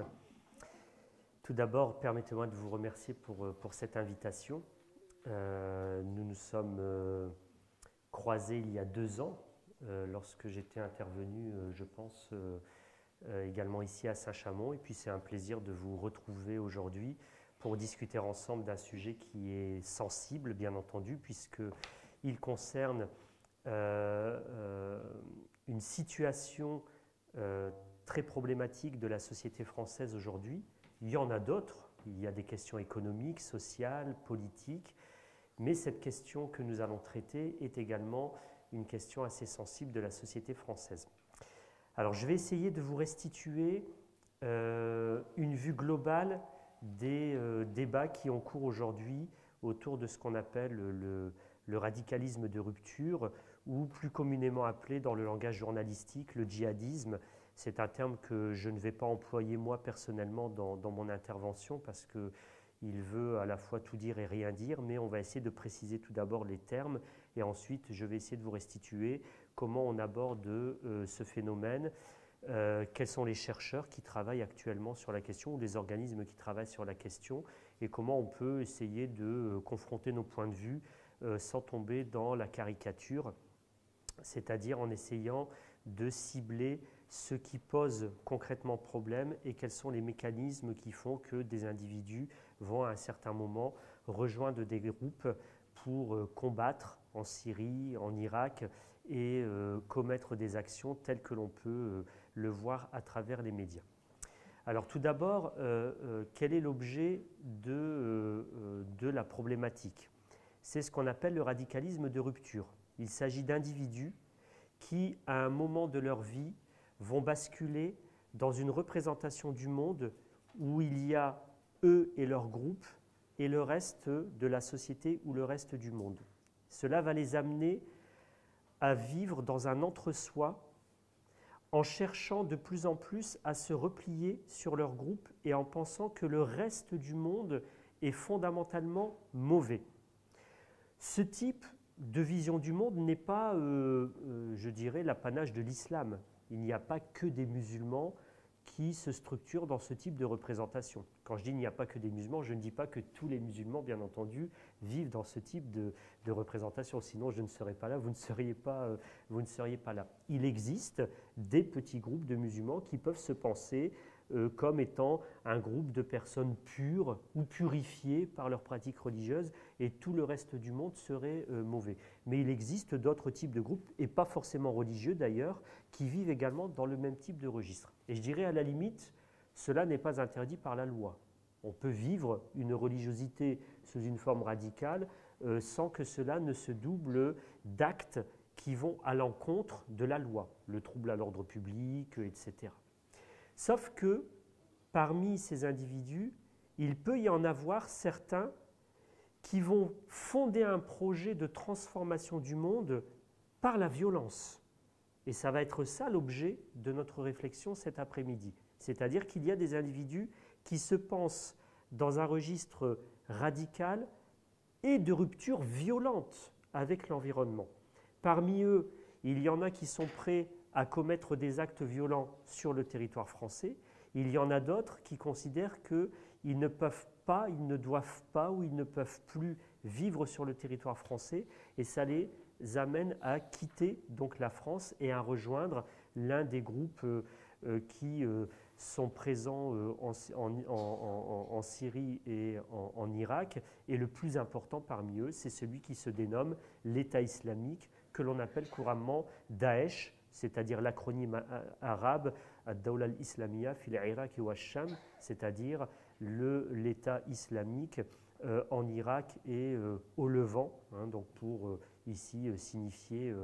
tous. Tout d'abord, permettez-moi de vous remercier pour cette invitation. Nous nous sommes croisés il y a 2 ans, lorsque j'étais intervenu, je pense, également ici à Saint-Chamond. Et puis c'est un plaisir de vous retrouver aujourd'hui pour discuter ensemble d'un sujet qui est sensible, bien entendu, puisqu'il concerne une situation très problématique de la société française aujourd'hui. Il y en a d'autres, il y a des questions économiques, sociales, politiques, mais cette question que nous allons traiter est également une question assez sensible de la société française. Alors je vais essayer de vous restituer une vue globale des débats qui ont cours aujourd'hui autour de ce qu'on appelle le radicalisme de rupture, ou plus communément appelé dans le langage journalistique le djihadisme. C'est un terme que je ne vais pas employer moi personnellement dans mon intervention parce qu'il veut à la fois tout dire et rien dire, mais on va essayer de préciser tout d'abord les termes et ensuite je vais essayer de vous restituer comment on aborde ce phénomène, quels sont les chercheurs qui travaillent actuellement sur la question ou les organismes qui travaillent sur la question et comment on peut essayer de confronter nos points de vue sans tomber dans la caricature, c'est-à-dire en essayant de cibler ce qui pose concrètement problème et quels sont les mécanismes qui font que des individus vont à un certain moment rejoindre des groupes pour combattre en Syrie, en Irak et commettre des actions telles que l'on peut le voir à travers les médias. Alors tout d'abord, quel est l'objet de la problématique ? C'est ce qu'on appelle le radicalisme de rupture. Il s'agit d'individus qui, à un moment de leur vie, vont basculer dans une représentation du monde où il y a eux et leur groupe et le reste de la société ou le reste du monde. Cela va les amener à vivre dans un entre-soi en cherchant de plus en plus à se replier sur leur groupe et en pensant que le reste du monde est fondamentalement mauvais. Ce type de vision du monde n'est pas, je dirais, l'apanage de l'islam. Il n'y a pas que des musulmans qui se structurent dans ce type de représentation. Quand je dis il n'y a pas que des musulmans, je ne dis pas que tous les musulmans, bien entendu, vivent dans ce type de représentation. Sinon, je ne serais pas là, vous ne seriez pas là. Il existe des petits groupes de musulmans qui peuvent se penser comme étant un groupe de personnes pures ou purifiées par leurs pratiques religieuses et tout le reste du monde serait mauvais. Mais il existe d'autres types de groupes, et pas forcément religieux d'ailleurs, qui vivent également dans le même type de registre. Et je dirais à la limite, cela n'est pas interdit par la loi. On peut vivre une religiosité sous une forme radicale sans que cela ne se double d'actes qui vont à l'encontre de la loi, le trouble à l'ordre public, etc. Sauf que parmi ces individus, il peut y en avoir certains qui vont fonder un projet de transformation du monde par la violence. Et ça va être ça l'objet de notre réflexion cet après-midi. C'est-à-dire qu'il y a des individus qui se pensent dans un registre radical et de rupture violente avec l'environnement. Parmi eux, il y en a qui sont prêts à commettre des actes violents sur le territoire français. Il y en a d'autres qui considèrent qu'ils ne peuvent pas, ils ne doivent pas ou ils ne peuvent plus vivre sur le territoire français et ça les amène à quitter donc la France et à rejoindre l'un des groupes qui sont présents en Syrie et en Irak. Et le plus important parmi eux, c'est celui qui se dénomme l'État islamique, que l'on appelle couramment Daesh, c'est-à-dire l'acronyme arabe Ad-Dawla al-Islamiyya fil Iraq wa Sham, c'est-à-dire l'État islamique en Irak et au Levant, donc pour ici signifier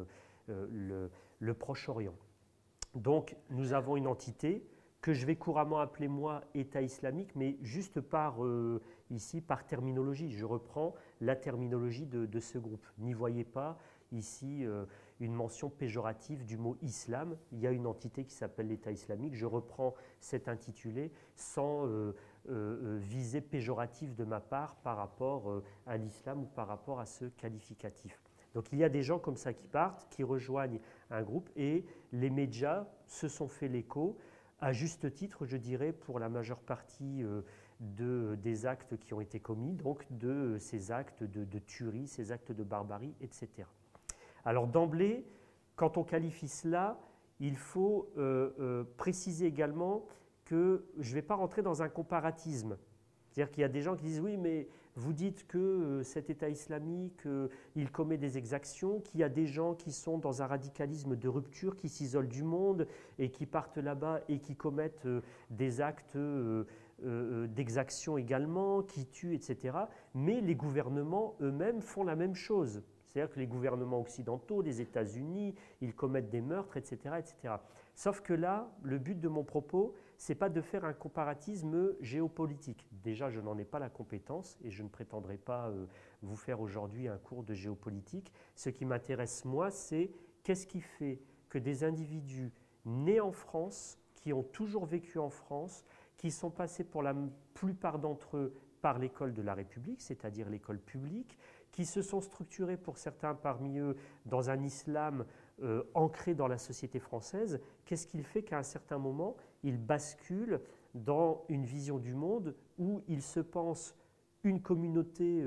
le Proche-Orient. Donc nous avons une entité que je vais couramment appeler moi État islamique, mais juste ici par terminologie. Je reprends la terminologie de ce groupe. N'y voyez pas ici une mention péjorative du mot islam. Il y a une entité qui s'appelle l'État islamique. Je reprends cet intitulé sans visée péjorative de ma part par rapport à l'islam ou par rapport à ce qualificatif. Donc il y a des gens comme ça qui partent, qui rejoignent un groupe et les médias se sont fait l'écho à juste titre, je dirais, pour la majeure partie des actes qui ont été commis, donc de ces actes de tuerie, ces actes de barbarie, etc. Alors d'emblée, quand on qualifie cela, il faut préciser également que je ne vais pas rentrer dans un comparatisme. C'est-à-dire qu'il y a des gens qui disent « oui, mais vous dites que cet État islamique, il commet des exactions, qu'il y a des gens qui sont dans un radicalisme de rupture, qui s'isolent du monde et qui partent là-bas et qui commettent des actes d'exaction également, qui tuent, etc. Mais les gouvernements eux-mêmes font la même chose. C'est-à-dire que les gouvernements occidentaux, les États-Unis, ils commettent des meurtres, etc., etc. Sauf que là, le but de mon propos, ce n'est pas de faire un comparatisme géopolitique. Déjà, je n'en ai pas la compétence et je ne prétendrai pas vous faire aujourd'hui un cours de géopolitique. Ce qui m'intéresse, moi, c'est qu'est-ce qui fait que des individus nés en France, qui ont toujours vécu en France, qui sont passés pour la plupart d'entre eux par l'école de la République, c'est-à-dire l'école publique, qui se sont structurés pour certains parmi eux dans un islam ancré dans la société française, qu'est-ce qui fait qu'à un certain moment, ils basculent dans une vision du monde où ils se pensent une communauté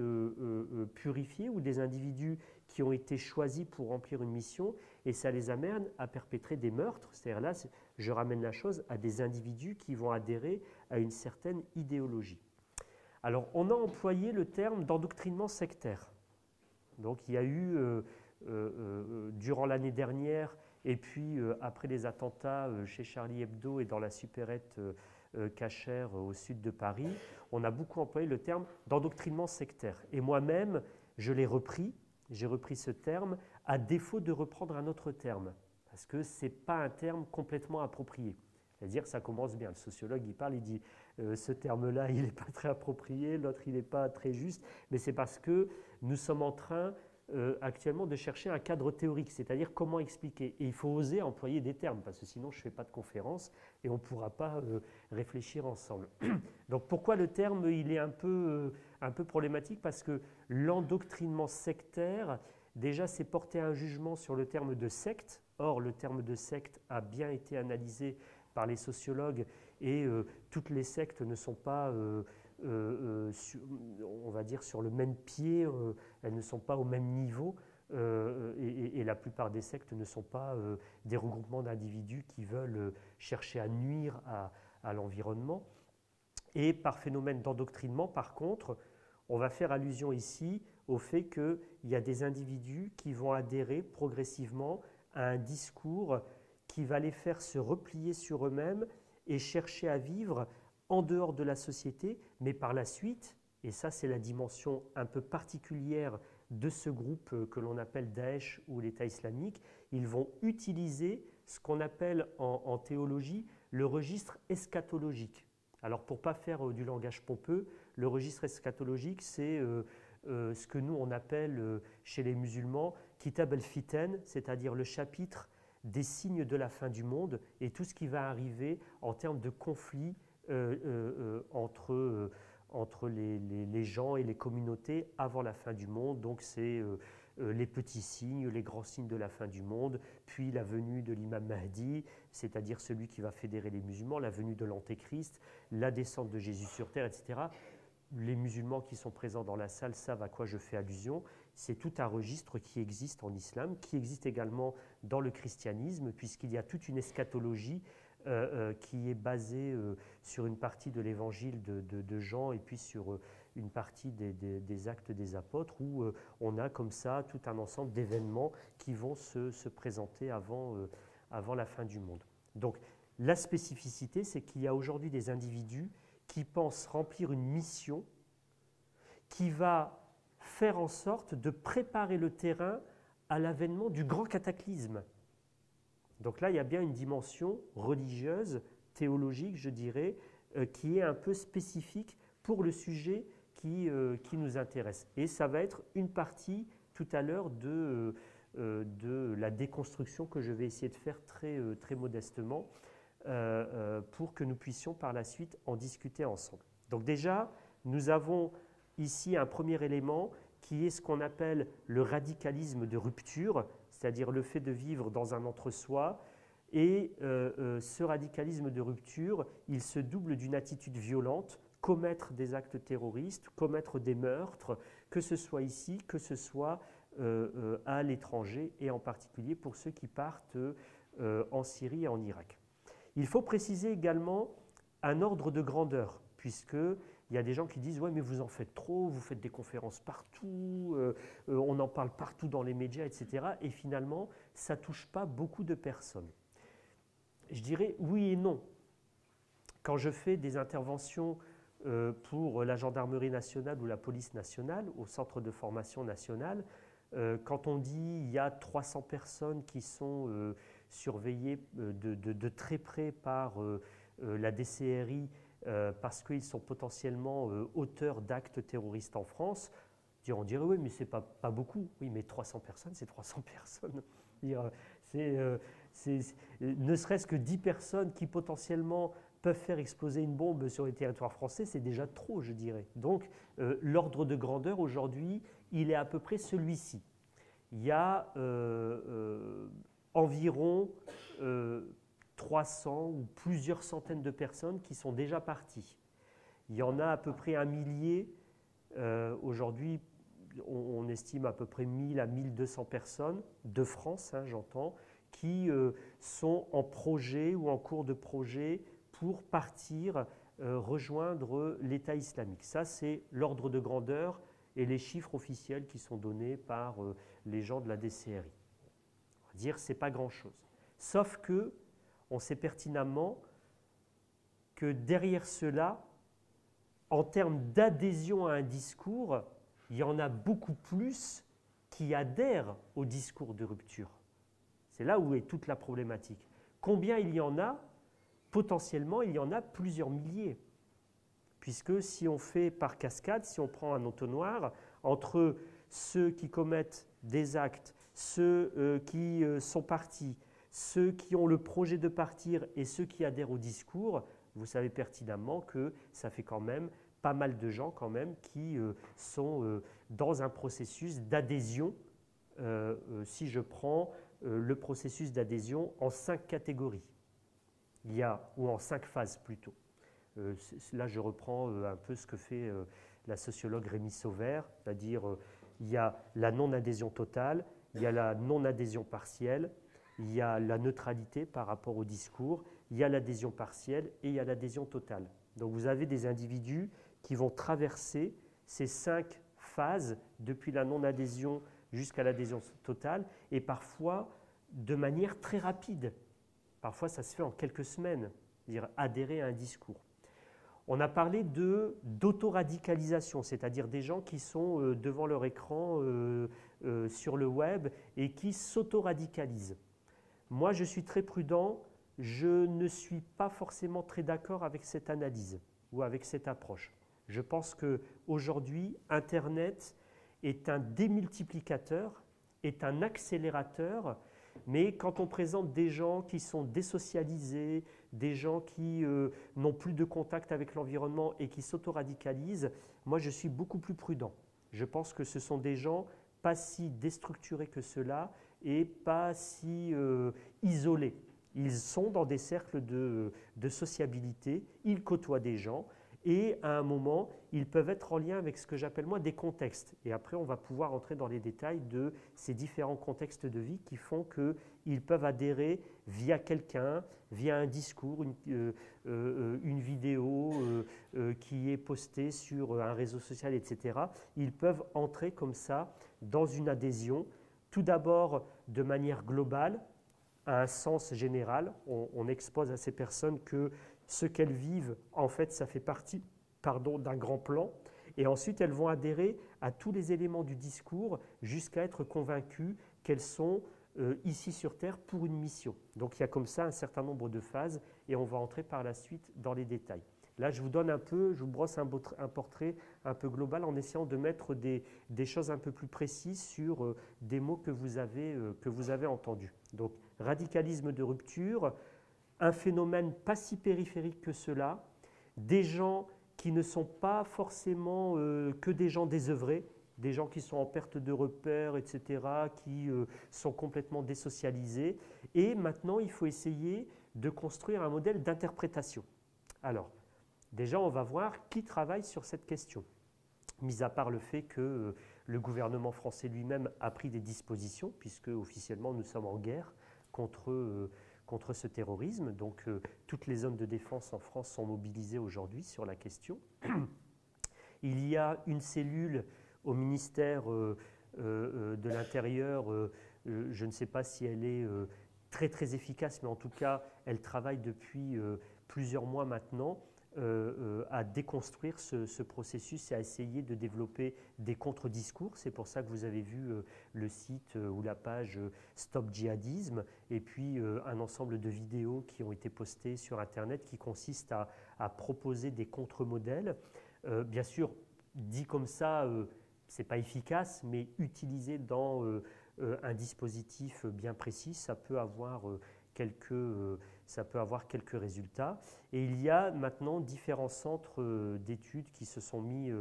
purifiée ou des individus qui ont été choisis pour remplir une mission et ça les amène à perpétrer des meurtres. C'est-à-dire là, je ramène la chose à des individus qui vont adhérer à une certaine idéologie. Alors, on a employé le terme d'endoctrinement sectaire. Donc, il y a eu, durant l'année dernière, et puis après les attentats chez Charlie Hebdo et dans la supérette Cacher au sud de Paris, on a beaucoup employé le terme d'endoctrinement sectaire. Et moi-même, je l'ai repris, j'ai repris ce terme, à défaut de reprendre un autre terme, parce que ce n'est pas un terme complètement approprié. C'est-à-dire que ça commence bien. Le sociologue, il parle, il dit ce terme-là, il n'est pas très approprié, l'autre, il n'est pas très juste, mais c'est parce que nous sommes en train actuellement de chercher un cadre théorique, c'est-à-dire comment expliquer. Et il faut oser employer des termes, parce que sinon je ne fais pas de conférence et on ne pourra pas réfléchir ensemble. Donc pourquoi le terme, il est un peu problématique? Parce que l'endoctrinement sectaire, déjà, c'est porter un jugement sur le terme de secte. Or, le terme de secte a bien été analysé par les sociologues et toutes les sectes ne sont pas, on va dire, sur le même pied, elles ne sont pas au même niveau et la plupart des sectes ne sont pas des regroupements d'individus qui veulent chercher à nuire à l'environnement. Et par phénomène d'endoctrinement, par contre, on va faire allusion ici au fait qu'il y a des individus qui vont adhérer progressivement à un discours qui va les faire se replier sur eux-mêmes et chercher à vivre en dehors de la société, mais par la suite, et ça c'est la dimension un peu particulière de ce groupe que l'on appelle Daesh ou l'État islamique, ils vont utiliser ce qu'on appelle en théologie le registre eschatologique. Alors pour ne pas faire du langage pompeux, le registre eschatologique c'est ce que nous on appelle chez les musulmans Kitab al-Fitan, c'est-à-dire le chapitre des signes de la fin du monde et tout ce qui va arriver en termes de conflits entre les gens et les communautés avant la fin du monde. Donc c'est les petits signes, les grands signes de la fin du monde, puis la venue de l'imam Mahdi, c'est-à-dire celui qui va fédérer les musulmans, la venue de l'Antéchrist, la descente de Jésus sur terre, etc. Les musulmans qui sont présents dans la salle savent à quoi je fais allusion. C'est tout un registre qui existe en islam, qui existe également dans le christianisme, puisqu'il y a toute une eschatologie qui est basée sur une partie de l'évangile de Jean et puis sur une partie des actes des apôtres, où on a comme ça tout un ensemble d'événements qui vont se présenter avant la fin du monde. Donc la spécificité, c'est qu'il y a aujourd'hui des individus qui pensent remplir une mission qui va faire en sorte de préparer le terrain à l'avènement du grand cataclysme. Donc là, il y a bien une dimension religieuse, théologique, je dirais, qui est un peu spécifique pour le sujet qui nous intéresse. Et ça va être une partie tout à l'heure de la déconstruction que je vais essayer de faire très modestement pour que nous puissions par la suite en discuter ensemble. Donc déjà, nous avons ici un premier élément qui est ce qu'on appelle le radicalisme de rupture, c'est-à-dire le fait de vivre dans un entre-soi, Et ce radicalisme de rupture, il se double d'une attitude violente, commettre des actes terroristes, commettre des meurtres, que ce soit ici, que ce soit à l'étranger, et en particulier pour ceux qui partent en Syrie et en Irak. Il faut préciser également un ordre de grandeur, puisqu'il y a des gens qui disent « ouais, mais vous en faites trop, vous faites des conférences partout, on en parle partout dans les médias, etc. » Et finalement, ça ne touche pas beaucoup de personnes. Je dirais oui et non. Quand je fais des interventions pour la gendarmerie nationale ou la police nationale, au centre de formation nationale, quand on dit il y a 300 personnes qui sont surveillées de très près par la DCRI parce qu'ils sont potentiellement auteurs d'actes terroristes en France, on dirait oui, mais c'est pas beaucoup. Oui, mais 300 personnes, c'est 300 personnes. Ne serait-ce que 10 personnes qui potentiellement peuvent faire exploser une bombe sur les territoires français, c'est déjà trop, je dirais. Donc, l'ordre de grandeur aujourd'hui, il est à peu près celui-ci. Il y a environ 300 ou plusieurs centaines de personnes qui sont déjà parties. Il y en a à peu près 1 millier. Aujourd'hui, on estime à peu près 1000 à 1200 personnes, de France, hein, j'entends, qui sont en projet ou en cours de projet pour partir rejoindre l'État islamique. Ça, c'est l'ordre de grandeur et les chiffres officiels qui sont donnés par les gens de la DCRI. On va dire que ce n'est pas grand-chose. Sauf que on sait pertinemment que derrière cela, en termes d'adhésion à un discours, il y en a beaucoup plus qui adhèrent au discours de rupture. C'est là où est toute la problématique. Combien il y en a? Potentiellement, il y en a plusieurs milliers. Puisque si on fait par cascade, si on prend un entonnoir, entre ceux qui commettent des actes, ceux qui sont partis, ceux qui ont le projet de partir et ceux qui adhèrent au discours, vous savez pertinemment que ça fait quand même pas mal de gens quand même qui sont dans un processus d'adhésion, si je prends le processus d'adhésion en 5 catégories, ou en 5 phases plutôt. Là, je reprends un peu ce que fait la sociologue Rémi Sauvert, c'est-à-dire il y a la non-adhésion totale, il y a la non-adhésion partielle, il y a la neutralité par rapport au discours, il y a l'adhésion partielle et il y a l'adhésion totale. Donc vous avez des individus qui vont traverser ces 5 phases depuis la non-adhésion jusqu'à l'adhésion totale et parfois de manière très rapide. Parfois ça se fait en quelques semaines, c'est-à-dire adhérer à un discours. On a parlé d'autoradicalisation, c'est-à-dire des gens qui sont devant leur écran sur le web et qui s'autoradicalisent. Moi, je suis très prudent, je ne suis pas forcément très d'accord avec cette analyse ou avec cette approche. Je pense qu'aujourd'hui, Internet est un démultiplicateur, est un accélérateur, mais quand on présente des gens qui sont désocialisés, des gens qui n'ont plus de contact avec l'environnement et qui s'autoradicalisent, moi je suis beaucoup plus prudent. Je pense que ce sont des gens pas si déstructurés que cela et pas si isolés. Ils sont dans des cercles de sociabilité, ils côtoient des gens et à un moment, ils peuvent être en lien avec ce que j'appelle moi des contextes. Et après, on va pouvoir entrer dans les détails de ces différents contextes de vie qui font qu'ils peuvent adhérer via quelqu'un, via un discours, une vidéo qui est postée sur un réseau social, etc. Ils peuvent entrer comme ça dans une adhésion, tout d'abord de manière globale, à un sens général. On expose à ces personnes que ce qu'elles vivent, en fait, ça fait partie d'un grand plan. Et ensuite, elles vont adhérer à tous les éléments du discours jusqu'à être convaincues qu'elles sont ici sur Terre pour une mission. Donc, il y a comme ça un certain nombre de phases et on va entrer par la suite dans les détails. Là, je vous donne je vous brosse un portrait un peu global en essayant de mettre des choses un peu plus précises sur des mots que vous avez entendus. Donc, radicalisme de rupture, un phénomène pas si périphérique que cela, des gens qui ne sont pas forcément que des gens désœuvrés. des gens qui sont en perte de repères, etc., qui sont complètement désocialisés. Et maintenant, il faut essayer de construire un modèle d'interprétation. Alors, déjà, on va voir qui travaille sur cette question. Mis à part le fait que le gouvernement français lui-même a pris des dispositions, puisque officiellement nous sommes en guerre contre ce terrorisme. Donc toutes les zones de défense en France sont mobilisées aujourd'hui sur la question. Il y a une cellule au ministère de l'Intérieur, je ne sais pas si elle est très très efficace, mais en tout cas elle travaille depuis plusieurs mois maintenant à déconstruire ce processus et à essayer de développer des contre-discours. C'est pour ça que vous avez vu le site ou la page Stop Djihadisme et puis un ensemble de vidéos qui ont été postées sur Internet qui consistent à proposer des contre-modèles. Bien sûr, dit comme ça, ce n'est pas efficace, mais utilisé dans un dispositif bien précis, ça peut avoir quelques résultats. Et il y a maintenant différents centres d'études qui se sont mis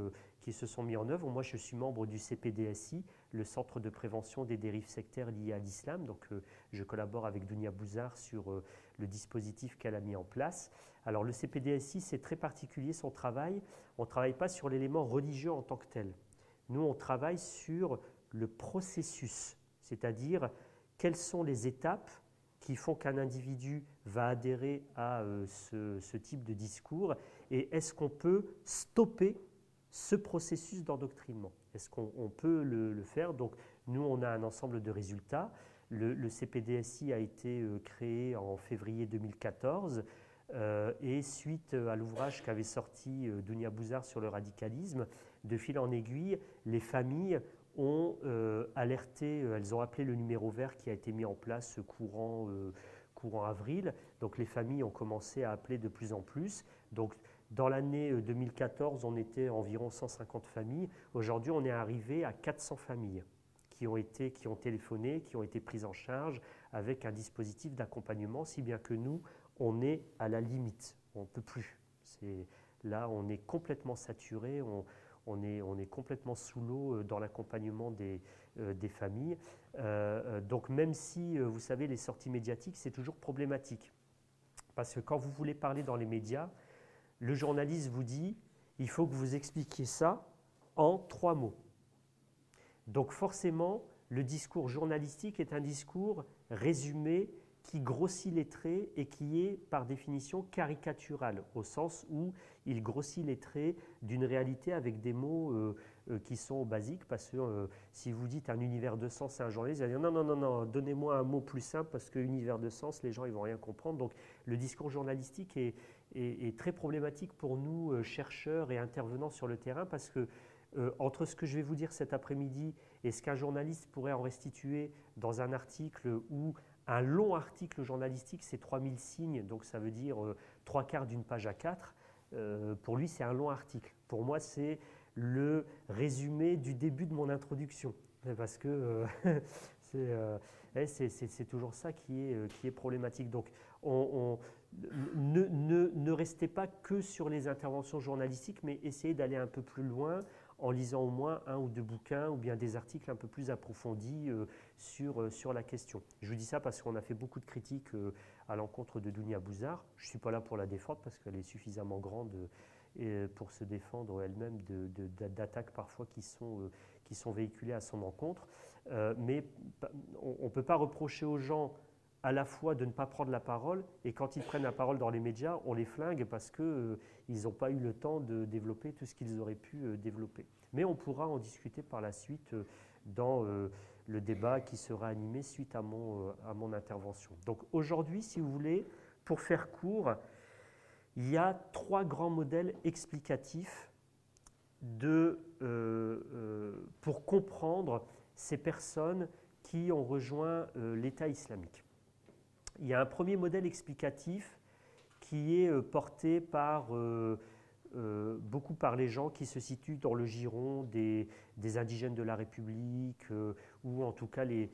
en œuvre. Moi, je suis membre du CPDSI, le Centre de prévention des dérives sectaires liées à l'islam. Donc, je collabore avec Dounia Bouzar sur le dispositif qu'elle a mis en place. Alors, le CPDSI, c'est très particulier son travail. On ne travaille pas sur l'élément religieux en tant que tel. Nous, on travaille sur le processus, c'est-à-dire quelles sont les étapes qui font qu'un individu va adhérer à ce type de discours et est-ce qu'on peut stopper ce processus d'endoctrinement? Est-ce qu'on peut le faire? Donc nous, on a un ensemble de résultats. Le CPDSI a été créé en février 2014 et suite à l'ouvrage qu'avait sorti Dounia Bouzar sur le radicalisme, de fil en aiguille, les familles ont alerté, elles ont appelé le numéro vert qui a été mis en place courant avril. Donc les familles ont commencé à appeler de plus en plus. Donc dans l'année 2014, on était environ 150 familles. Aujourd'hui, on est arrivé à 400 familles qui ont téléphoné, qui ont été prises en charge avec un dispositif d'accompagnement, si bien que nous, on est à la limite. On ne peut plus. Là, on est complètement saturé. On est complètement sous l'eau dans l'accompagnement des familles. Donc même si, vous savez, les sorties médiatiques, c'est toujours problématique. Parce que quand vous voulez parler dans les médias, le journaliste vous dit « il faut que vous expliquiez ça en 3 mots ». Donc forcément, le discours journalistique est un discours résumé qui grossit les traits et qui est par définition caricatural, au sens où il grossit les traits d'une réalité avec des mots qui sont basiques, parce que si vous dites un univers de sens à un journaliste, il va dire non, non, non, non, donnez-moi un mot plus simple, parce que univers de sens, les gens ils vont rien comprendre. Donc le discours journalistique est très problématique pour nous, chercheurs et intervenants sur le terrain, parce que entre ce que je vais vous dire cet après-midi et ce qu'un journaliste pourrait en restituer dans un article ou un long article journalistique, c'est 3000 signes, donc ça veut dire 3/4 d'une page A4. Pour lui, c'est un long article. Pour moi, c'est le résumé du début de mon introduction. Parce que c'est toujours ça qui est problématique. Donc, ne restez pas que sur les interventions journalistiques, mais essayez d'aller un peu plus loin en lisant au moins 1 ou 2 bouquins ou bien des articles un peu plus approfondis sur la question. Je vous dis ça parce qu'on a fait beaucoup de critiques à l'encontre de Dounia Bouzar. Je ne suis pas là pour la défendre parce qu'elle est suffisamment grande pour se défendre elle-même d'attaques parfois qui sont véhiculées à son encontre. Mais on ne peut pas reprocher aux gens à la fois de ne pas prendre la parole, et quand ils prennent la parole dans les médias, on les flingue parce qu'ils n'ont pas eu le temps de développer tout ce qu'ils auraient pu développer. Mais on pourra en discuter par la suite dans le débat qui sera animé suite à mon intervention. Donc aujourd'hui, si vous voulez, pour faire court, il y a 3 grands modèles explicatifs pour comprendre ces personnes qui ont rejoint l'État islamique. Il y a un premier modèle explicatif qui est porté beaucoup par les gens qui se situent dans le giron des indigènes de la République ou en tout cas les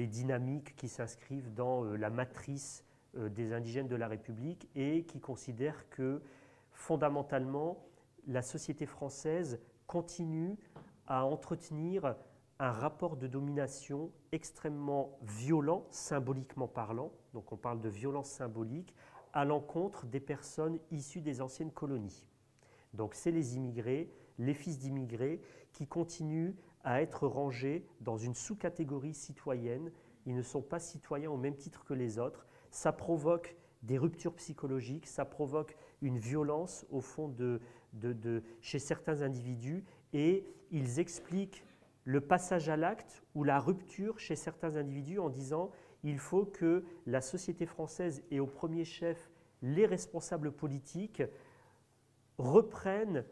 dynamiques qui s'inscrivent dans la matrice des indigènes de la République et qui considèrent que fondamentalement la société française continue à entretenir un rapport de domination extrêmement violent, symboliquement parlant, donc on parle de violence symbolique, à l'encontre des personnes issues des anciennes colonies. Donc c'est les immigrés, les fils d'immigrés, qui continuent à être rangés dans une sous-catégorie citoyenne. Ils ne sont pas citoyens au même titre que les autres. Ça provoque des ruptures psychologiques, ça provoque une violence au fond chez certains individus, et ils expliquent le passage à l'acte ou la rupture chez certains individus en disant il faut que la société française et au premier chef les responsables politiques reprennent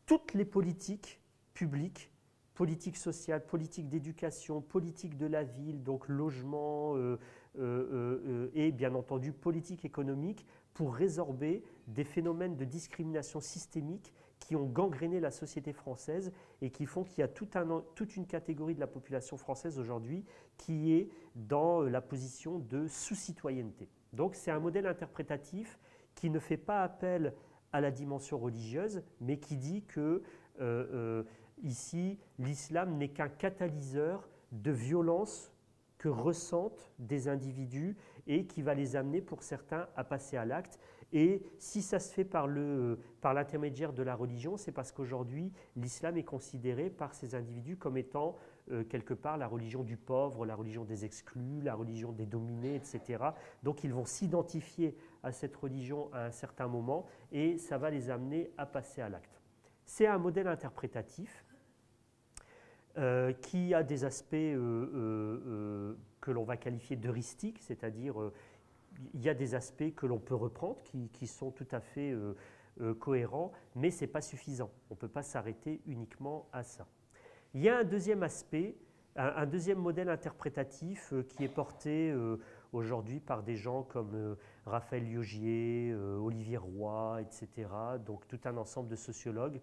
toutes les politiques publiques, politique sociale, politique d'éducation, politique de la ville, donc logement et bien entendu politique économique, pour résorber des phénomènes de discrimination systémique qui ont gangréné la société française et qui font qu'il y a toute une catégorie de la population française aujourd'hui qui est dans la position de sous-citoyenneté. Donc c'est un modèle interprétatif qui ne fait pas appel à la dimension religieuse, mais qui dit que ici, l'islam n'est qu'un catalyseur de violence que ressentent des individus et qui va les amener pour certains à passer à l'acte. Et si ça se fait par l'intermédiaire de la religion, c'est parce qu'aujourd'hui, l'islam est considéré par ces individus comme étant quelque part la religion du pauvre, la religion des exclus, la religion des dominés, etc. Donc ils vont s'identifier à cette religion à un certain moment et ça va les amener à passer à l'acte. C'est un modèle interprétatif qui a des aspects que l'on va qualifier d'heuristiques, c'est-à-dire il y a des aspects que l'on peut reprendre qui sont tout à fait cohérents, mais ce n'est pas suffisant. On ne peut pas s'arrêter uniquement à ça. Il y a un deuxième aspect, un deuxième modèle interprétatif qui est porté aujourd'hui par des gens comme Raphaël Liogier, Olivier Roy, etc. Donc tout un ensemble de sociologues,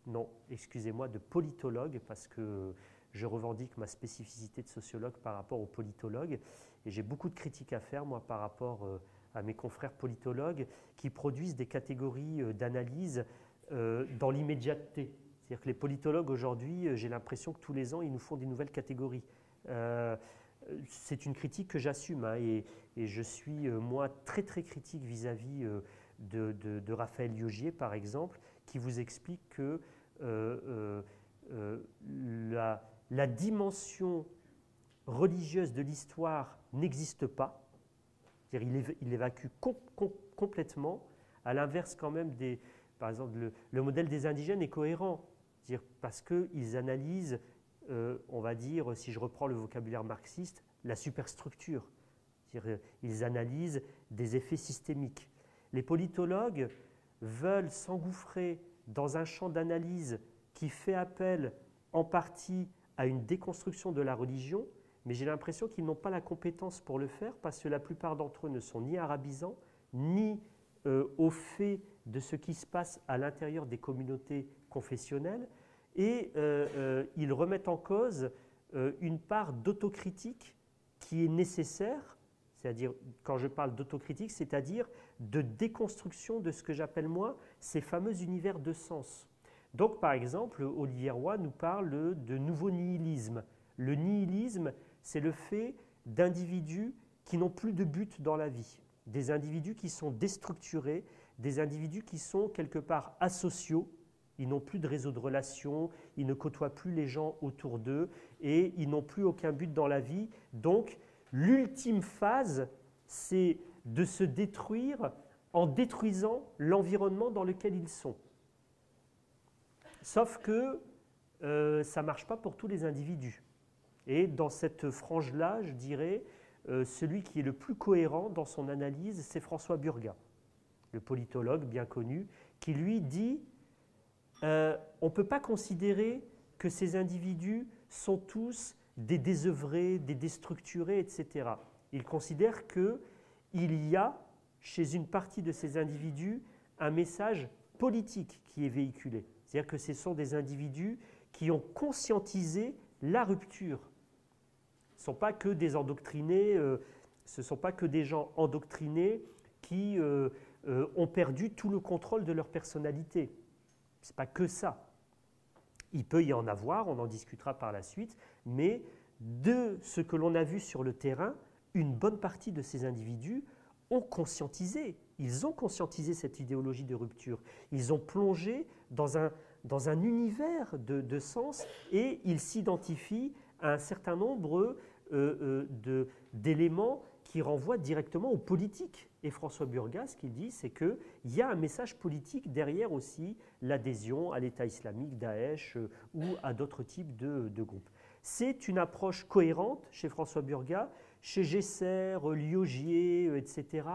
non, excusez-moi, de politologues, parce que je revendique ma spécificité de sociologue par rapport aux politologues, et j'ai beaucoup de critiques à faire, moi, par rapport à mes confrères politologues qui produisent des catégories d'analyse dans l'immédiateté. C'est-à-dire que les politologues aujourd'hui, j'ai l'impression que tous les ans, ils nous font des nouvelles catégories. C'est une critique que j'assume, hein, et je suis, moi, très très critique vis-à-vis de Raphaël Liogier, par exemple, qui vous explique que la dimension religieuse de l'histoire n'existe pas. C'est-à-dire il évacue complètement, à l'inverse quand même des... Par exemple, le modèle des indigènes est cohérent, parce qu'ils analysent, on va dire, si je reprends le vocabulaire marxiste, la superstructure. Ils analysent des effets systémiques. Les politologues veulent s'engouffrer dans un champ d'analyse qui fait appel en partie à une déconstruction de la religion, mais j'ai l'impression qu'ils n'ont pas la compétence pour le faire parce que la plupart d'entre eux ne sont ni arabisants, ni au fait de ce qui se passe à l'intérieur des communautés confessionnelles, et ils remettent en cause une part d'autocritique qui est nécessaire, c'est-à-dire, quand je parle d'autocritique, c'est-à-dire de déconstruction de ce que j'appelle moi ces fameux univers de sens. Donc, par exemple, Olivier Roy nous parle de nouveau nihilisme. Le nihilisme, c'est le fait d'individus qui n'ont plus de but dans la vie, des individus qui sont déstructurés, des individus qui sont quelque part asociaux, ils n'ont plus de réseau de relations, ils ne côtoient plus les gens autour d'eux et ils n'ont plus aucun but dans la vie. Donc, l'ultime phase, c'est de se détruire en détruisant l'environnement dans lequel ils sont. Sauf que ça ne marche pas pour tous les individus. Et dans cette frange-là, je dirais, celui qui est le plus cohérent dans son analyse, c'est François Burgat, le politologue bien connu, qui lui dit on ne peut pas considérer que ces individus sont tous des désœuvrés, des déstructurés, etc. Il considère qu'il y a, chez une partie de ces individus, un message politique qui est véhiculé. C'est-à-dire que ce sont des individus qui ont conscientisé la rupture. Ce ne sont pas que des endoctrinés, ce ne sont pas que des gens endoctrinés qui ont perdu tout le contrôle de leur personnalité. Ce n'est pas que ça. Il peut y en avoir, on en discutera par la suite, mais de ce que l'on a vu sur le terrain, une bonne partie de ces individus ont conscientisé, ils ont conscientisé cette idéologie de rupture. Ils ont plongé dans un univers de sens et ils s'identifient à un certain nombre d'éléments qui renvoient directement aux politiques. Et François Burgas, ce qu'il dit, c'est qu'il y a un message politique derrière aussi l'adhésion à l'État islamique, Daesh ou à d'autres types de groupes. C'est une approche cohérente chez François Burgas, chez Gesser, Liogier, etc.,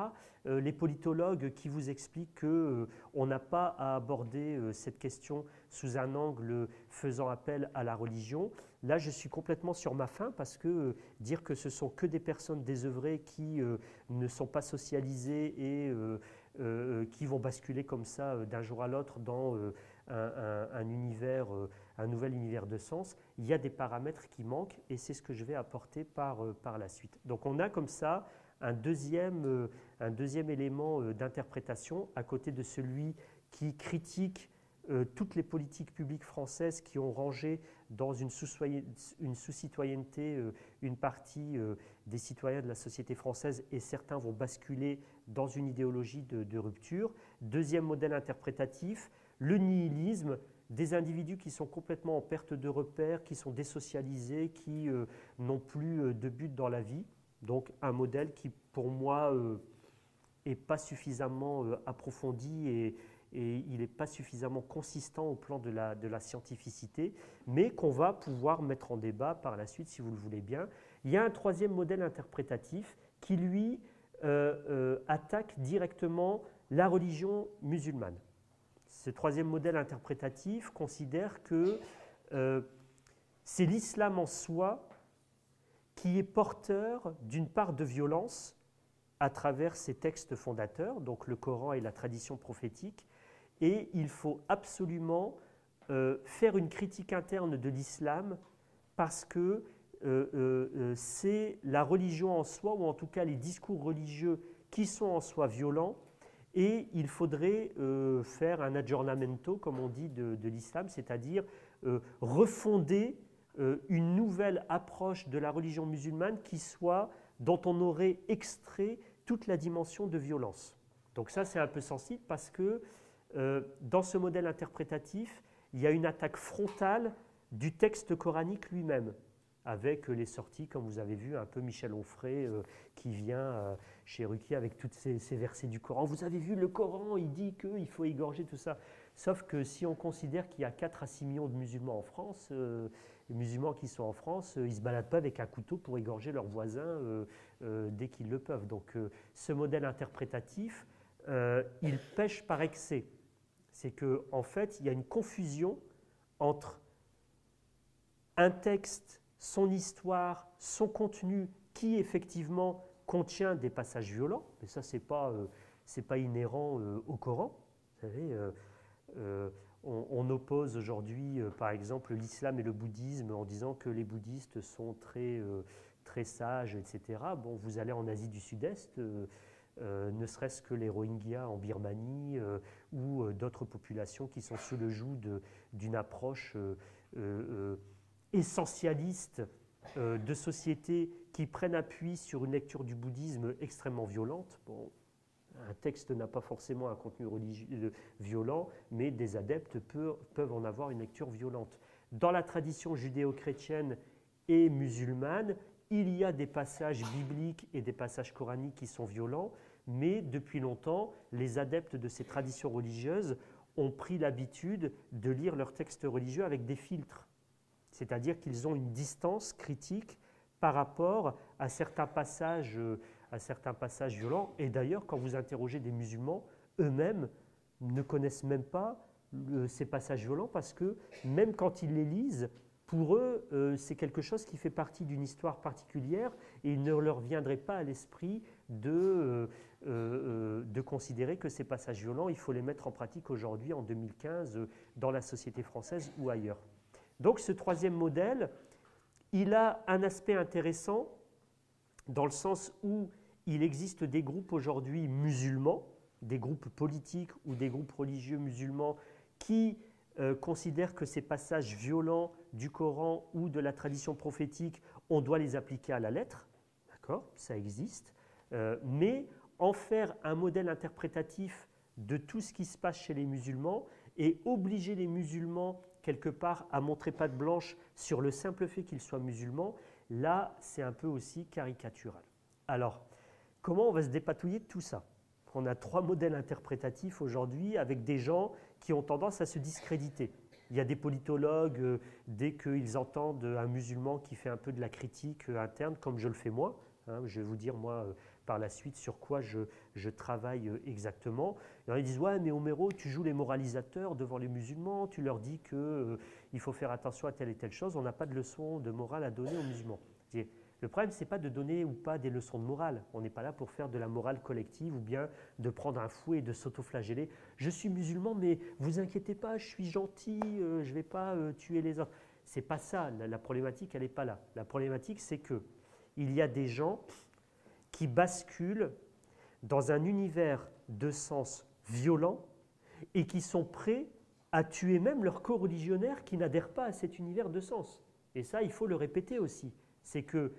les politologues qui vous expliquent qu'on n'a pas à aborder cette question sous un angle faisant appel à la religion. Là, je suis complètement sur ma faim parce que dire que ce sont que des personnes désœuvrées qui ne sont pas socialisées et qui vont basculer comme ça d'un jour à l'autre dans un univers, un nouvel univers de sens, il y a des paramètres qui manquent et c'est ce que je vais apporter par la suite. Donc on a comme ça un deuxième élément d'interprétation à côté de celui qui critique toutes les politiques publiques françaises qui ont rangé dans une sous-citoyenneté une partie des citoyens de la société française et certains vont basculer dans une idéologie de rupture. Deuxième modèle interprétatif, le nihilisme, des individus qui sont complètement en perte de repères, qui sont désocialisés, qui n'ont plus de but dans la vie. Donc un modèle qui, pour moi, n'est pas suffisamment approfondi et il n'est pas suffisamment consistant au plan de la scientificité, mais qu'on va pouvoir mettre en débat par la suite, si vous le voulez bien. Il y a un troisième modèle interprétatif qui, lui, attaque directement la religion musulmane. Ce troisième modèle interprétatif considère que c'est l'islam en soi qui est porteur d'une part de violence à travers ses textes fondateurs, donc le Coran et la tradition prophétique, et il faut absolument faire une critique interne de l'islam parce que c'est la religion en soi, ou en tout cas les discours religieux qui sont en soi violents, et il faudrait faire un aggiornamento, comme on dit, de l'islam, c'est-à-dire refonder une nouvelle approche de la religion musulmane dont on aurait extrait toute la dimension de violence. Donc ça, c'est un peu sensible parce que dans ce modèle interprétatif, il y a une attaque frontale du texte coranique lui-même, avec les sorties, comme vous avez vu, un peu Michel Onfray qui vient chez Ruquier avec tous ces versets du Coran. Vous avez vu, le Coran, il dit qu'il faut égorger tout ça. Sauf que si on considère qu'il y a 4 à 6 millions de musulmans en France, les musulmans qui sont en France, ils ne se baladent pas avec un couteau pour égorger leurs voisins dès qu'ils le peuvent. Donc ce modèle interprétatif, il pêche par excès. C'est qu'en fait, il y a une confusion entre un texte, son histoire, son contenu, qui effectivement contient des passages violents, mais ça, ce n'est pas inhérent au Coran. Vous savez, on oppose aujourd'hui, par exemple, l'islam et le bouddhisme en disant que les bouddhistes sont très sages, etc. Bon, vous allez en Asie du Sud-Est, ne serait-ce que les Rohingyas en Birmanie ou d'autres populations qui sont sous le joug d'une approche essentialiste de sociétés qui prennent appui sur une lecture du bouddhisme extrêmement violente. Bon, un texte n'a pas forcément un contenu religieux violent, mais des adeptes peuvent en avoir une lecture violente. Dans la tradition judéo-chrétienne et musulmane, il y a des passages bibliques et des passages coraniques qui sont violents, mais depuis longtemps, les adeptes de ces traditions religieuses ont pris l'habitude de lire leurs textes religieux avec des filtres. C'est-à-dire qu'ils ont une distance critique par rapport à certains passages violents. Et d'ailleurs, quand vous interrogez des musulmans, eux-mêmes ne connaissent même pas ces passages violents parce que même quand ils les lisent, pour eux, c'est quelque chose qui fait partie d'une histoire particulière et il ne leur viendrait pas à l'esprit de considérer que ces passages violents, il faut les mettre en pratique aujourd'hui, en 2015, dans la société française ou ailleurs. Donc ce troisième modèle, il a un aspect intéressant dans le sens où il existe des groupes aujourd'hui musulmans, des groupes politiques ou des groupes religieux musulmans qui considèrent que ces passages violents du Coran ou de la tradition prophétique, on doit les appliquer à la lettre, d'accord, ça existe, mais en faire un modèle interprétatif de tout ce qui se passe chez les musulmans et obliger les musulmans quelque part à montrer patte blanche sur le simple fait qu'ils soient musulmans, là c'est un peu aussi caricatural. Alors, comment on va se dépatouiller de tout ça? On a 3 modèles interprétatifs aujourd'hui avec des gens qui ont tendance à se discréditer. Il y a des politologues, dès qu'ils entendent un musulman qui fait un peu de la critique interne, comme je le fais moi, hein, je vais vous dire moi par la suite sur quoi je travaille exactement. Ils disent « Ouais, mais Homero, tu joues les moralisateurs devant les musulmans, tu leur dis qu'il faut faire attention à telle et telle chose, on n'a pas de leçon de morale à donner aux musulmans. » Le problème, ce n'est pas de donner ou pas des leçons de morale. On n'est pas là pour faire de la morale collective ou bien de prendre un fouet et de s'autoflageller. Je suis musulman, mais vous inquiétez pas, je suis gentil, je ne vais pas tuer les autres. Ce n'est pas ça, la problématique, elle n'est pas là. La problématique, c'est qu'il y a des gens qui basculent dans un univers de sens violent et qui sont prêts à tuer même leurs co-religionnaires qui n'adhèrent pas à cet univers de sens. Et ça, il faut le répéter aussi. C'est que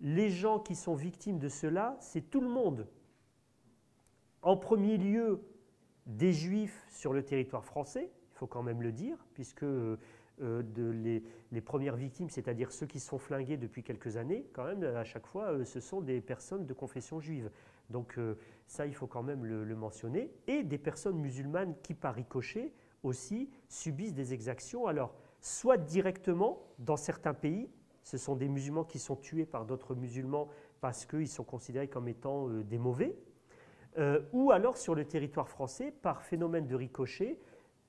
les gens qui sont victimes de cela, c'est tout le monde. En premier lieu, des juifs sur le territoire français, il faut quand même le dire, puisque les premières victimes, c'est-à-dire ceux qui se sont flingués depuis quelques années, quand même, à chaque fois, ce sont des personnes de confession juive. Donc ça, il faut quand même le mentionner. Et des personnes musulmanes qui, par ricochet, aussi subissent des exactions. Alors, soit directement dans certains pays, ce sont des musulmans qui sont tués par d'autres musulmans parce qu'ils sont considérés comme étant des mauvais, ou alors sur le territoire français, par phénomène de ricochet,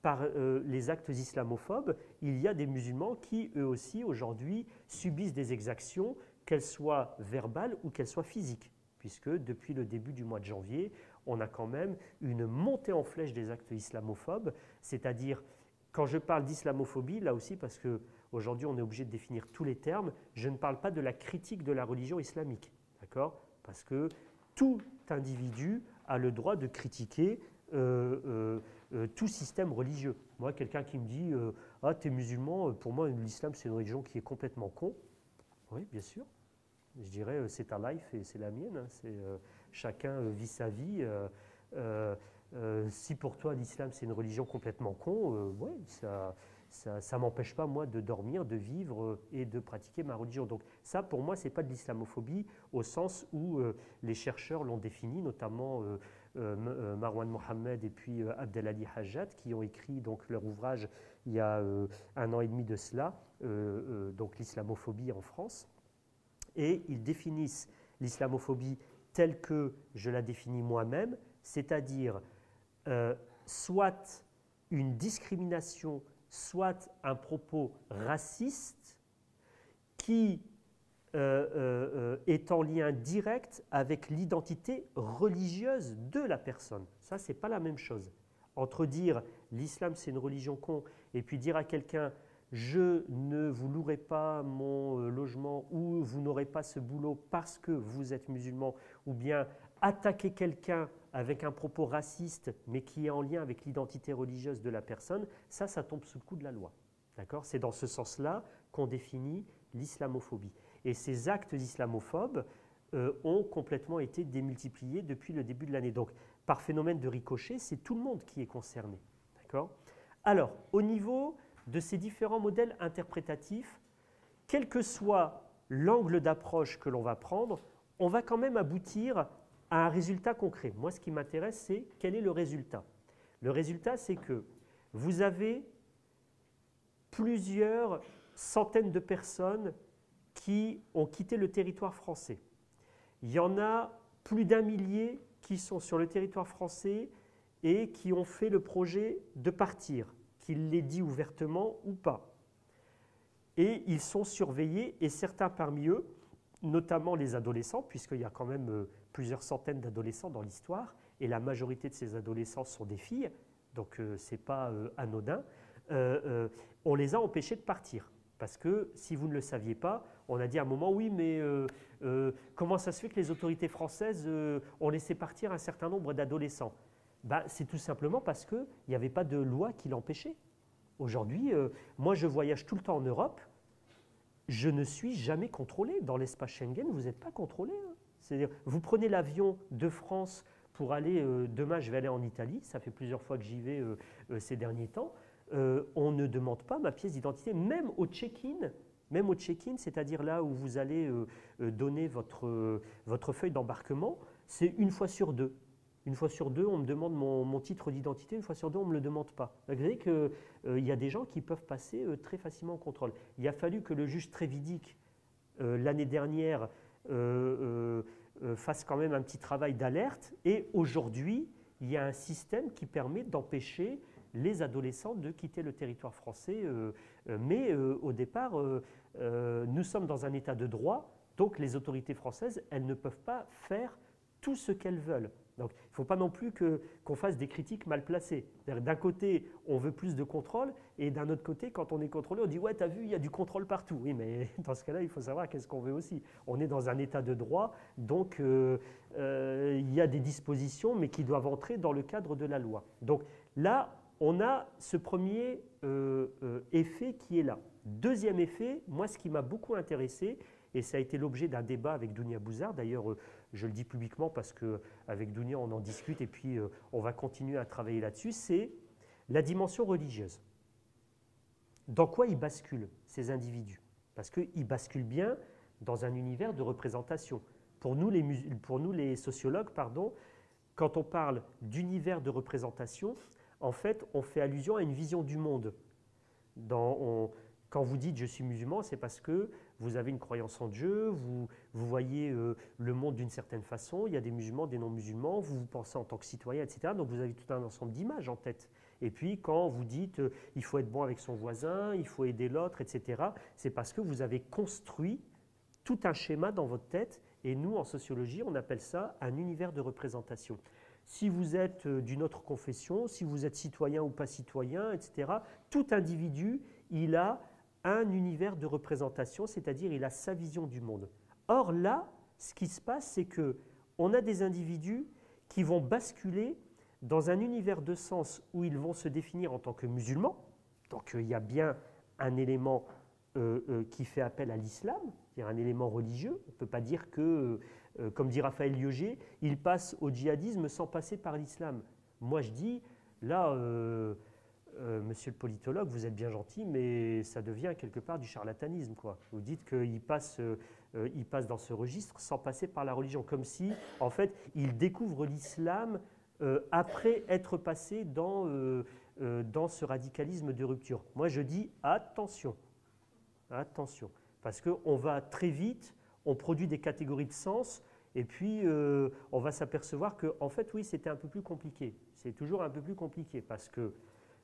par les actes islamophobes, il y a des musulmans qui, eux aussi, aujourd'hui, subissent des exactions, qu'elles soient verbales ou qu'elles soient physiques, puisque depuis le début du mois de janvier, on a quand même une montée en flèche des actes islamophobes, c'est-à-dire, quand je parle d'islamophobie, là aussi, parce que aujourd'hui, on est obligé de définir tous les termes. Je ne parle pas de la critique de la religion islamique, d'accord? Parce que tout individu a le droit de critiquer tout système religieux. Moi, quelqu'un qui me dit « Ah, t'es musulman, pour moi, l'islam, c'est une religion qui est complètement con. » Oui, bien sûr. Je dirais, c'est ta life et c'est la mienne. Hein. Chacun vit sa vie. Si pour toi, l'islam, c'est une religion complètement con, ouais, ça ne m'empêche pas, moi, de dormir, de vivre et de pratiquer ma religion. Donc ça, pour moi, ce n'est pas de l'islamophobie au sens où les chercheurs l'ont défini, notamment Marwan Mohammed et puis Abdelali Hajjat, qui ont écrit donc, leur ouvrage il y a 1 an et demi de cela, donc l'islamophobie en France. Et ils définissent l'islamophobie telle que je la définis moi-même, c'est-à-dire soit une discrimination, soit un propos raciste qui est en lien direct avec l'identité religieuse de la personne. Ça, ce n'est pas la même chose. Entre dire l'islam c'est une religion con et puis dire à quelqu'un je ne vous louerai pas mon logement ou vous n'aurez pas ce boulot parce que vous êtes musulman, ou bien attaquer quelqu'un avec un propos raciste mais qui est en lien avec l'identité religieuse de la personne, ça tombe sous le coup de la loi. D'accord ? C'est dans ce sens-là qu'on définit l'islamophobie. Et ces actes islamophobes ont complètement été démultipliés depuis le début de l'année. Donc, par phénomène de ricochet, c'est tout le monde qui est concerné. D'accord ? Alors, au niveau de ces différents modèles interprétatifs, quel que soit l'angle d'approche que l'on va prendre, on va quand même aboutir à un résultat concret. Moi, ce qui m'intéresse, c'est quel est le résultat. Le résultat, c'est que vous avez plusieurs centaines de personnes qui ont quitté le territoire français. Il y en a plus d'1 millier qui sont sur le territoire français et qui ont fait le projet de partir, qu'il l'ait dit ouvertement ou pas. Et ils sont surveillés, et certains parmi eux, notamment les adolescents, puisqu'il y a quand même plusieurs centaines d'adolescents dans l'histoire, et la majorité de ces adolescents sont des filles, donc ce n'est pas anodin, on les a empêchés de partir. Parce que si vous ne le saviez pas, on a dit à un moment, oui, mais comment ça se fait que les autorités françaises ont laissé partir un certain nombre d'adolescents ? Ben, c'est tout simplement parce qu'il n'y avait pas de loi qui l'empêchait. Aujourd'hui, moi je voyage tout le temps en Europe, je ne suis jamais contrôlé. Dans l'espace Schengen, vous n'êtes pas contrôlé. Hein. C'est-à-dire, vous prenez l'avion de France pour aller, demain je vais aller en Italie, ça fait plusieurs fois que j'y vais ces derniers temps, on ne demande pas ma pièce d'identité, même au check-in, c'est-à-dire là où vous allez donner votre feuille d'embarquement, c'est une fois sur deux. Une fois sur deux, on me demande mon titre d'identité, une fois sur deux, on ne me le demande pas. Vous savez qu'il y a des gens qui peuvent passer très facilement au contrôle. Il a fallu que le juge Trévidic, l'année dernière, fasse quand même un petit travail d'alerte, et aujourd'hui, il y a un système qui permet d'empêcher les adolescents de quitter le territoire français. Mais au départ, nous sommes dans un état de droit, donc les autorités françaises, elles ne peuvent pas faire tout ce qu'elles veulent. Donc, il ne faut pas non plus qu'on fasse des critiques mal placées. D'un côté, on veut plus de contrôle, et d'un autre côté, quand on est contrôlé, on dit « ouais, t'as vu, il y a du contrôle partout ». Oui, mais dans ce cas-là, il faut savoir qu'est-ce qu'on veut aussi. On est dans un état de droit, donc il y a des dispositions, mais qui doivent entrer dans le cadre de la loi. Donc là, on a ce premier effet qui est là. Deuxième effet, moi, ce qui m'a beaucoup intéressé, et ça a été l'objet d'un débat avec Dounia Bouzard, d'ailleurs, je le dis publiquement parce qu'avec Dounia, on en discute et puis on va continuer à travailler là-dessus, c'est la dimension religieuse. Dans quoi ils basculent, ces individus? Parce qu'ils basculent bien dans un univers de représentation. Pour nous, les sociologues, quand on parle d'univers de représentation, en fait, on fait allusion à une vision du monde. Quand vous dites « je suis musulman », c'est parce que vous avez une croyance en Dieu, vous voyez le monde d'une certaine façon, il y a des musulmans, des non-musulmans, vous pensez en tant que citoyen, etc. Donc vous avez tout un ensemble d'images en tête. Et puis quand vous dites il faut être bon avec son voisin, il faut aider l'autre, etc., c'est parce que vous avez construit tout un schéma dans votre tête, et nous, en sociologie, on appelle ça un univers de représentation. Si vous êtes d'une autre confession, si vous êtes citoyen ou pas citoyen, etc., tout individu, il a un univers de représentation, c'est-à-dire il a sa vision du monde. Or là, ce qui se passe, c'est qu'on a des individus qui vont basculer dans un univers de sens où ils vont se définir en tant que musulmans. Donc il y a bien un élément qui fait appel à l'islam, c'est-à-dire un élément religieux. On ne peut pas dire que, comme dit Raphaël Lioger, il passe au djihadisme sans passer par l'islam. Moi je dis, là, monsieur le politologue, vous êtes bien gentil, mais ça devient quelque part du charlatanisme, quoi. Vous dites qu'il passe dans ce registre sans passer par la religion, comme si, en fait, il découvre l'islam après être passé dans ce radicalisme de rupture. Moi, je dis attention, attention, parce qu'on va très vite, on produit des catégories de sens, et puis on va s'apercevoir que, en fait, oui, c'était un peu plus compliqué. C'est toujours un peu plus compliqué, parce que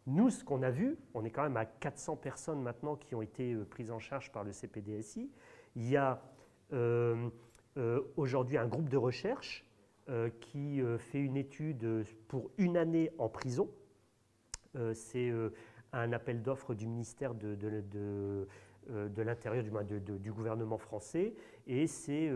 nous, ce qu'on a vu, on est quand même à 400 personnes maintenant qui ont été prises en charge par le CPDSI. Il y a aujourd'hui un groupe de recherche qui fait une étude pour une année en prison. C'est un appel d'offres du ministère de l'Intérieur, du gouvernement français, et c'est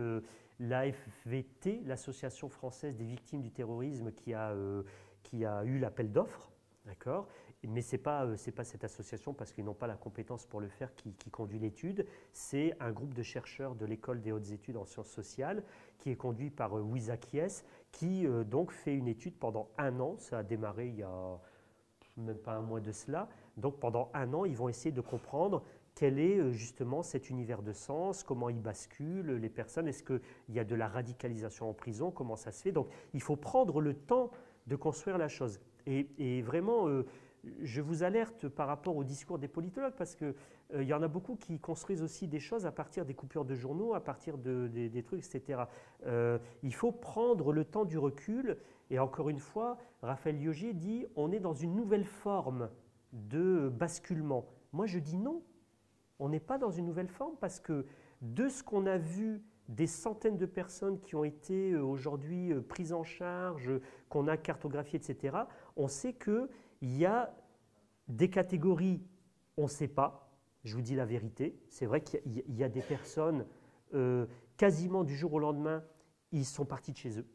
l'AFVT, l'Association française des victimes du terrorisme, qui a eu l'appel d'offres. D'accord. Mais ce n'est pas cette association, parce qu'ils n'ont pas la compétence pour le faire, qui conduit l'étude. C'est un groupe de chercheurs de l'École des hautes études en sciences sociales qui est conduit par Wiesa Kies, qui donc fait une étude pendant un an. Ça a démarré il y a même pas un mois de cela. Donc pendant un an, ils vont essayer de comprendre quel est justement cet univers de sens, comment il bascule, les personnes, est-ce qu'il y a de la radicalisation en prison, comment ça se fait. Donc il faut prendre le temps de construire la chose. Et vraiment, je vous alerte par rapport au discours des politologues, parce qu'il y en a beaucoup qui construisent aussi des choses à partir des coupures de journaux, à partir des trucs, etc. Il faut prendre le temps du recul, et encore une fois, Raphaël Lioger dit on est dans une nouvelle forme de basculement. Moi je dis non, on n'est pas dans une nouvelle forme, parce que de ce qu'on a vu, des centaines de personnes qui ont été aujourd'hui prises en charge, qu'on a cartographiées, etc., on sait qu'il y a des catégories, on ne sait pas, je vous dis la vérité, c'est vrai qu'il y a des personnes, quasiment du jour au lendemain, ils sont partis de chez eux,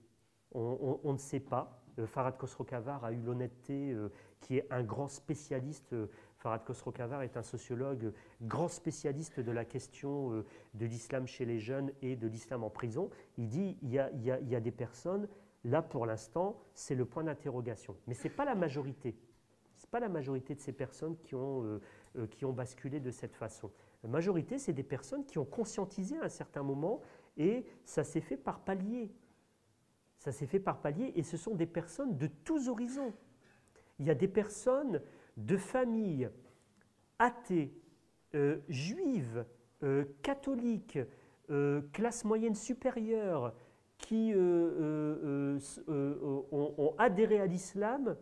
on ne sait pas. Farhad Khosrow-Khavar a eu l'honnêteté, qui est un grand spécialiste, Farhad Khosrow-Khavar est un sociologue grand spécialiste de la question de l'islam chez les jeunes et de l'islam en prison. Il dit il y a des personnes, là pour l'instant, c'est le point d'interrogation. Mais ce n'est pas la majorité. Ce n'est pas la majorité de ces personnes qui ont basculé de cette façon. La majorité, c'est des personnes qui ont conscientisé à un certain moment et ça s'est fait par paliers. Ça s'est fait par paliers et ce sont des personnes de tous horizons. Il y a des personnes de familles athées, juives, catholiques, classe moyenne supérieure, qui ont adhéré à l'islam,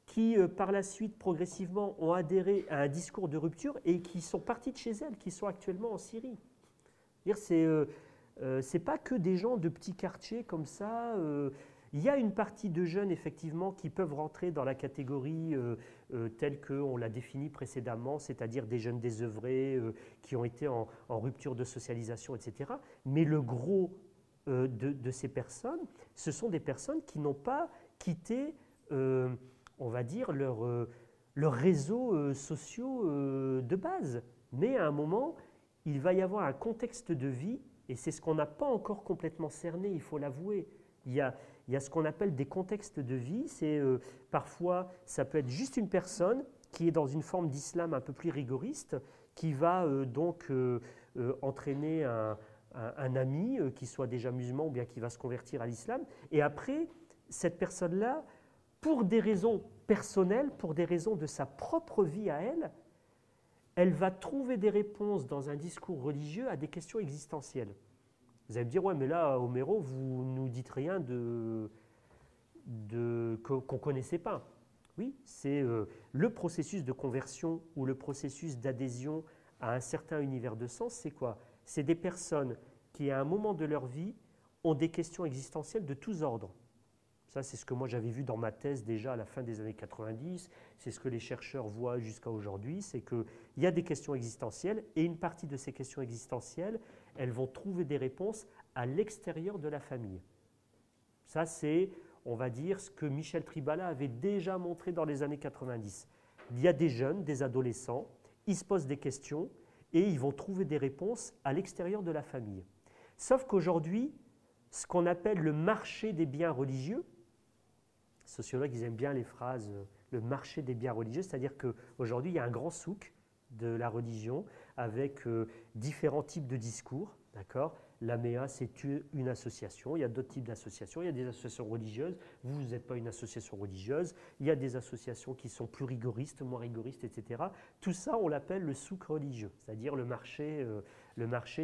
qui par la suite progressivement ont adhéré à un discours de rupture et qui sont partis de chez elles, qui sont actuellement en Syrie. C'est pas que des gens de petits quartiers comme ça. Il y a une partie de jeunes, effectivement, qui peuvent rentrer dans la catégorie telle qu'on l'a définie précédemment, c'est-à-dire des jeunes désœuvrés qui ont été en rupture de socialisation, etc. Mais le gros de ces personnes, ce sont des personnes qui n'ont pas quitté, on va dire, leurs réseaux sociaux de base. Mais à un moment, il va y avoir un contexte de vie, et c'est ce qu'on n'a pas encore complètement cerné, il faut l'avouer. Il y a ce qu'on appelle des contextes de vie. C'est parfois, ça peut être juste une personne qui est dans une forme d'islam un peu plus rigoriste, qui va donc entraîner un ami qui soit déjà musulman ou bien qui va se convertir à l'islam. Et après, cette personne-là, pour des raisons personnelles, pour des raisons de sa propre vie à elle, elle va trouver des réponses dans un discours religieux à des questions existentielles. Vous allez me dire, ouais, mais là, Homero, vous ne nous dites rien qu'on ne connaissait pas. Oui, c'est le processus de conversion ou le processus d'adhésion à un certain univers de sens, c'est quoi? C'est des personnes qui, à un moment de leur vie, ont des questions existentielles de tous ordres. Ça, c'est ce que moi j'avais vu dans ma thèse déjà à la fin des années 90, c'est ce que les chercheurs voient jusqu'à aujourd'hui, c'est qu'il y a des questions existentielles et une partie de ces questions existentielles, elles vont trouver des réponses à l'extérieur de la famille. Ça, c'est, on va dire, ce que Michel Tribala avait déjà montré dans les années 90. Il y a des jeunes, des adolescents, ils se posent des questions et ils vont trouver des réponses à l'extérieur de la famille. Sauf qu'aujourd'hui, ce qu'on appelle le marché des biens religieux, les sociologues, ils aiment bien les phrases « le marché des biens religieux », c'est-à-dire qu'aujourd'hui, il y a un grand souk de la religion avec différents types de discours. L'AMEA, c'est une association, il y a d'autres types d'associations, il y a des associations religieuses, vous n'êtes pas une association religieuse, il y a des associations qui sont plus rigoristes, moins rigoristes, etc. Tout ça, on l'appelle le souk religieux, c'est-à-dire le marché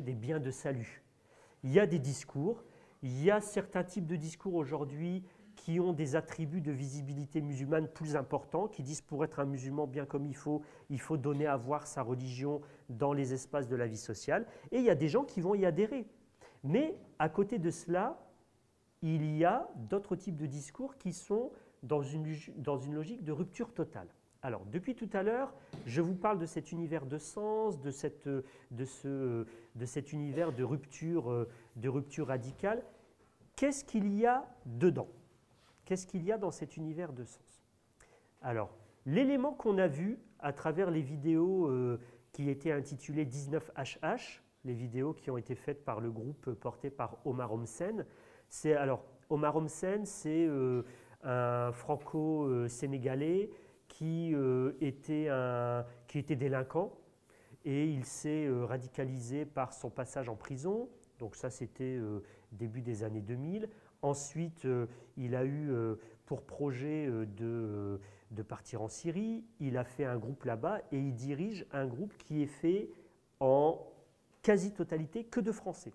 des biens de salut. Il y a des discours, il y a certains types de discours aujourd'hui qui ont des attributs de visibilité musulmane plus importants, qui disent pour être un musulman bien comme il faut donner à voir sa religion dans les espaces de la vie sociale. Et il y a des gens qui vont y adhérer. Mais à côté de cela, il y a d'autres types de discours qui sont dans une logique de rupture totale. Alors, depuis tout à l'heure, je vous parle de cet univers de sens, de cet univers de rupture radicale. Qu'est-ce qu'il y a dedans ? Qu'est-ce qu'il y a dans cet univers de sens? Alors, l'élément qu'on a vu à travers les vidéos qui étaient intitulées 19HH, les vidéos qui ont été faites par le groupe porté par Omar Homsen, Omar Homsen, c'est un franco-sénégalais qui était délinquant et il s'est radicalisé par son passage en prison. Donc ça, c'était début des années 2000. Ensuite, il a eu pour projet de partir en Syrie. Il a fait un groupe là-bas et il dirige un groupe qui est fait en quasi-totalité que de Français.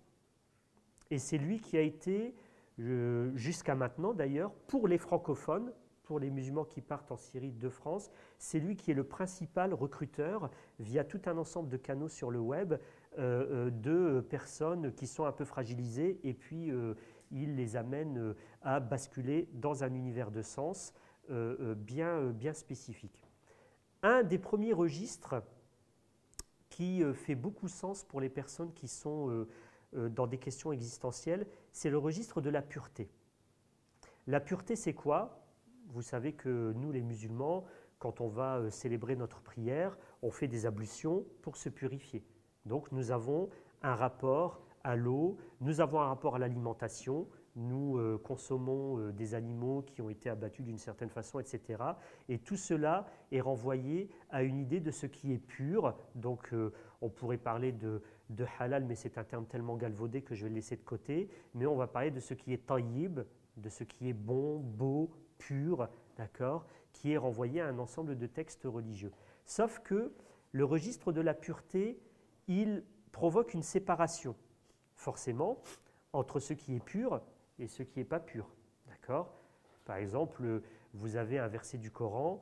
Et c'est lui qui a été, jusqu'à maintenant d'ailleurs, pour les francophones, pour les musulmans qui partent en Syrie de France, c'est lui qui est le principal recruteur via tout un ensemble de canaux sur le web de personnes qui sont un peu fragilisées et puis il les amène à basculer dans un univers de sens bien spécifique. Un des premiers registres qui fait beaucoup sens pour les personnes qui sont dans des questions existentielles, c'est le registre de la pureté. La pureté, c'est quoi? Vous savez que nous, les musulmans, quand on va célébrer notre prière, on fait des ablutions pour se purifier. Donc nous avons un rapport à l'eau, nous avons un rapport à l'alimentation, nous consommons des animaux qui ont été abattus d'une certaine façon, etc. Et tout cela est renvoyé à une idée de ce qui est pur. Donc on pourrait parler de halal, mais c'est un terme tellement galvaudé que je vais le laisser de côté. Mais on va parler de ce qui est tayyib, de ce qui est bon, beau, pur, d'accord, qui est renvoyé à un ensemble de textes religieux. Sauf que le registre de la pureté, il provoque une séparation, forcément, entre ce qui est pur et ce qui n'est pas pur. D'accord ? Par exemple, vous avez un verset du Coran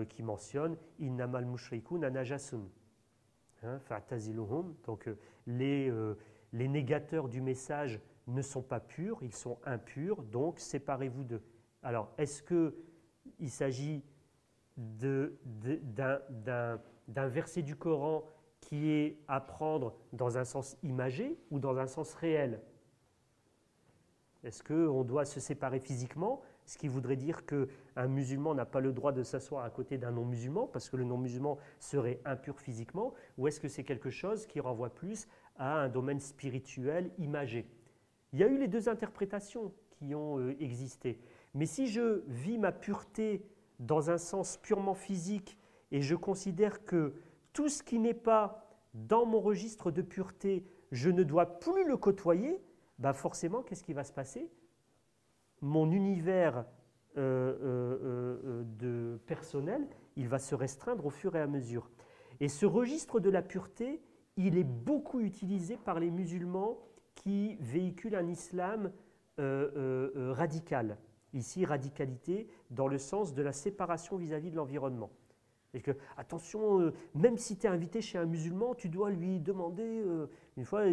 qui mentionne « Innamal mushrikun najasun ». Donc les négateurs du message ne sont pas purs, ils sont impurs, donc séparez-vous d'eux. Alors, est-ce qu'il s'agit d'un verset du Coran qui est à prendre dans un sens imagé ou dans un sens réel? Est-ce qu'on doit se séparer physiquement, ce qui voudrait dire qu'un musulman n'a pas le droit de s'asseoir à côté d'un non-musulman parce que le non-musulman serait impur physiquement, ou est-ce que c'est quelque chose qui renvoie plus à un domaine spirituel imagé? Il y a eu les deux interprétations qui ont existé. Mais si je vis ma pureté dans un sens purement physique et je considère que tout ce qui n'est pas dans mon registre de pureté, je ne dois plus le côtoyer, bah forcément, qu'est-ce qui va se passer? Mon univers personnel, il va se restreindre au fur et à mesure. Et ce registre de la pureté, il est beaucoup utilisé par les musulmans qui véhiculent un islam radical. Ici, radicalité dans le sens de la séparation vis-à-vis de l'environnement. Et que, attention, même si tu es invité chez un musulman, tu dois lui demander. Une fois,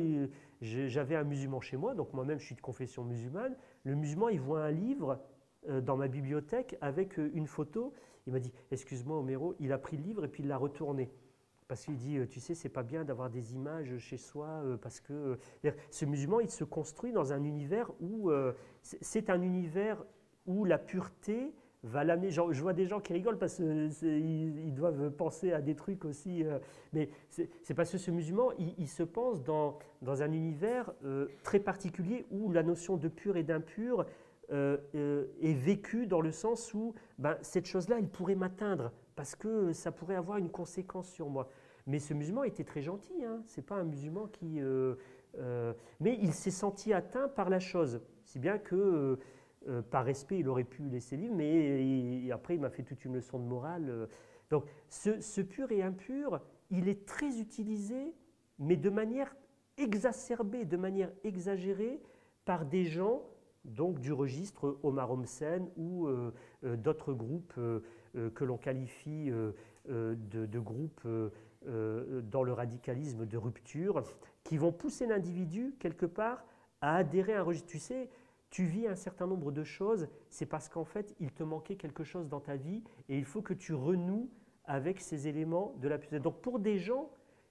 j'avais un musulman chez moi, donc moi-même je suis de confession musulmane. Le musulman, il voit un livre dans ma bibliothèque avec une photo. Il m'a dit, excuse-moi Oméro, il a pris le livre et puis il l'a retourné. Parce qu'il dit, tu sais, c'est pas bien d'avoir des images chez soi, parce que ce musulman, il se construit dans un univers où c'est un univers où la pureté va l'amener. Je vois des gens qui rigolent parce qu'ils doivent penser à des trucs aussi, mais c'est parce que ce musulman, il se pense dans un univers très particulier où la notion de pur et d'impur est vécue dans le sens où cette chose-là, elle pourrait m'atteindre parce que ça pourrait avoir une conséquence sur moi. Mais ce musulman était très gentil, hein. Ce n'est pas un musulman qui... mais il s'est senti atteint par la chose, si bien que... par respect, il aurait pu laisser le livre, mais après, il m'a fait toute une leçon de morale. Donc, ce pur et impur, il est très utilisé, mais de manière exacerbée, de manière exagérée, par des gens donc, du registre Omar Homsen ou d'autres groupes que l'on qualifie de groupes dans le radicalisme de rupture, qui vont pousser l'individu, quelque part, à adhérer à un registre. Tu sais, tu vis un certain nombre de choses, c'est parce qu'en fait, il te manquait quelque chose dans ta vie et il faut que tu renoues avec ces éléments de la pureté. Donc pour des gens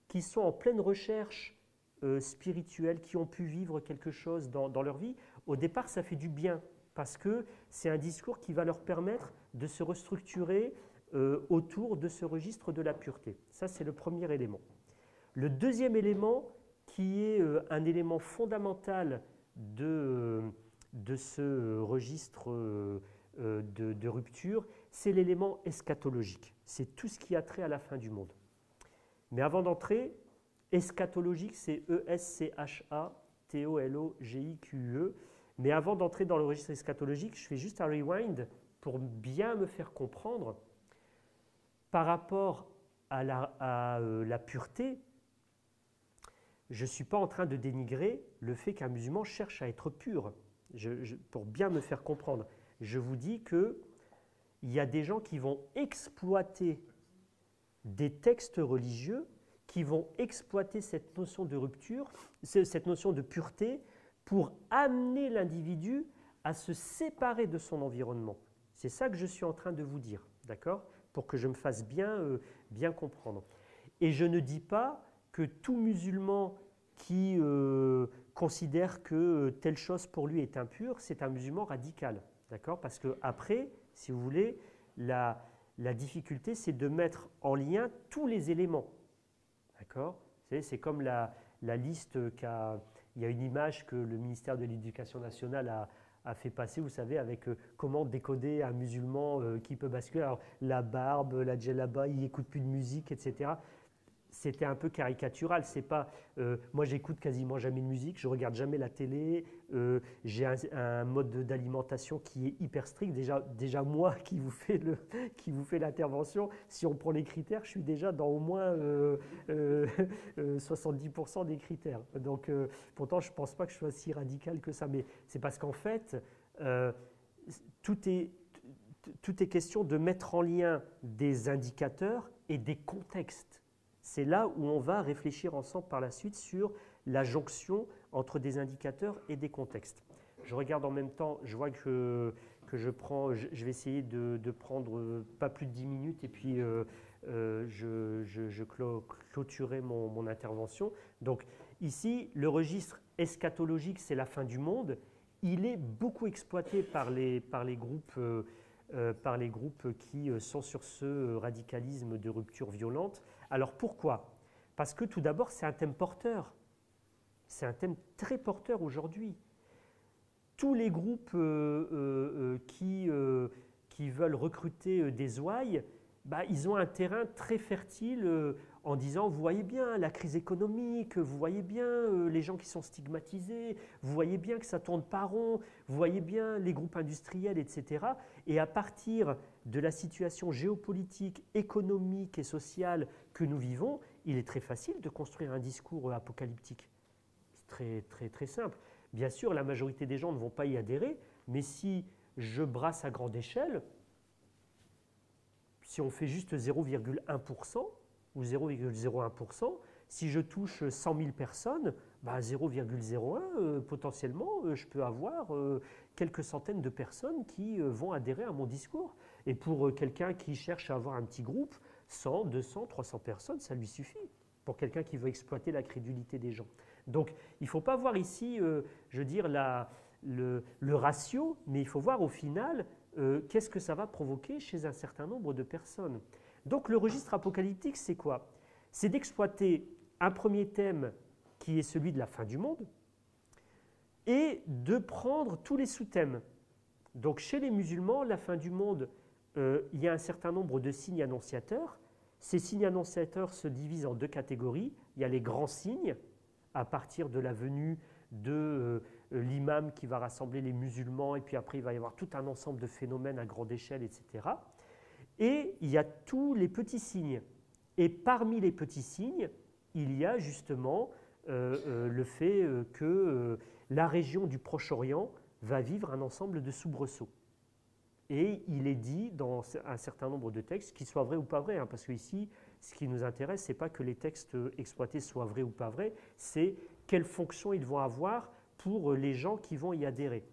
qui sont en pleine recherche spirituelle, qui ont pu vivre quelque chose dans leur vie, au départ, ça fait du bien parce que c'est un discours qui va leur permettre de se restructurer autour de ce registre de la pureté. Ça, c'est le premier élément. Le deuxième élément, qui est un élément fondamental de ce registre de rupture, c'est l'élément eschatologique. C'est tout ce qui a trait à la fin du monde. Mais avant d'entrer, eschatologique, c'est E-S-C-H-A-T-O-L-O-G-I-Q-E. Mais avant d'entrer dans le registre eschatologique, je fais juste un rewind pour bien me faire comprendre par rapport à la pureté. Je ne suis pas en train de dénigrer le fait qu'un musulman cherche à être pur. Pour bien me faire comprendre, je vous dis qu'il y a des gens qui vont exploiter des textes religieux, qui vont exploiter cette notion de rupture, cette notion de pureté, pour amener l'individu à se séparer de son environnement. C'est ça que je suis en train de vous dire, d'accord ? Pour que je me fasse bien comprendre. Et je ne dis pas que tout musulman qui considère que telle chose pour lui est impure, c'est un musulman radical, d'accord? Parce que après, si vous voulez, La difficulté, c'est de mettre en lien tous les éléments. D'accord? C'est comme la liste il y a une image que le ministère de l'Éducation nationale a fait passer, vous savez, avec comment décoder un musulman qui peut basculer. Alors, la barbe, la djellaba, il n'écoute plus de musique, etc. C'était un peu caricatural. C'est pas, moi, j'écoute quasiment jamais de musique, je regarde jamais la télé. J'ai un mode d'alimentation qui est hyper strict. Déjà moi qui vous fait l'intervention, si on prend les critères, je suis déjà dans au moins 70% des critères. Donc, pourtant, je ne pense pas que je sois si radical que ça. Mais c'est parce qu'en fait, tout est question de mettre en lien des indicateurs et des contextes. C'est là où on va réfléchir ensemble par la suite sur la jonction entre des indicateurs et des contextes. Je regarde en même temps, je vois que je vais essayer de prendre pas plus de 10 minutes et puis je clôturerai mon intervention. Donc ici, le registre eschatologique, c'est la fin du monde. Il est beaucoup exploité par les groupes qui sont sur ce radicalisme de rupture violente. Alors pourquoi? Parce que tout d'abord, c'est un thème porteur. C'est un thème très porteur aujourd'hui. Tous les groupes qui veulent recruter des ouailles, ils ont un terrain très fertile en disant, vous voyez bien la crise économique, vous voyez bien les gens qui sont stigmatisés, vous voyez bien que ça ne tourne pas rond, vous voyez bien les groupes industriels, etc. Et à partir de la situation géopolitique, économique et sociale que nous vivons, il est très facile de construire un discours apocalyptique. C'est très, très, très simple. Bien sûr, la majorité des gens ne vont pas y adhérer, mais si je brasse à grande échelle, si on fait juste 0,1% ou 0,01%, si je touche 100 000 personnes, 0,01, potentiellement, je peux avoir quelques centaines de personnes qui vont adhérer à mon discours. Et pour quelqu'un qui cherche à avoir un petit groupe, 100, 200, 300 personnes, ça lui suffit. Pour quelqu'un qui veut exploiter la crédulité des gens. Donc, il ne faut pas voir ici, je veux dire, le ratio, mais il faut voir au final qu'est-ce que ça va provoquer chez un certain nombre de personnes. Donc, le registre apocalyptique, c'est quoi? C'est d'exploiter un premier thème qui est celui de la fin du monde et de prendre tous les sous-thèmes. Donc, chez les musulmans, la fin du monde, il y a un certain nombre de signes annonciateurs. Ces signes annonciateurs se divisent en deux catégories. Il y a les grands signes, à partir de la venue de l'imam qui va rassembler les musulmans, et puis après il va y avoir tout un ensemble de phénomènes à grande échelle, etc. Et il y a tous les petits signes. Et parmi les petits signes, il y a justement le fait que la région du Proche-Orient va vivre un ensemble de soubresauts. Et il est dit dans un certain nombre de textes, qu'ils soient vrais ou pas vrais, hein, parce qu'ici, ce qui nous intéresse, ce n'est pas que les textes exploités soient vrais ou pas vrais, c'est quelle fonction ils vont avoir pour les gens qui vont y adhérer.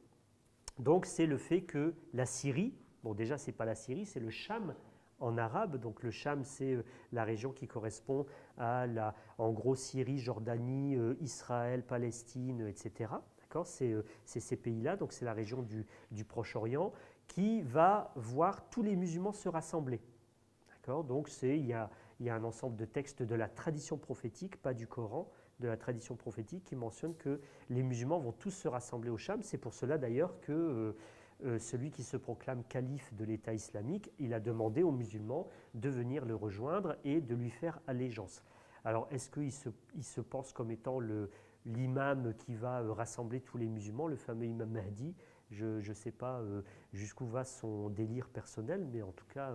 Donc c'est le fait que la Syrie, bon déjà ce n'est pas la Syrie, c'est le Cham en arabe, donc le Cham c'est la région qui correspond à en gros Syrie, Jordanie, Israël, Palestine, etc. C'est ces pays-là, donc c'est la région du Proche-Orient qui va voir tous les musulmans se rassembler. Donc il y a un ensemble de textes de la tradition prophétique, pas du Coran, de la tradition prophétique qui mentionne que les musulmans vont tous se rassembler au Cham. C'est pour cela d'ailleurs que celui qui se proclame calife de l'État islamique, il a demandé aux musulmans de venir le rejoindre et de lui faire allégeance. Alors est-ce qu'il se pense comme étant l'imam qui va rassembler tous les musulmans, le fameux imam Mahdi? Je ne sais pas jusqu'où va son délire personnel, mais en tout cas,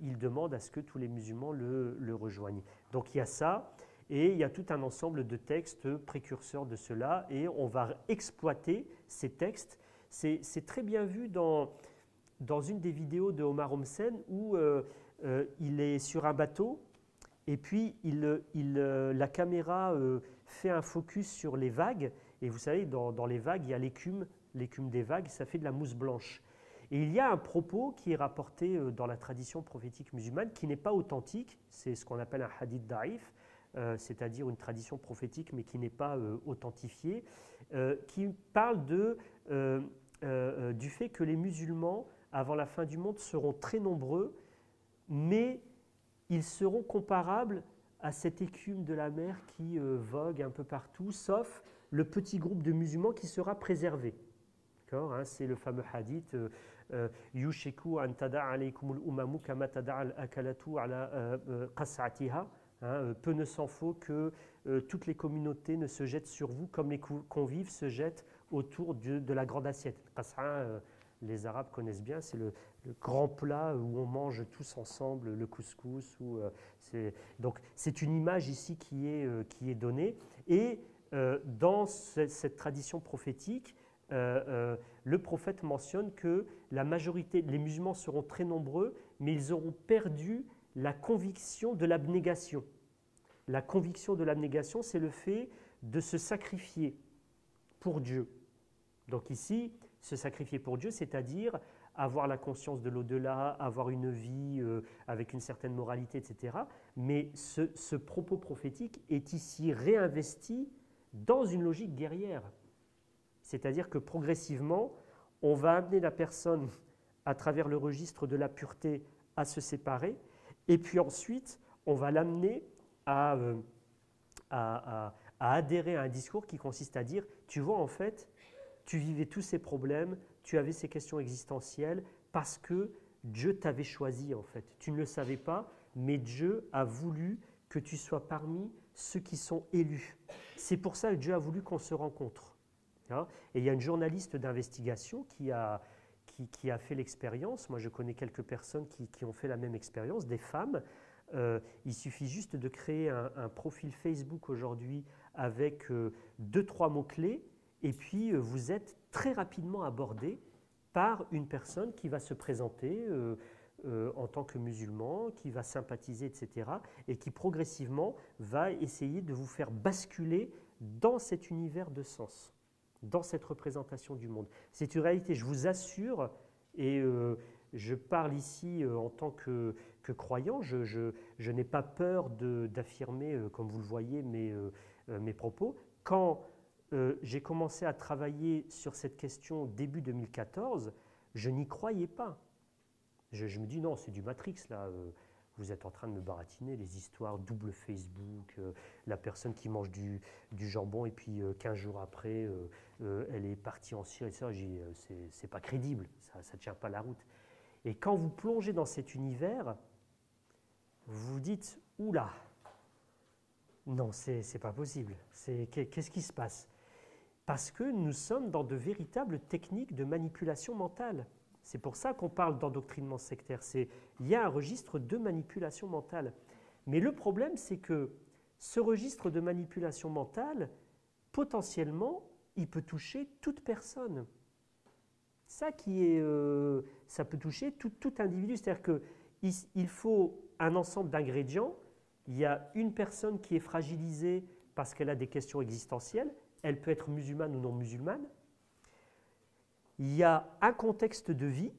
il demande à ce que tous les musulmans le rejoignent. Donc il y a ça, et il y a tout un ensemble de textes précurseurs de cela, et on va exploiter ces textes. C'est très bien vu dans une des vidéos de Omar Homsen où il est sur un bateau, et puis la caméra fait un focus sur les vagues, et vous savez, dans les vagues, il y a l'écume des vagues, ça fait de la mousse blanche. Et il y a un propos qui est rapporté dans la tradition prophétique musulmane qui n'est pas authentique, c'est ce qu'on appelle un hadith da'if, c'est-à-dire une tradition prophétique mais qui n'est pas authentifiée, qui parle du fait que les musulmans, avant la fin du monde, seront très nombreux mais ils seront comparables à cette écume de la mer qui vogue un peu partout, sauf le petit groupe de musulmans qui sera préservé. C'est le fameux hadith Yushiku an tada' alaykumul umamu kama tada' al-akalatu ala qas'atiha. Peu ne s'en faut que toutes les communautés ne se jettent sur vous comme les convives se jettent autour de la grande assiette. Qas'a, les Arabes connaissent bien, c'est le grand plat où on mange tous ensemble le couscous. Donc c'est une image ici qui est donnée. Et dans cette tradition prophétique, le prophète mentionne que la majorité, les musulmans seront très nombreux, mais ils auront perdu la conviction de l'abnégation. La conviction de l'abnégation, c'est le fait de se sacrifier pour Dieu. Donc ici, se sacrifier pour Dieu, c'est-à-dire avoir la conscience de l'au-delà, avoir une vie avec une certaine moralité, etc. Mais ce propos prophétique est ici réinvesti dans une logique guerrière. C'est-à-dire que progressivement, on va amener la personne à travers le registre de la pureté à se séparer, et puis ensuite, on va l'amener à adhérer à un discours qui consiste à dire, tu vois en fait, tu vivais tous ces problèmes, tu avais ces questions existentielles parce que Dieu t'avait choisi en fait. Tu ne le savais pas, mais Dieu a voulu que tu sois parmi ceux qui sont élus. C'est pour ça que Dieu a voulu qu'on se rencontre. Et il y a une journaliste d'investigation qui a fait l'expérience. Moi, je connais quelques personnes qui ont fait la même expérience, des femmes. Il suffit juste de créer un profil Facebook aujourd'hui avec 2-3 mots-clés et puis vous êtes très rapidement abordé par une personne qui va se présenter en tant que musulman, qui va sympathiser, etc. et qui progressivement va essayer de vous faire basculer dans cet univers de sens, dans cette représentation du monde. C'est une réalité, je vous assure, et je parle ici en tant que croyant, je n'ai pas peur d'affirmer, comme vous le voyez, mes propos. Quand j'ai commencé à travailler sur cette question début 2014, je n'y croyais pas. Je me dis non, c'est du Matrix là. Vous êtes en train de me baratiner, les histoires double Facebook, la personne qui mange du jambon et puis 15 jours après, elle est partie en Syrie. C'est pas crédible, ça ne tient pas la route. Et quand vous plongez dans cet univers, vous vous dites, oula, non, c'est pas possible. Qu'est-ce qui se passe? Parce que nous sommes dans de véritables techniques de manipulation mentale. C'est pour ça qu'on parle d'endoctrinement sectaire. Il y a un registre de manipulation mentale. Mais le problème, c'est que ce registre de manipulation mentale, potentiellement, il peut toucher toute personne. Ça peut toucher tout individu. C'est-à-dire qu'il faut un ensemble d'ingrédients. Il y a une personne qui est fragilisée parce qu'elle a des questions existentielles. Elle peut être musulmane ou non musulmane. Il y a un contexte de vie,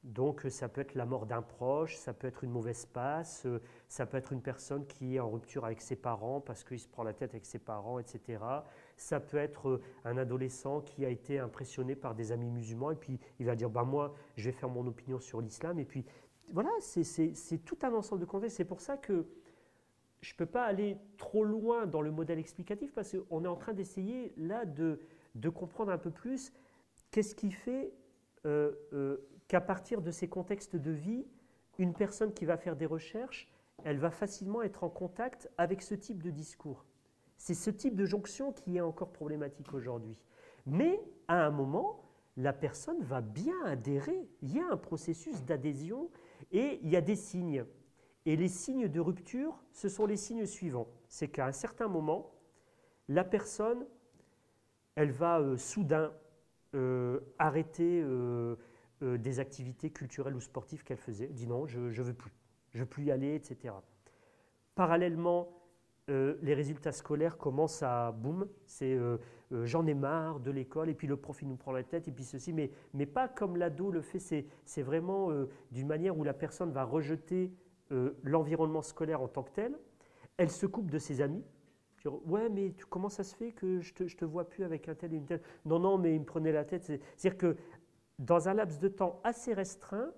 donc ça peut être la mort d'un proche, ça peut être une mauvaise passe, ça peut être une personne qui est en rupture avec ses parents parce qu'il se prend la tête avec ses parents, etc. Ça peut être un adolescent qui a été impressionné par des amis musulmans et puis il va dire bah, « moi, je vais faire mon opinion sur l'islam » et puis voilà, c'est tout un ensemble de contextes. C'est pour ça que je ne peux pas aller trop loin dans le modèle explicatif parce qu'on est en train d'essayer là de comprendre un peu plus qu'est-ce qui fait qu'à partir de ces contextes de vie, une personne qui va faire des recherches, elle va facilement être en contact avec ce type de discours. C'est ce type de jonction qui est encore problématique aujourd'hui. Mais à un moment, la personne va bien adhérer. Il y a un processus d'adhésion et il y a des signes. Et les signes de rupture, ce sont les signes suivants. C'est qu'à un certain moment, la personne, elle va soudain arrêter des activités culturelles ou sportives qu'elle faisait. Elle dit non, je ne veux plus. Je ne veux plus y aller, etc. Parallèlement, les résultats scolaires commencent à boum, c'est j'en ai marre de l'école et puis le prof il nous prend la tête et puis ceci, mais pas comme l'ado le fait, c'est vraiment d'une manière où la personne va rejeter l'environnement scolaire en tant que tel. Elle se coupe de ses amis. Ouais, mais comment ça se fait que je te vois plus avec un tel et une telle? Non, mais il me prenait la tête. C'est-à-dire que dans un laps de temps assez restreint,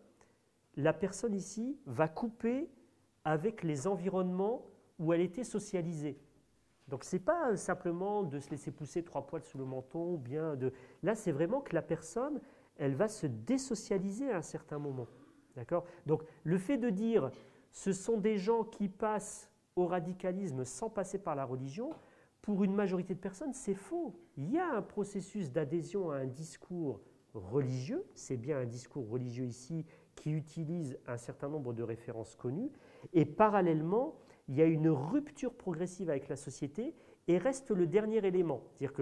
la personne ici va couper avec les environnements où elle était socialisée. Donc ce n'est pas simplement de se laisser pousser 3 poils sous le menton, ou bien de… Là, c'est vraiment que la personne, elle va se désocialiser à un certain moment. D'accord ? Donc le fait de dire ce sont des gens qui passent au radicalisme sans passer par la religion, pour une majorité de personnes, c'est faux. Il y a un processus d'adhésion à un discours religieux, c'est bien un discours religieux ici qui utilise un certain nombre de références connues, et parallèlement, il y a une rupture progressive avec la société et reste le dernier élément. C'est-à-dire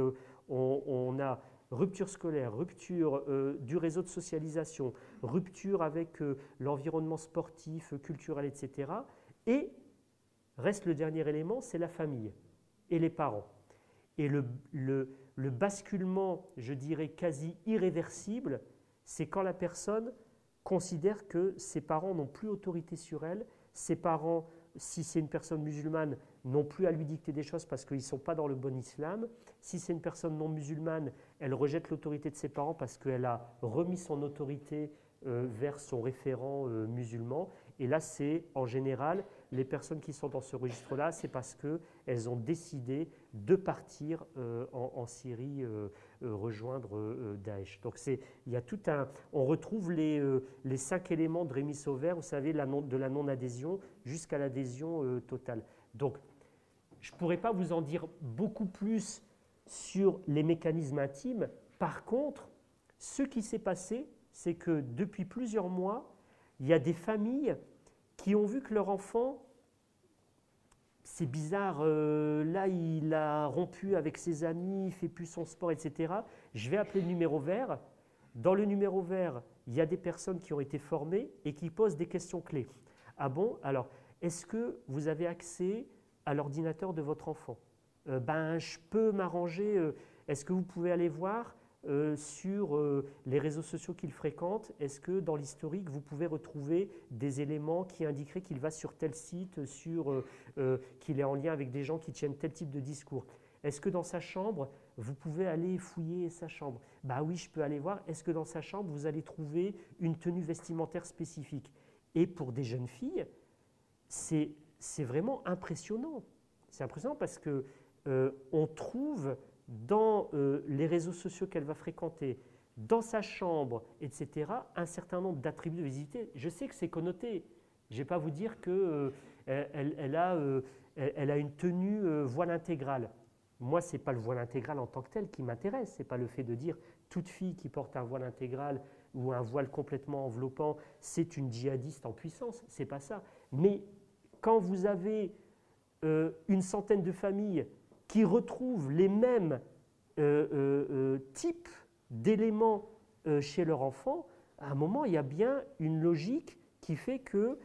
qu'on a rupture scolaire, rupture du réseau de socialisation, rupture avec l'environnement sportif, culturel, etc. Et reste le dernier élément, c'est la famille et les parents. Et le basculement, je dirais quasi irréversible, c'est quand la personne considère que ses parents n'ont plus autorité sur elle, ses parents, si c'est une personne musulmane, n'ont plus à lui dicter des choses parce qu'ils ne sont pas dans le bon islam. Si c'est une personne non musulmane, elle rejette l'autorité de ses parents parce qu'elle a remis son autorité vers son référent musulman. Et là, c'est en général, les personnes qui sont dans ce registre-là, c'est parce qu'elles ont décidé de partir en Syrie rejoindre Daesh. Donc il y a tout un… On retrouve les 5 éléments de Rémi Sauvère, vous savez, de la non-adhésion jusqu'à l'adhésion totale. Donc, je ne pourrais pas vous en dire beaucoup plus sur les mécanismes intimes. Par contre, ce qui s'est passé, c'est que depuis plusieurs mois, il y a des familles qui ont vu que leur enfant, c'est bizarre, là il a rompu avec ses amis, il ne fait plus son sport, etc. Je vais appeler le numéro vert. Dans le numéro vert, il y a des personnes qui ont été formées et qui posent des questions clés. Ah bon? Alors, est-ce que vous avez accès à l'ordinateur de votre enfant? Ben, je peux m'arranger. Est-ce que vous pouvez aller voir sur les réseaux sociaux qu'il fréquente? Est-ce que dans l'historique, vous pouvez retrouver des éléments qui indiqueraient qu'il va sur tel site, qu'il est en lien avec des gens qui tiennent tel type de discours? Est-ce que dans sa chambre, vous pouvez aller fouiller sa chambre? Bah oui, je peux aller voir. Est-ce que dans sa chambre, vous allez trouver une tenue vestimentaire spécifique? Et pour des jeunes filles, c'est vraiment impressionnant. C'est impressionnant parce que on trouve dans les réseaux sociaux qu'elle va fréquenter, dans sa chambre, etc., un certain nombre d'attributs de visibilité. Je sais que c'est connoté. Je ne vais pas vous dire qu'elle a une tenue voile intégral. Moi, ce n'est pas le voile intégral en tant que tel qui m'intéresse. Ce n'est pas le fait de dire toute fille qui porte un voile intégral ou un voile complètement enveloppant, c'est une djihadiste en puissance. Ce n'est pas ça. Mais quand vous avez une centaine de familles qui retrouvent les mêmes types d'éléments chez leur enfant, à un moment, il y a bien une logique qui fait que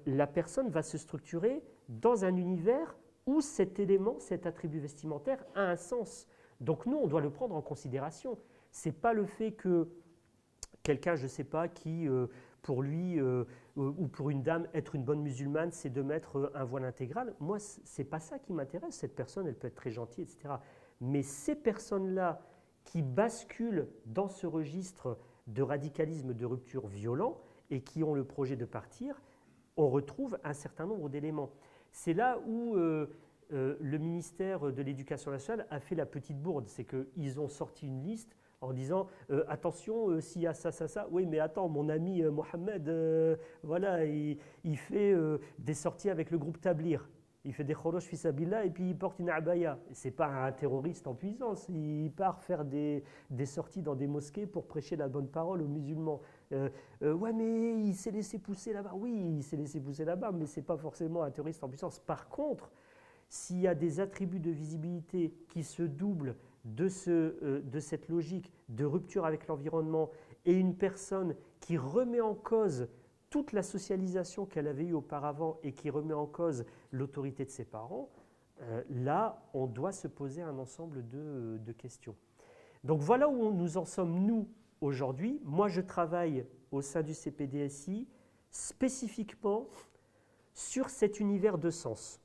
la personne va se structurer dans un univers où cet élément, cet attribut vestimentaire a un sens. Donc nous, on doit le prendre en considération. Ce n'est pas le fait que quelqu'un, je ne sais pas, qui, pour lui ou pour une dame, être une bonne musulmane, c'est de mettre un voile intégral. Moi, ce n'est pas ça qui m'intéresse. Cette personne, elle peut être très gentille, etc. Mais ces personnes-là qui basculent dans ce registre de radicalisme, de rupture violent et qui ont le projet de partir, on retrouve un certain nombre d'éléments. C'est là où le ministère de l'Éducation nationale a fait la petite bourde. C'est qu'ils ont sorti une liste en disant attention, s'il y a ça, ça, ça. Oui, mais attends, mon ami Mohamed, voilà, il fait des sorties avec le groupe Tablir. Il fait des khorosh fi sabilillah et puis il porte une abaya. Ce n'est pas un terroriste en puissance. Il part faire des sorties dans des mosquées pour prêcher la bonne parole aux musulmans. Ouais, mais il s'est laissé pousser là-bas. Oui, il s'est laissé pousser là-bas, mais ce n'est pas forcément un terroriste en puissance. Par contre, s'il y a des attributs de visibilité qui se doublent de cette logique de rupture avec l'environnement et une personne qui remet en cause toute la socialisation qu'elle avait eue auparavant et qui remet en cause l'autorité de ses parents, là, on doit se poser un ensemble de questions. Donc voilà où nous en sommes, nous, aujourd'hui. Moi, je travaille au sein du CPDSI spécifiquement sur cet univers de sens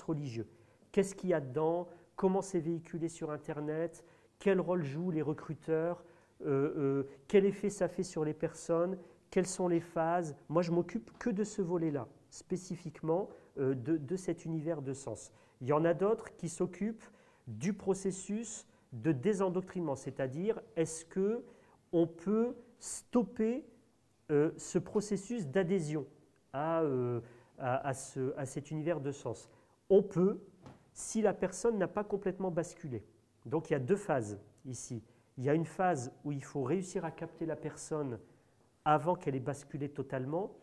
religieux. Qu'est-ce qu'il y a dedans? Comment c'est véhiculé sur Internet? Quel rôle jouent les recruteurs? Quel effet ça fait sur les personnes? quelles sont les phases. Moi, je m'occupe que de ce volet-là, spécifiquement de cet univers de sens. Il y en a d'autres qui s'occupent du processus de désendoctrinement, c'est-à-dire est-ce qu'on peut stopper ce processus d'adhésion à cet univers de sens. On peut, si la personne n'a pas complètement basculé. Donc il y a deux phases ici. Il y a une phase où il faut réussir à capter la personne avant qu'elle ait basculé totalement,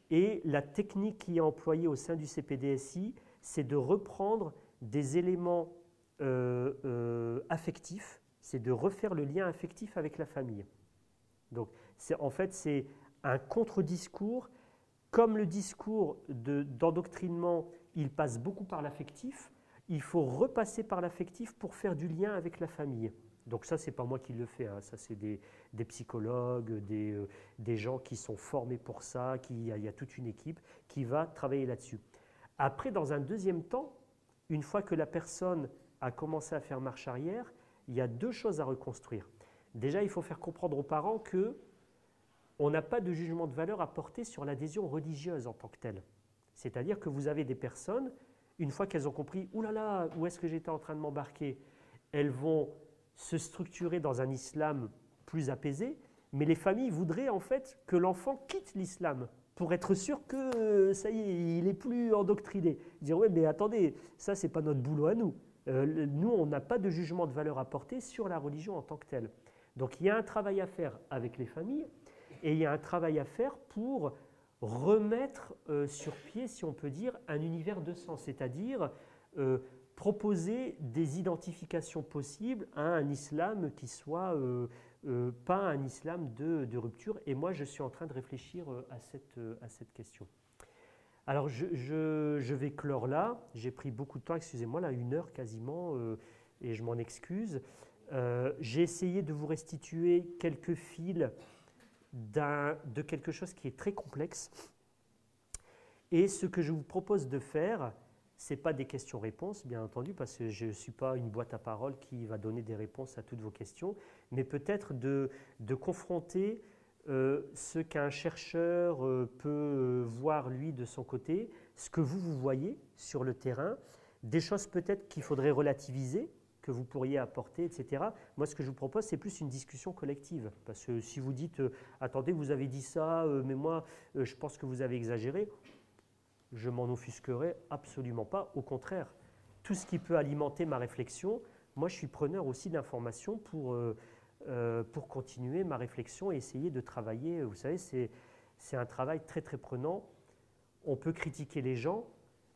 et la technique qui est employée au sein du CPDSI, c'est de reprendre des éléments affectifs, c'est de refaire le lien affectif avec la famille. Donc en fait, c'est un contre-discours. Comme le discours d'endoctrinement, il passe beaucoup par l'affectif, il faut repasser par l'affectif pour faire du lien avec la famille. Donc ça, ce n'est pas moi qui le fais, hein. Ça c'est des psychologues, des gens qui sont formés pour ça, il y a toute une équipe qui va travailler là-dessus. Après, dans un deuxième temps, une fois que la personne a commencé à faire marche arrière, il y a deux choses à reconstruire. Déjà, il faut faire comprendre aux parents qu'on n'a pas de jugement de valeur à porter sur l'adhésion religieuse en tant que telle. C'est-à-dire que vous avez des personnes, une fois qu'elles ont compris « Ouh là là, où est-ce que j'étais en train de m'embarquer ?» Elles vont se structurer dans un islam plus apaisé, mais les familles voudraient en fait que l'enfant quitte l'islam pour être sûr que ça y est, il n'est plus endoctriné. Dire « Ouais, mais attendez, ça c'est pas notre boulot à nous. Nous, on n'a pas de jugement de valeur à porter sur la religion en tant que telle. » Donc il y a un travail à faire avec les familles, et il y a un travail à faire pour remettre sur pied, si on peut dire, un univers de sens, c'est-à-dire proposer des identifications possibles à un islam qui soit pas un islam de rupture. Et moi, je suis en train de réfléchir à cette question. Alors, je vais clore là. J'ai pris beaucoup de temps, excusez-moi, là, 1 heure quasiment, et je m'en excuse. J'ai essayé de vous restituer quelques fils de quelque chose qui est très complexe. Et ce que je vous propose de faire, ce n'est pas des questions-réponses, bien entendu, parce que je ne suis pas une boîte à paroles qui va donner des réponses à toutes vos questions, mais peut-être de confronter ce qu'un chercheur peut voir, lui, de son côté, ce que vous voyez sur le terrain, des choses peut-être qu'il faudrait relativiser, que vous pourriez apporter, etc. Moi, ce que je vous propose, c'est plus une discussion collective. Parce que si vous dites « Attendez, vous avez dit ça, mais moi, je pense que vous avez exagéré », je m'en offusquerai absolument pas. Au contraire, tout ce qui peut alimenter ma réflexion, moi, je suis preneur aussi d'informations pour continuer ma réflexion et essayer de travailler. Vous savez, c'est un travail très, très prenant. On peut critiquer les gens,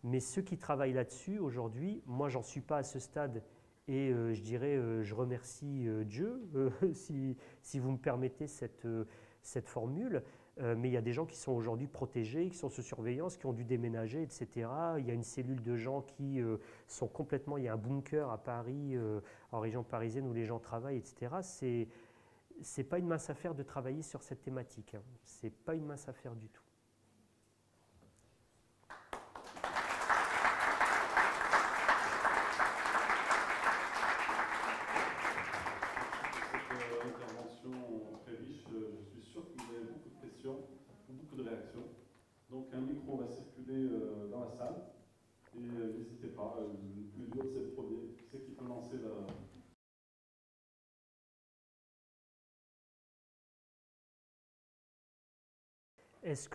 mais ceux qui travaillent là-dessus, aujourd'hui, moi, j'en suis pas à ce stade. Et je dirais, je remercie Dieu, si vous me permettez cette formule, mais il y a des gens qui sont aujourd'hui protégés, qui sont sous surveillance, qui ont dû déménager, etc. Il y a une cellule de gens qui sont complètement, il y a un bunker à Paris, en région parisienne, où les gens travaillent, etc. C'est pas une mince affaire de travailler sur cette thématique, hein. C'est pas une mince affaire du tout. Beaucoup de réactions. Donc un micro va circuler dans la salle et n'hésitez pas, le plus dur c'est le premier, c'est qui peut lancer la... Est-ce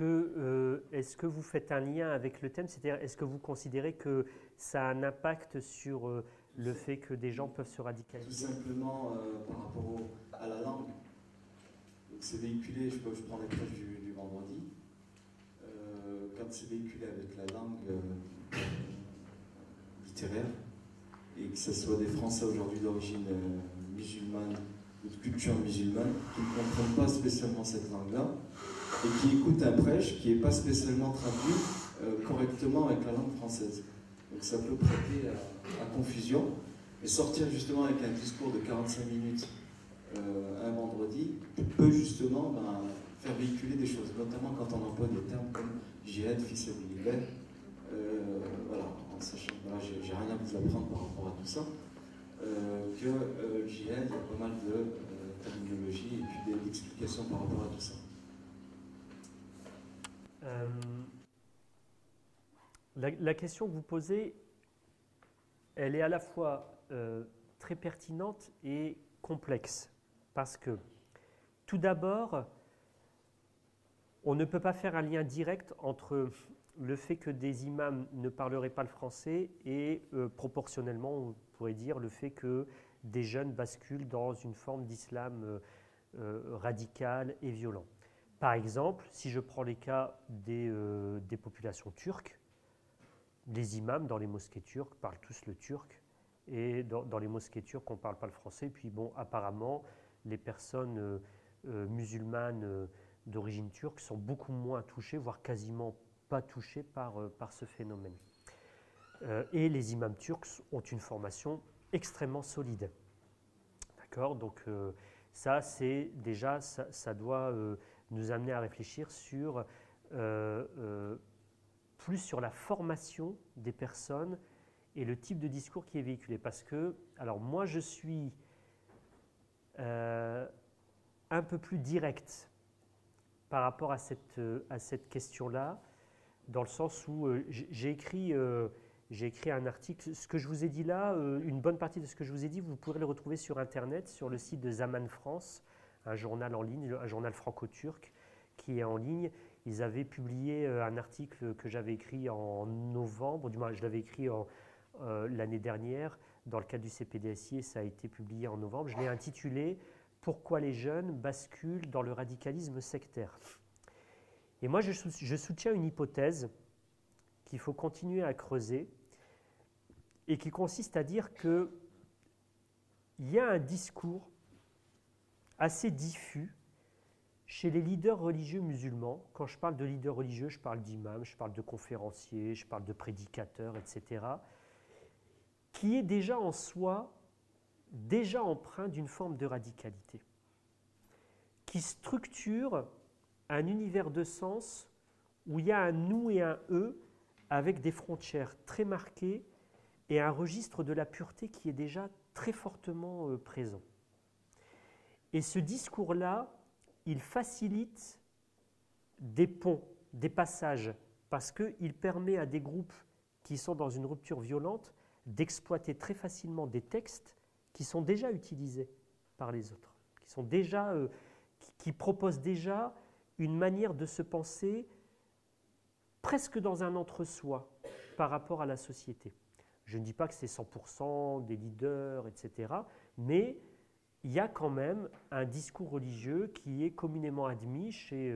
que vous faites un lien avec le thème? C'est-à-dire, est-ce que vous considérez que ça a un impact sur le fait que des gens peuvent se radicaliser? Tout simplement par rapport à la langue. C'est véhiculé, je prends les prêches du vendredi. Quand c'est véhiculé avec la langue littéraire, et que ce soit des Français aujourd'hui d'origine musulmane ou de culture musulmane, qui ne comprennent pas spécialement cette langue-là, et qui écoutent un prêche qui n'est pas spécialement traduit correctement avec la langue française. Donc ça peut prêter à confusion, et sortir justement avec un discours de 45 minutes un vendredi peut justement faire véhiculer des choses, notamment quand on emploie des termes comme jihad, fils sabilillah, voilà, en sachant que voilà, j'ai rien à vous apprendre par rapport à tout ça, que jihad, il y a pas mal de terminologie et puis d'explications par rapport à tout ça. La question que vous posez, elle est à la fois très pertinente et complexe. Parce que, tout d'abord, on ne peut pas faire un lien direct entre le fait que des imams ne parleraient pas le français et proportionnellement, on pourrait dire, le fait que des jeunes basculent dans une forme d'islam radical et violent. Par exemple, si je prends les cas des populations turques, les imams dans les mosquées turques parlent tous le turc, et dans les mosquées turques, on ne parle pas le français. Puis bon, apparemment, les personnes musulmanes d'origine turque sont beaucoup moins touchées, voire quasiment pas touchées par ce phénomène. Et les imams turcs ont une formation extrêmement solide. D'accord ? Donc ça, c'est déjà, ça doit nous amener à réfléchir sur plus sur la formation des personnes et le type de discours qui est véhiculé. Parce que, alors moi je suis un peu plus direct par rapport à cette question-là, dans le sens où j'ai écrit un article. Ce que je vous ai dit là, une bonne partie de ce que je vous ai dit, vous pourrez le retrouver sur Internet, sur le site de Zaman France, un journal en ligne, un journal franco-turc qui est en ligne. Ils avaient publié un article que j'avais écrit en novembre, du moins je l'avais écrit l'année dernière, dans le cadre du CPDSI, et ça a été publié en novembre. Je l'ai intitulé « Pourquoi les jeunes basculent dans le radicalisme sectaire ». Et moi, je soutiens une hypothèse qu'il faut continuer à creuser et qui consiste à dire qu'il y a un discours assez diffus chez les leaders religieux musulmans. Quand je parle de leaders religieux, je parle d'imams, je parle de conférenciers, je parle de prédicateurs, etc., qui est déjà en soi, déjà empreint d'une forme de radicalité, qui structure un univers de sens où il y a un nous et un eux avec des frontières très marquées et un registre de la pureté qui est déjà très fortement présent. Et ce discours-là, il facilite des ponts, des passages, parce qu'il permet à des groupes qui sont dans une rupture violente d'exploiter très facilement des textes qui sont déjà utilisés par les autres, qui proposent déjà une manière de se penser presque dans un entre-soi par rapport à la société. Je ne dis pas que c'est 100% des leaders, etc., mais il y a quand même un discours religieux qui est communément admis chez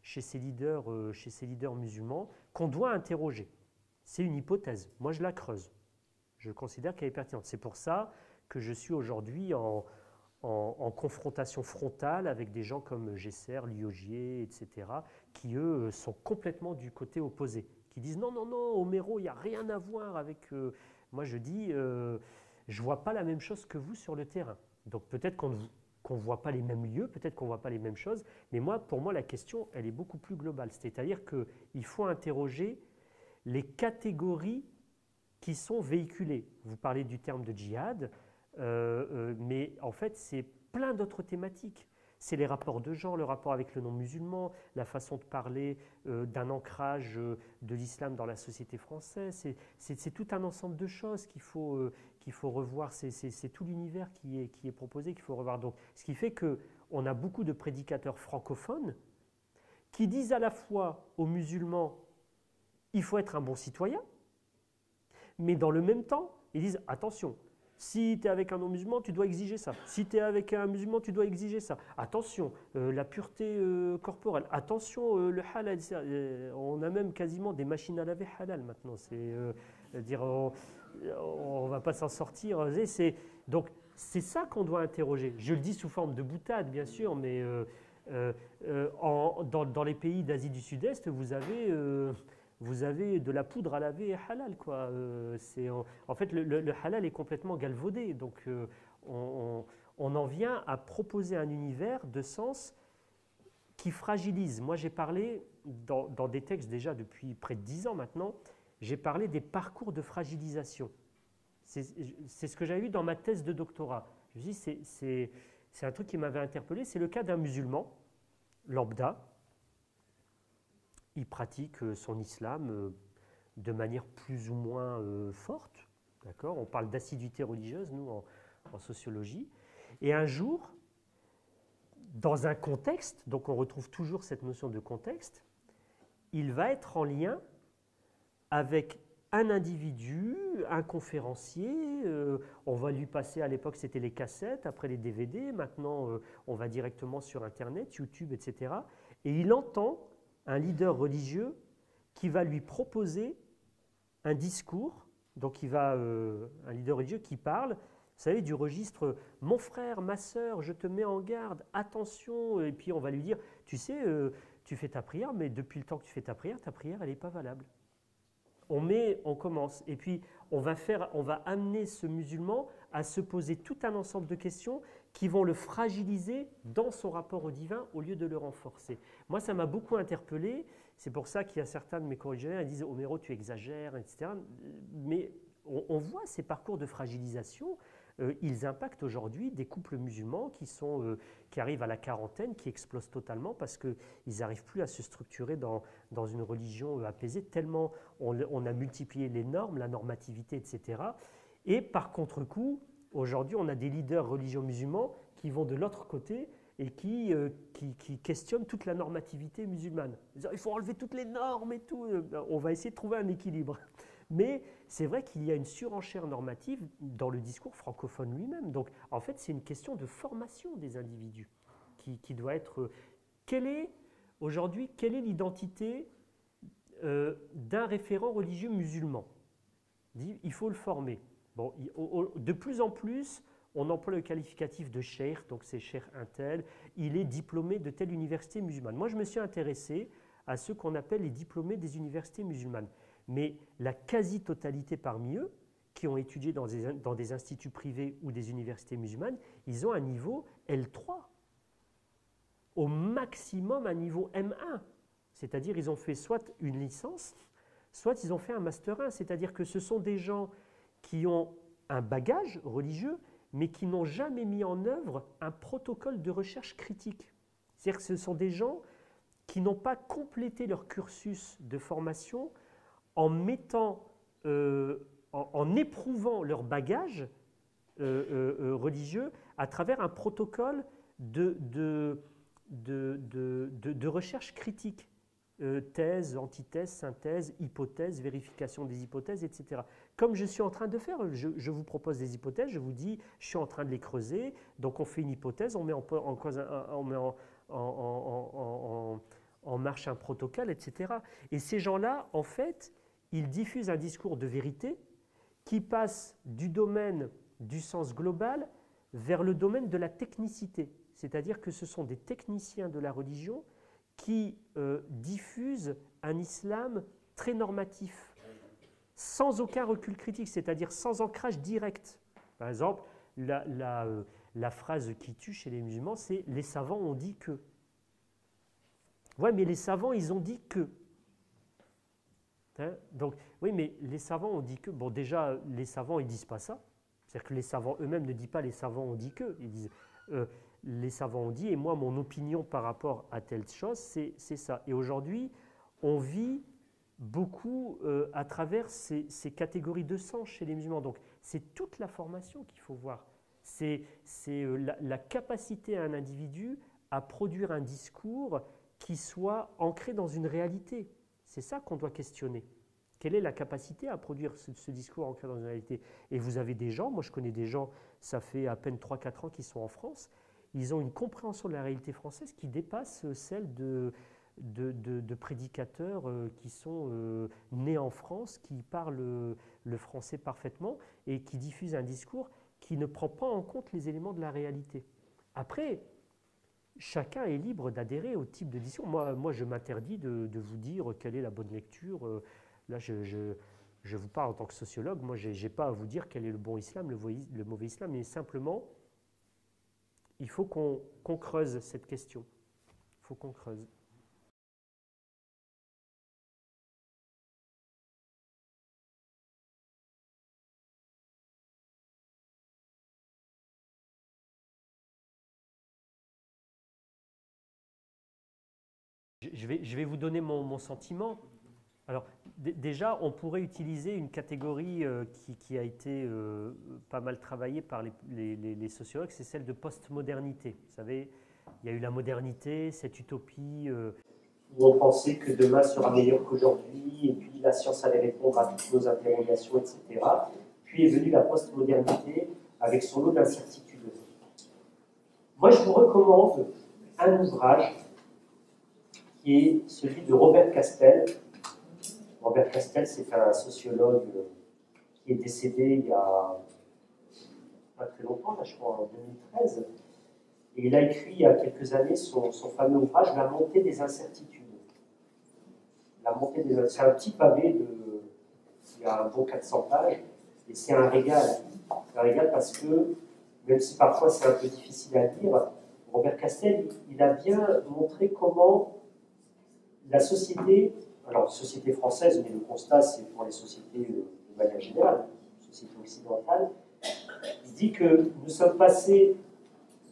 ces leaders musulmans qu'on doit interroger. C'est une hypothèse. Moi, je la creuse. Je considère qu'elle est pertinente. C'est pour ça que je suis aujourd'hui en confrontation frontale avec des gens comme Gesser, Liogier, etc., qui, eux, sont complètement du côté opposé, qui disent « Non, non, non, Homero, il n'y a rien à voir avec… » Moi, je dis « Je ne vois pas la même chose que vous sur le terrain. » Donc peut-être qu'on ne voit pas les mêmes lieux, peut-être qu'on ne voit pas les mêmes choses, mais pour moi, la question, elle est beaucoup plus globale. C'est-à-dire qu'il faut interroger les catégories qui sont véhiculées. Vous parlez du terme de djihad, mais en fait, c'est plein d'autres thématiques. C'est les rapports de genre, le rapport avec le non-musulman, la façon de parler d'un ancrage de l'islam dans la société française. C'est tout un ensemble de choses qu'il faut revoir. C'est tout l'univers qui est proposé qu'il faut revoir. Donc, ce qui fait qu'on a beaucoup de prédicateurs francophones qui disent à la fois aux musulmans « il faut être un bon citoyen », mais dans le même temps, ils disent « attention ». Si tu es avec un non-musulman, tu dois exiger ça. Si tu es avec un musulman, tu dois exiger ça. Attention, la pureté corporelle. Attention, le halal. On a même quasiment des machines à laver halal maintenant. C'est-à-dire, on ne va pas s'en sortir. Donc, c'est ça qu'on doit interroger. Je le dis sous forme de boutade, bien sûr, mais dans les pays d'Asie du Sud-Est, vous avez de la poudre à laver halal, quoi. En fait, le halal est complètement galvaudé. Donc, on en vient à proposer un univers de sens qui fragilise. Moi, j'ai parlé, dans des textes déjà depuis près de 10 ans maintenant, j'ai parlé des parcours de fragilisation. C'est ce que j'avais vu dans ma thèse de doctorat. Je me dis, c'est un truc qui m'avait interpellé. C'est le cas d'un musulman, lambda, il pratique son islam de manière plus ou moins forte. D'accord ? On parle d'assiduité religieuse, nous, en sociologie. Et un jour, dans un contexte, donc on retrouve toujours cette notion de contexte, il va être en lien avec un individu, un conférencier, on va lui passer, à l'époque c'était les cassettes, après les DVD, maintenant on va directement sur Internet, YouTube, etc. Et il entend un leader religieux qui va lui proposer un discours, donc un leader religieux qui parle, vous savez, du registre « Mon frère, ma sœur, je te mets en garde, attention », et puis on va lui dire « Tu sais, tu fais ta prière, mais depuis le temps que tu fais ta prière, elle n'est pas valable. » On commence, et puis on va amener ce musulman à se poser tout un ensemble de questions qui vont le fragiliser dans son rapport au divin au lieu de le renforcer. Moi, ça m'a beaucoup interpellé, c'est pour ça qu'il y a certains de mes corrigionnaires qui disent « Homéro, tu exagères », etc. Mais on voit ces parcours de fragilisation, ils impactent aujourd'hui des couples musulmans qui arrivent à la quarantaine, qui explosent totalement parce qu'ils n'arrivent plus à se structurer dans une religion apaisée, tellement on a multiplié les normes, la normativité, etc. Et par contre-coup, aujourd'hui, on a des leaders religieux musulmans qui vont de l'autre côté et qui questionnent toute la normativité musulmane. Il faut enlever toutes les normes et tout. On va essayer de trouver un équilibre. Mais c'est vrai qu'il y a une surenchère normative dans le discours francophone lui-même. Donc, en fait, c'est une question de formation des individus qui doit être… Aujourd'hui, quelle est l'identité d'un référent religieux musulman ? Il faut le former. Bon, de plus en plus, on emploie le qualificatif de cheikh, donc c'est cheikh un tel, il est diplômé de telle université musulmane. Moi, je me suis intéressé à ceux qu'on appelle les diplômés des universités musulmanes. Mais la quasi-totalité parmi eux, qui ont étudié dans des instituts privés ou des universités musulmanes, ils ont un niveau L3, au maximum un niveau M1. C'est-à-dire ils ont fait soit une licence, soit ils ont fait un Master 1. C'est-à-dire que ce sont des gens qui ont un bagage religieux, mais qui n'ont jamais mis en œuvre un protocole de recherche critique. C'est-à-dire que ce sont des gens qui n'ont pas complété leur cursus de formation en éprouvant leur bagage religieux à travers un protocole de recherche critique. Thèse, antithèse, synthèse, hypothèse, vérification des hypothèses, etc. Comme je suis en train de faire, je vous propose des hypothèses, je vous dis, je suis en train de les creuser, donc on fait une hypothèse, on met en marche un protocole, etc. Et ces gens-là, en fait, ils diffusent un discours de vérité qui passe du domaine du sens global vers le domaine de la technicité. C'est-à-dire que ce sont des techniciens de la religion qui diffusent un islam très normatif, sans aucun recul critique, c'est-à-dire sans ancrage direct. Par exemple, la phrase qui tue chez les musulmans, c'est « les savants ont dit que ». Ouais, mais les savants, ils ont dit que. Hein? Donc, oui, mais les savants ont dit que. Bon, déjà, les savants, ils ne disent pas ça. C'est-à-dire que les savants eux-mêmes ne disent pas les savants ont dit que. Ils disent les savants ont dit, et moi, mon opinion par rapport à telle chose, c'est ça. Et aujourd'hui, on vit beaucoup à travers ces catégories de sens chez les musulmans. Donc, c'est toute la formation qu'il faut voir. C'est la capacité à un individu à produire un discours qui soit ancré dans une réalité. C'est ça qu'on doit questionner. Quelle est la capacité à produire ce discours ancré dans une réalité? Et vous avez des gens, moi je connais des gens, ça fait à peine 3-4 ans qu'ils sont en France, ils ont une compréhension de la réalité française qui dépasse celle de prédicateurs qui sont nés en France, qui parlent le français parfaitement et qui diffusent un discours qui ne prend pas en compte les éléments de la réalité. Après, chacun est libre d'adhérer au type de discours. Moi, je m'interdis de vous dire quelle est la bonne lecture. Là, je vous parle en tant que sociologue. Moi, je n'ai pas à vous dire quel est le bon islam, le mauvais islam, mais simplement, il faut qu'on creuse cette question. Il faut qu'on creuse. Je vais vous donner mon sentiment. Alors, déjà, on pourrait utiliser une catégorie qui a été pas mal travaillée par les sociologues, c'est celle de postmodernité. Vous savez, il y a eu la modernité, cette utopie où on pensait que demain sera meilleur qu'aujourd'hui, et puis la science allait répondre à toutes nos interrogations, etc. Puis est venue la postmodernité avec son lot d'incertitudes. Moi, je vous recommande un ouvrage qui est celui de Robert Castel. Robert Castel, c'est un sociologue qui est décédé il y a pas très longtemps, là, je crois en 2013. Et il a écrit il y a quelques années son fameux ouvrage « La montée des incertitudes ». C'est un petit pavé il y a un bon 400 pages, et c'est un régal. C'est un régal parce que, même si parfois c'est un peu difficile à lire, Robert Castel, il a bien montré comment la société, alors société française, mais le constat c'est pour les sociétés de manière générale, société occidentale, il dit que nous sommes passés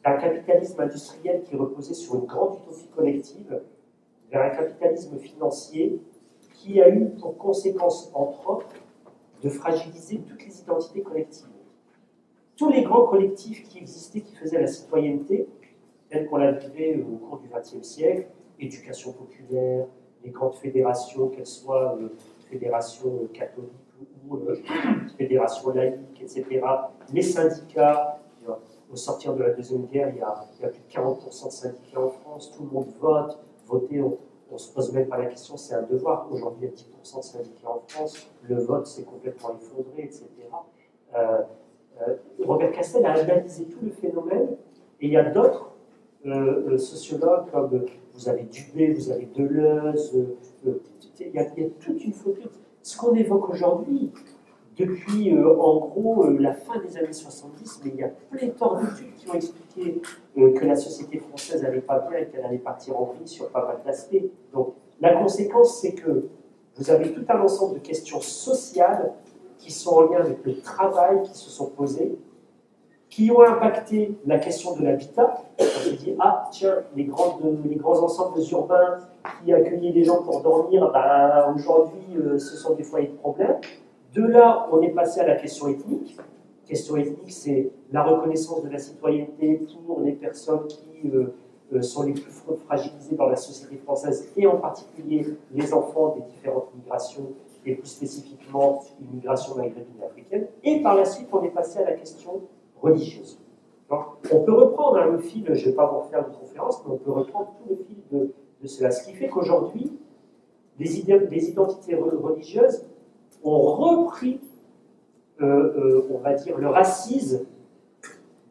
d'un capitalisme industriel qui reposait sur une grande utopie collective vers un capitalisme financier qui a eu pour conséquence, entre autres, de fragiliser toutes les identités collectives. Tous les grands collectifs qui existaient, qui faisaient la citoyenneté, tels qu'on la vivait au cours du XXe siècle, éducation populaire, les grandes fédérations, qu'elles soient fédérations catholiques ou fédérations laïques, etc., les syndicats. Au sortir de la Deuxième Guerre, il y a plus de 40% de syndicats en France, tout le monde vote, voter, on ne se pose même pas la question, c'est un devoir. Aujourd'hui, il y a 10% de syndicats en France, le vote s'est complètement effondré, etc. Robert Castel a analysé tout le phénomène, et il y a d'autres sociologues comme vous avez Dubé, vous avez Deleuze, il y a toute une photo. Ce qu'on évoque aujourd'hui, depuis en gros la fin des années 70, mais il y a pléthore d'études qui ont expliqué que la société française n'allait pas bien et qu'elle allait partir en vrille sur pas mal d'aspects. Donc la conséquence, c'est que vous avez tout un ensemble de questions sociales qui sont en lien avec le travail qui se sont posées, qui ont impacté la question de l'habitat. On s'est dit, ah tiens, les grands ensembles urbains qui accueillaient les gens pour dormir, ben, aujourd'hui ce sont des foyers de problème. De là, on est passé à la question ethnique. Question ethnique, c'est la reconnaissance de la citoyenneté pour les personnes qui sont les plus fragilisées dans la société française, et en particulier les enfants des différentes migrations, et plus spécifiquement l'immigration maghrébine et africaine. Et par la suite, on est passé à la question religieuse. Donc, on peut reprendre le fil, je ne vais pas vous refaire une conférence, mais on peut reprendre tout le fil de cela. Ce qui fait qu'aujourd'hui, les identités religieuses ont repris, on va dire, leur assise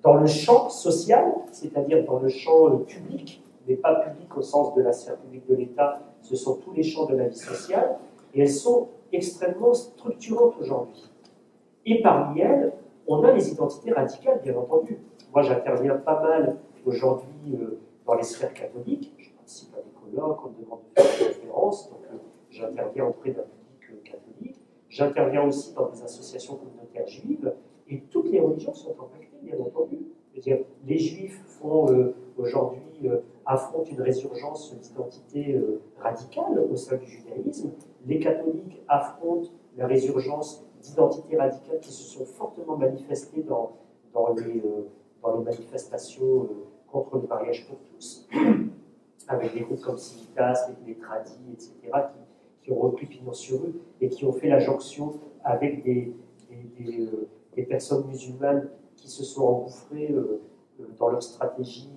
dans le champ social, c'est-à-dire dans le champ public, mais pas public au sens de la sphère publique de l'État, ce sont tous les champs de la vie sociale, et elles sont extrêmement structurantes aujourd'hui. Et parmi elles, on a les identités radicales, bien entendu. Moi, j'interviens pas mal aujourd'hui dans les sphères catholiques, je participe à des colloques, on me demande de faire des conférences, donc j'interviens auprès d'un public catholique. J'interviens aussi dans des associations communautaires juives, et toutes les religions sont impactées, bien entendu. Je veux dire, les juifs font aujourd'hui affrontent une résurgence d'identité radicale au sein du judaïsme. Les catholiques affrontent la résurgence d'identités radicales qui se sont fortement manifestées dans les manifestations contre le mariage pour tous, avec des groupes comme Civitas, les Tradis, etc., qui ont repris pignon sur rue et qui ont fait la jonction avec des personnes musulmanes qui se sont engouffrées dans leur stratégie,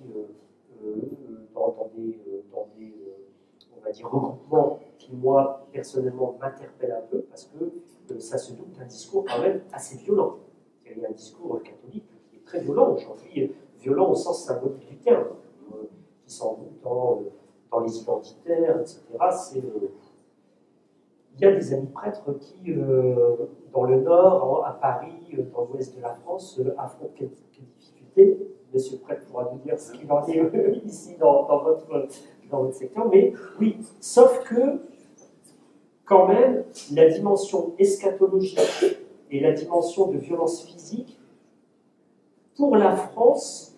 dans des on va dire, regroupements qui, moi, personnellement, m'interpellent un peu parce que ça se doute d'un discours quand même assez violent. Il y a un discours catholique qui est très violent aujourd'hui, violent au sens symbolique du terme, qui s'engouffre dans les identitaires, etc. Il y a des amis prêtres qui, dans le Nord, à Paris, dans l'Ouest de la France, affrontent quelques difficultés. Monsieur le prêtre pourra nous dire ce qu'il en est ici dans votre secteur. Mais oui, sauf que, quand même, la dimension eschatologique et la dimension de violence physique, pour la France,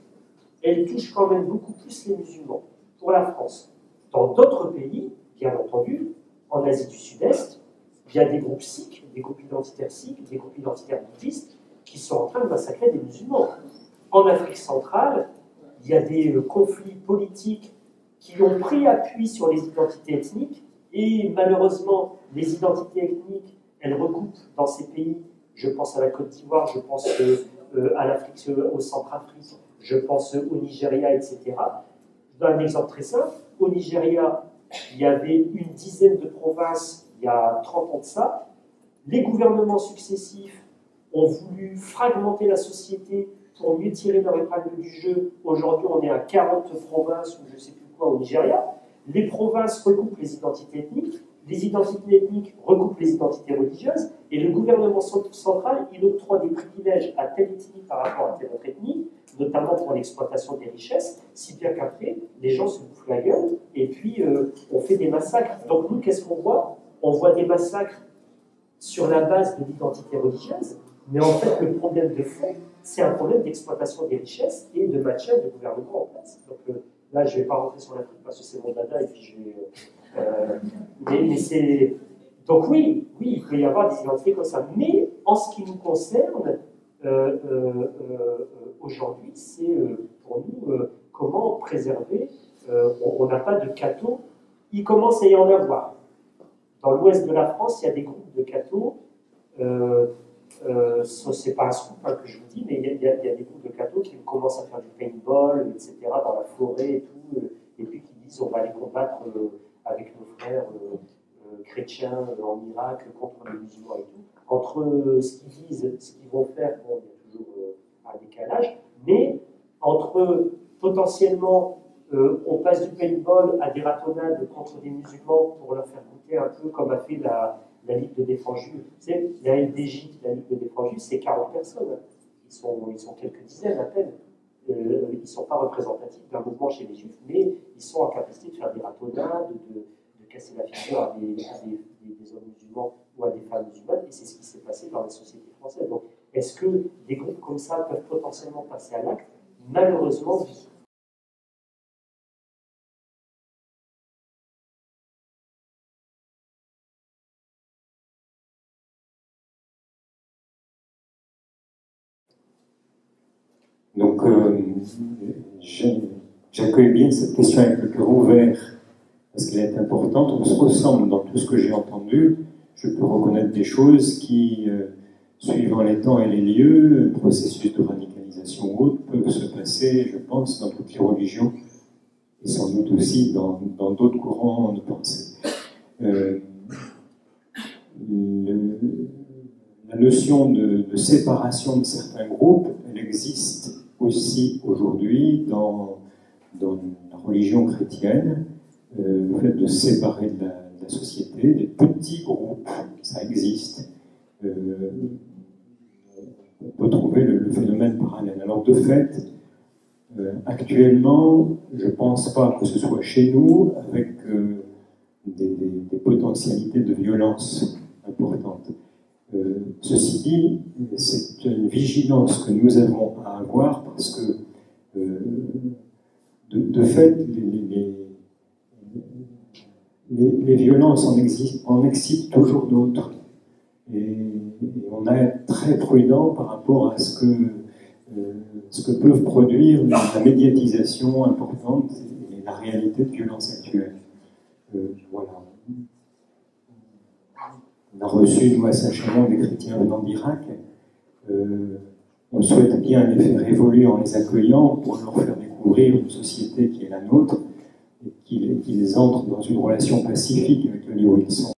elle touche quand même beaucoup plus les musulmans. Pour la France. Dans d'autres pays, bien entendu, en Asie du Sud-Est, il y a des groupes sikhs, des groupes identitaires sikhs, des groupes identitaires bouddhistes qui sont en train de massacrer des musulmans. En Afrique centrale, il y a des conflits politiques qui ont pris appui sur les identités ethniques et malheureusement, les identités ethniques, elles recoupent dans ces pays, je pense à la Côte d'Ivoire, je pense à l'Afrique, au Centrafrique, je pense au Nigeria, etc. Je donne un exemple très simple. Au Nigeria, il y avait une dizaine de provinces il y a 30 ans de ça. Les gouvernements successifs ont voulu fragmenter la société pour mieux tirer leur épingle du jeu. Aujourd'hui, on est à 40 provinces ou je ne sais plus quoi au Nigeria. Les provinces recoupent les identités ethniques, les identités ethniques recoupent les identités religieuses, et le gouvernement central, il octroie des privilèges à telle ethnie par rapport à telle autre ethnie, notamment pour l'exploitation des richesses, si bien qu'après, les gens se bouffent la gueule, et puis on fait des massacres. Donc nous, qu'est-ce qu'on voit? On voit des massacres sur la base de l'identité religieuse, mais en fait, le problème de fond, c'est un problème d'exploitation des richesses et de maintien du gouvernement en place. Donc là, je ne vais pas rentrer sur l'Afrique parce que c'est mon dada, et puis je vais... mais c'est... Donc oui, il peut y avoir des identités comme ça. Mais en ce qui nous concerne, aujourd'hui, c'est pour nous comment préserver. On n'a pas de cathos. Il commence à y en avoir. Dans l'ouest de la France, il y a des groupes de cathos. C'est pas un scoop que je vous dis, mais il y a des groupes de cathos qui commencent à faire du paintball, etc., dans la forêt et tout, et puis qui disent on va aller combattre avec nos frères chrétiens en Irak contre les musulmans et tout. Entre ce qu'ils disent, ce qu'ils vont faire, bon, il y a toujours un décalage, mais entre potentiellement on passe du paintball à des ratonnades contre des musulmans pour leur faire goûter un peu comme a fait la Ligue de défense juive. Tu sais, la LDJ, la Ligue de défense juive, c'est 40 personnes. Ils sont quelques dizaines à peine. Ils ne sont pas représentatifs d'un mouvement chez les juifs, mais ils sont en capacité de faire des ratonnades, de casser la figure à des hommes musulmans ou à des femmes musulmanes, et c'est ce qui s'est passé dans la société française. Donc, est-ce que des groupes comme ça peuvent potentiellement passer à l'acte? Malheureusement, oui. Donc, j'accueille bien cette question avec le cœur ouvert, parce qu'elle est importante. On se ressemble dans tout ce que j'ai entendu. Je peux reconnaître des choses qui, suivant les temps et les lieux, processus de radicalisation ou autres, peuvent se passer, je pense, dans toutes les religions, et sans doute aussi dans d'autres courants de pensée. La notion de séparation de certains groupes, elle existe aussi aujourd'hui dans la religion chrétienne, le fait de séparer de la société, des petits groupes, ça existe. On peut trouver le phénomène parallèle. Alors de fait, actuellement, je ne pense pas que ce soit chez nous avec des potentialités de violence importantes. Ceci dit, c'est une vigilance que nous avons à avoir parce que, de fait, les violences en excitent toujours d'autres. Et on a à être très prudent par rapport à ce que peuvent produire la médiatisation importante et la réalité de violence actuelle. Voilà. On a reçu, nous, à Saint-Chamond, des chrétiens venant d'Irak. On souhaite bien les faire évoluer en les accueillant pour leur faire découvrir une société qui est la nôtre et qu'ils entrent dans une relation pacifique avec le lieu où ils sont.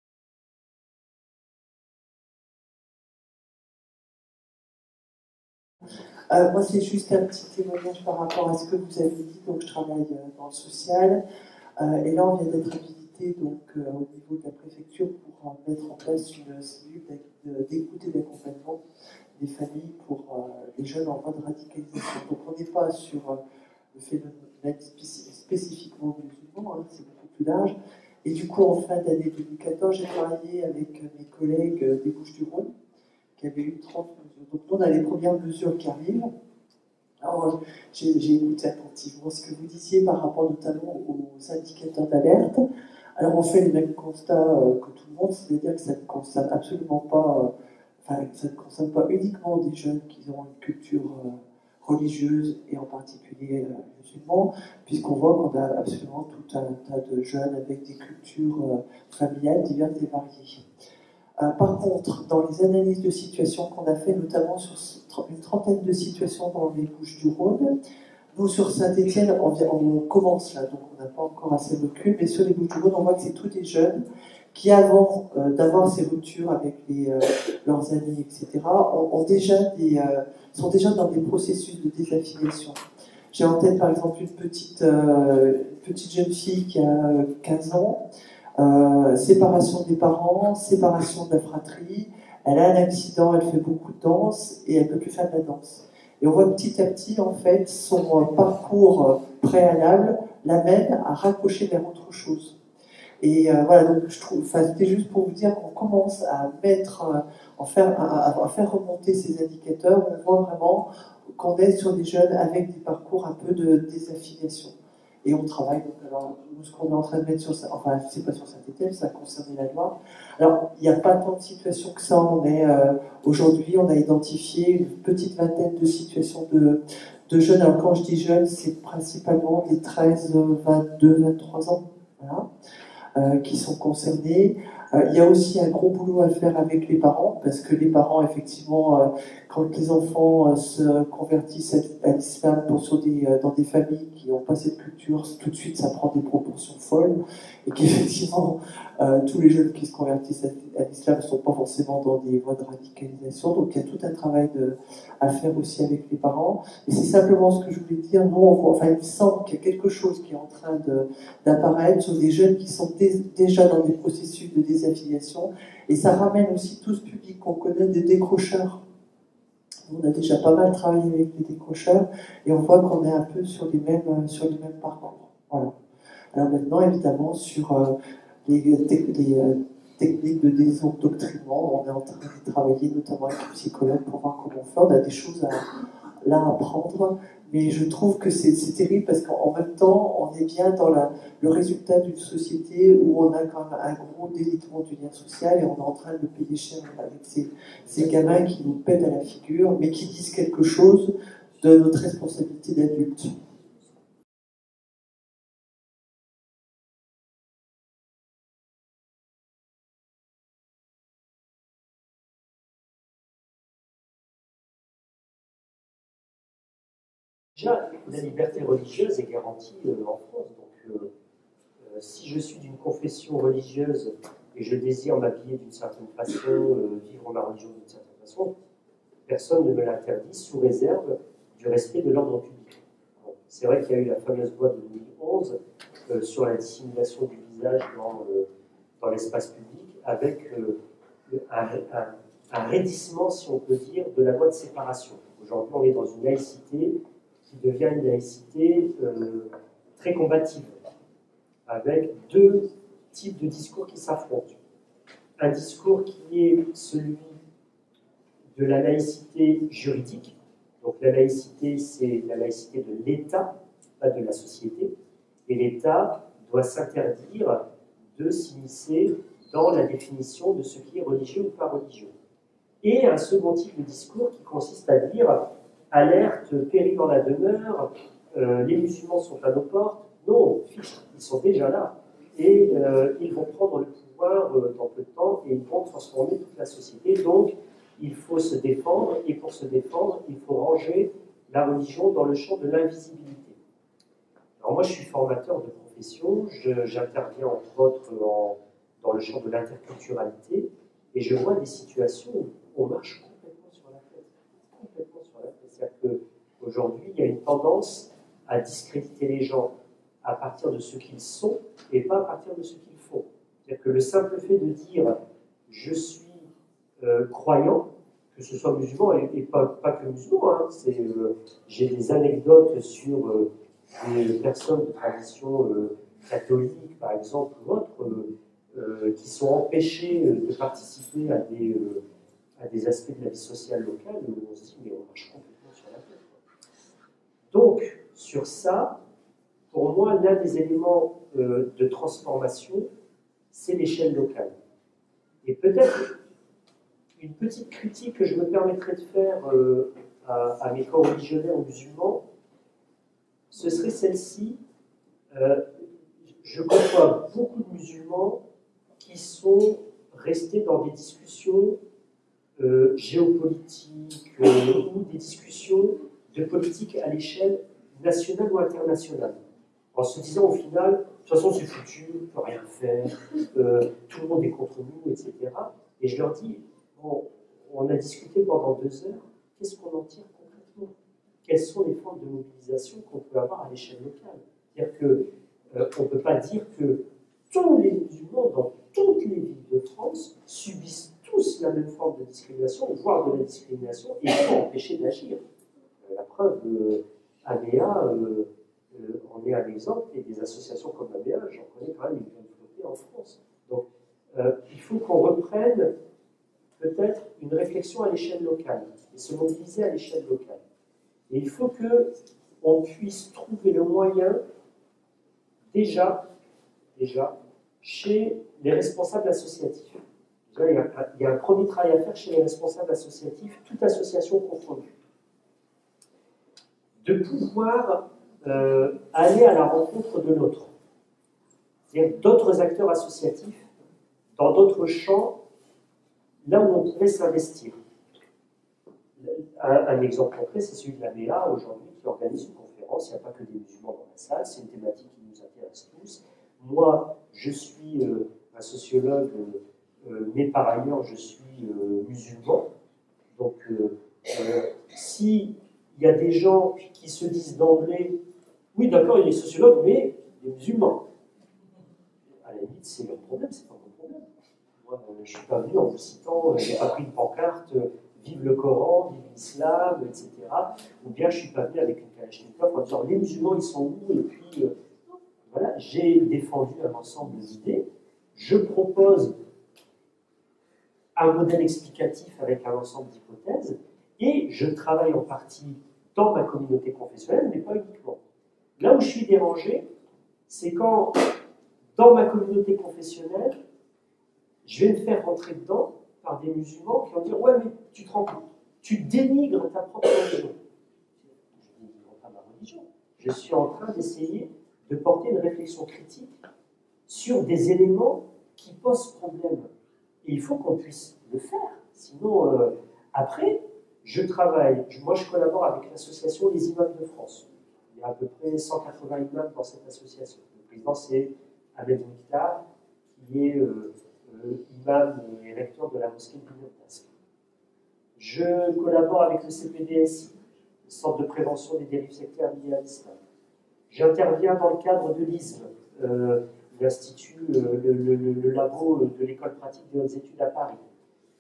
Moi, c'est juste un petit témoignage par rapport à ce que vous avez dit. Donc, je travaille dans le social. Et là, on vient d'être habilité donc, au niveau de la préfecture pour mettre en place une cellule d'écoute et d'accompagnement des familles pour les jeunes en voie de radicalisation. Donc, on n'est pas sur le phénomène spécifiquement musulman, hein, c'est beaucoup plus large. Et du coup, en fin d'année 2014, j'ai travaillé avec mes collègues des Bouches-du-Rhône qui avaient eu 30 mesures. Donc, nous, on a les premières mesures qui arrivent. Alors, j'ai écouté attentivement ce que vous disiez par rapport notamment aux indicateurs d'alerte. Alors, on fait les mêmes constats que tout le monde, c'est-à-dire que ça ne concerne absolument pas, ça ne concerne pas uniquement des jeunes qui ont une culture religieuse et en particulier musulmans, puisqu'on voit qu'on a absolument tout un tas de jeunes avec des cultures familiales diverses et variées. Par contre, dans les analyses de situation qu'on a fait, notamment sur une trentaine de situations dans les Bouches-du-Rhône, nous sur Saint-Étienne, on commence là, donc on n'a pas encore assez de recul, mais sur les Bouches-du-Rhône, on voit que c'est tous des jeunes qui, avant d'avoir ces ruptures avec leurs amis, etc., sont déjà dans des processus de désaffiliation. J'ai en tête par exemple une petite jeune fille qui a 15 ans, séparation des parents, séparation de la fratrie, elle a un accident, elle fait beaucoup de danse et elle ne peut plus faire de la danse. Et on voit que petit à petit, en fait, son parcours préalable l'amène à raccrocher vers autre chose. Et voilà, donc je trouve, c'était juste pour vous dire qu'on commence à faire remonter ces indicateurs. On voit vraiment qu'on est sur des jeunes avec des parcours un peu de désaffiliation. Et on travaille, donc alors, ce qu'on est en train de mettre sur ça, enfin, c'est pas sur Saint-Étienne, ça concerne la Loire. Alors, il n'y a pas tant de situations que ça. Aujourd'hui, on a identifié une petite vingtaine de situations de jeunes. Alors, quand je dis jeunes, c'est principalement des 13, 22, 23 ans. Voilà. Qui sont concernés. Il y a aussi un gros boulot à faire avec les parents, parce que les parents, effectivement, quand les enfants se convertissent à l'islam dans des familles qui n'ont pas cette culture, tout de suite ça prend des proportions folles, et qu'effectivement, tous les jeunes qui se convertissent à l'islam ne sont pas forcément dans des voies de radicalisation, donc il y a tout un travail à faire aussi avec les parents. Et c'est simplement ce que je voulais dire. Nous, on voit, il me semble qu'il y a quelque chose qui est en train d'apparaître sur des jeunes qui sont déjà dans des processus de désaffiliation, et ça ramène aussi tout ce public qu'on connaît des décrocheurs. On a déjà pas mal travaillé avec les décrocheurs, et on voit qu'on est un peu sur les mêmes parcours. Voilà. Alors maintenant, évidemment, sur les techniques de désendoctrinement, on est en train de travailler notamment avec les psychologues pour voir comment faire. On a des choses là à prendre, mais je trouve que c'est terrible parce qu'en même temps, on est bien dans le résultat d'une société où on a quand même un gros délitement du lien social, et on est en train de le payer cher avec ces gamins qui nous pètent à la figure, mais qui disent quelque chose de notre responsabilité d'adulte. Déjà, la liberté religieuse est garantie en France. Donc, si je suis d'une confession religieuse et je désire m'habiller d'une certaine façon, vivre ma religion d'une certaine façon, personne ne me l'interdit sous réserve du respect de l'ordre public. Bon, c'est vrai qu'il y a eu la fameuse loi de 2011 sur la dissimulation du visage dans l'espace public, avec un raidissement, si on peut dire, de la loi de séparation. Aujourd'hui, on est dans une laïcité qui devient une laïcité très combative, avec deux types de discours qui s'affrontent. Un discours qui est celui de la laïcité juridique. Donc la laïcité, c'est la laïcité de l'État, pas de la société. Et l'État doit s'interdire de s'immiscer dans la définition de ce qui est religieux ou pas religieux. Et un second type de discours qui consiste à dire alerte, péril dans la demeure, les musulmans sont à nos portes. Non, ils sont déjà là. Et ils vont prendre le pouvoir dans peu de temps, et ils vont transformer toute la société. Donc, il faut se défendre, et pour se défendre, il faut ranger la religion dans le champ de l'invisibilité. Alors moi, je suis formateur de profession, j'interviens entre autres dans le champ de l'interculturalité, et je vois des situations où on marche complètement sur la tête. Complètement sur la tête. C'est-à-dire qu'aujourd'hui, il y a une tendance à discréditer les gens à partir de ce qu'ils sont et pas à partir de ce qu'ils font. C'est-à-dire que le simple fait de dire « je suis croyant », que ce soit musulman et pas que musulman, hein, j'ai des anecdotes sur des personnes de tradition catholique, par exemple, ou autres, qui sont empêchées de participer à des aspects de la vie sociale locale, où on se dit « mais on marche complètement sur la tête ». Donc, sur ça, pour moi, l'un des éléments de transformation, c'est l'échelle locale. Et peut-être une petite critique que je me permettrais de faire à mes co-religionnaires musulmans, ce serait celle-ci. Je côtoie beaucoup de musulmans qui sont restés dans des discussions géopolitiques ou des discussions de politique à l'échelle nationale ou internationale. En se disant au final, de toute façon c'est foutu, on ne peut rien faire, tout le monde est contre nous, etc. Et je leur dis, bon, on a discuté pendant 2 heures, qu'est-ce qu'on en tire concrètement? Quelles sont les formes de mobilisation qu'on peut avoir à l'échelle locale? C'est-à-dire qu'on ne peut pas dire que tous les musulmans dans toutes les villes de France subissent tous la même forme de discrimination, voire de la discrimination, et sont empêchés d'agir. La preuve, ABA, on est un exemple, et des associations comme ABA, j'en connais quand même une bonne flopée en France. Donc, il faut qu'on reprenne peut-être une réflexion à l'échelle locale, et se mobiliser à l'échelle locale. Et il faut qu'on puisse trouver le moyen, déjà, chez les responsables associatifs. Déjà, il y a un premier travail à faire chez les responsables associatifs, toute association confondue. De pouvoir aller à la rencontre de l'autre. C'est-à-dire d'autres acteurs associatifs dans d'autres champs, là où on pourrait s'investir. Un exemple concret, c'est celui de la MEA aujourd'hui qui organise une conférence. Il n'y a pas que des musulmans dans la salle, c'est une thématique qui nous intéresse tous. Moi, je suis un sociologue, mais par ailleurs, je suis musulman. Donc, s'il y a des gens qui se disent d'emblée, oui, d'accord, il est sociologue, mais il est musulman. À la limite, c'est leur problème, c'est pas mon problème. Moi, je ne suis pas venu en vous citant, je n'ai pas pris une pancarte, vive le Coran, vive l'islam, etc. Ou bien je ne suis pas venu avec une kalachnikov en disant, les musulmans, ils sont où? Et puis, voilà, j'ai défendu un ensemble d'idées. Je propose un modèle explicatif avec un ensemble d'hypothèses, et je travaille en partie dans ma communauté confessionnelle, mais pas uniquement. Là où je suis dérangé, c'est quand, dans ma communauté confessionnelle, je vais me faire rentrer dedans par des musulmans qui vont dire « Ouais, mais tu te rends compte, tu dénigres ta propre religion. » Je ne dénigre pas ma religion. Je suis en train d'essayer de porter une réflexion critique sur des éléments qui posent problème. Et il faut qu'on puisse le faire. Sinon, après, moi je collabore avec l'association Les Imams de France. Il y a à peu près 180 imams dans cette association. Le président, c'est Ahmed Mokhtar, qui est imam et recteur de la mosquée de Boulogne-Basque. Je collabore avec le CPDSI, le Centre de prévention des dérives sectaires liées à l'islam. J'interviens dans le cadre de l'ISM, l'Institut, le labo de l'École pratique des hautes études à Paris.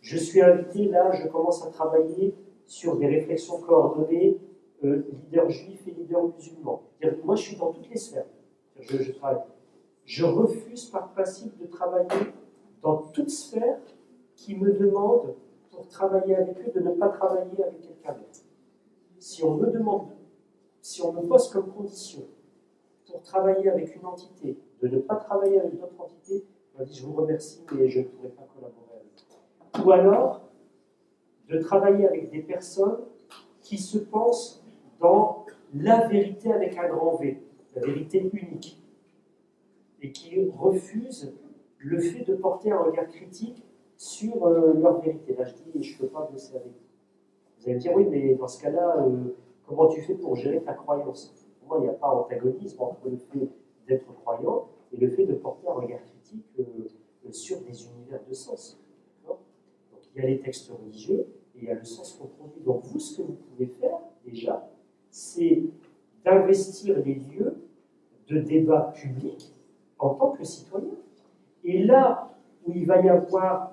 Je suis invité, là, je commence à travailler sur des réflexions coordonnées leaders juifs et leaders musulmans. Moi, je suis dans toutes les sphères. Je travaille. Je refuse par principe de travailler dans toute sphère qui me demande, pour travailler avec eux, de ne pas travailler avec quelqu'un d'autre. Si on me demande, si on me pose comme condition pour travailler avec une entité, de ne pas travailler avec d'autres entités, on m'a dit je vous remercie, mais je ne pourrai pas collaborer avec vous. Ou alors, de travailler avec des personnes qui se pensent dans la vérité avec un grand V, la vérité unique, et qui refusent le fait de porter un regard critique sur leur vérité. Là, je dis, je ne peux pas bosser avec vous. Vous allez me dire, oui, mais dans ce cas-là, comment tu fais pour gérer ta croyance? Pour moi, il n'y a pas d'antagonisme entre le fait d'être croyant et le fait de porter un regard critique sur des univers de sens. Donc, il y a les textes religieux et il y a le sens qu'on produit. Donc, vous, ce que vous pouvez faire, déjà, c'est d'investir les lieux de débat public en tant que citoyen. Et là où il va y avoir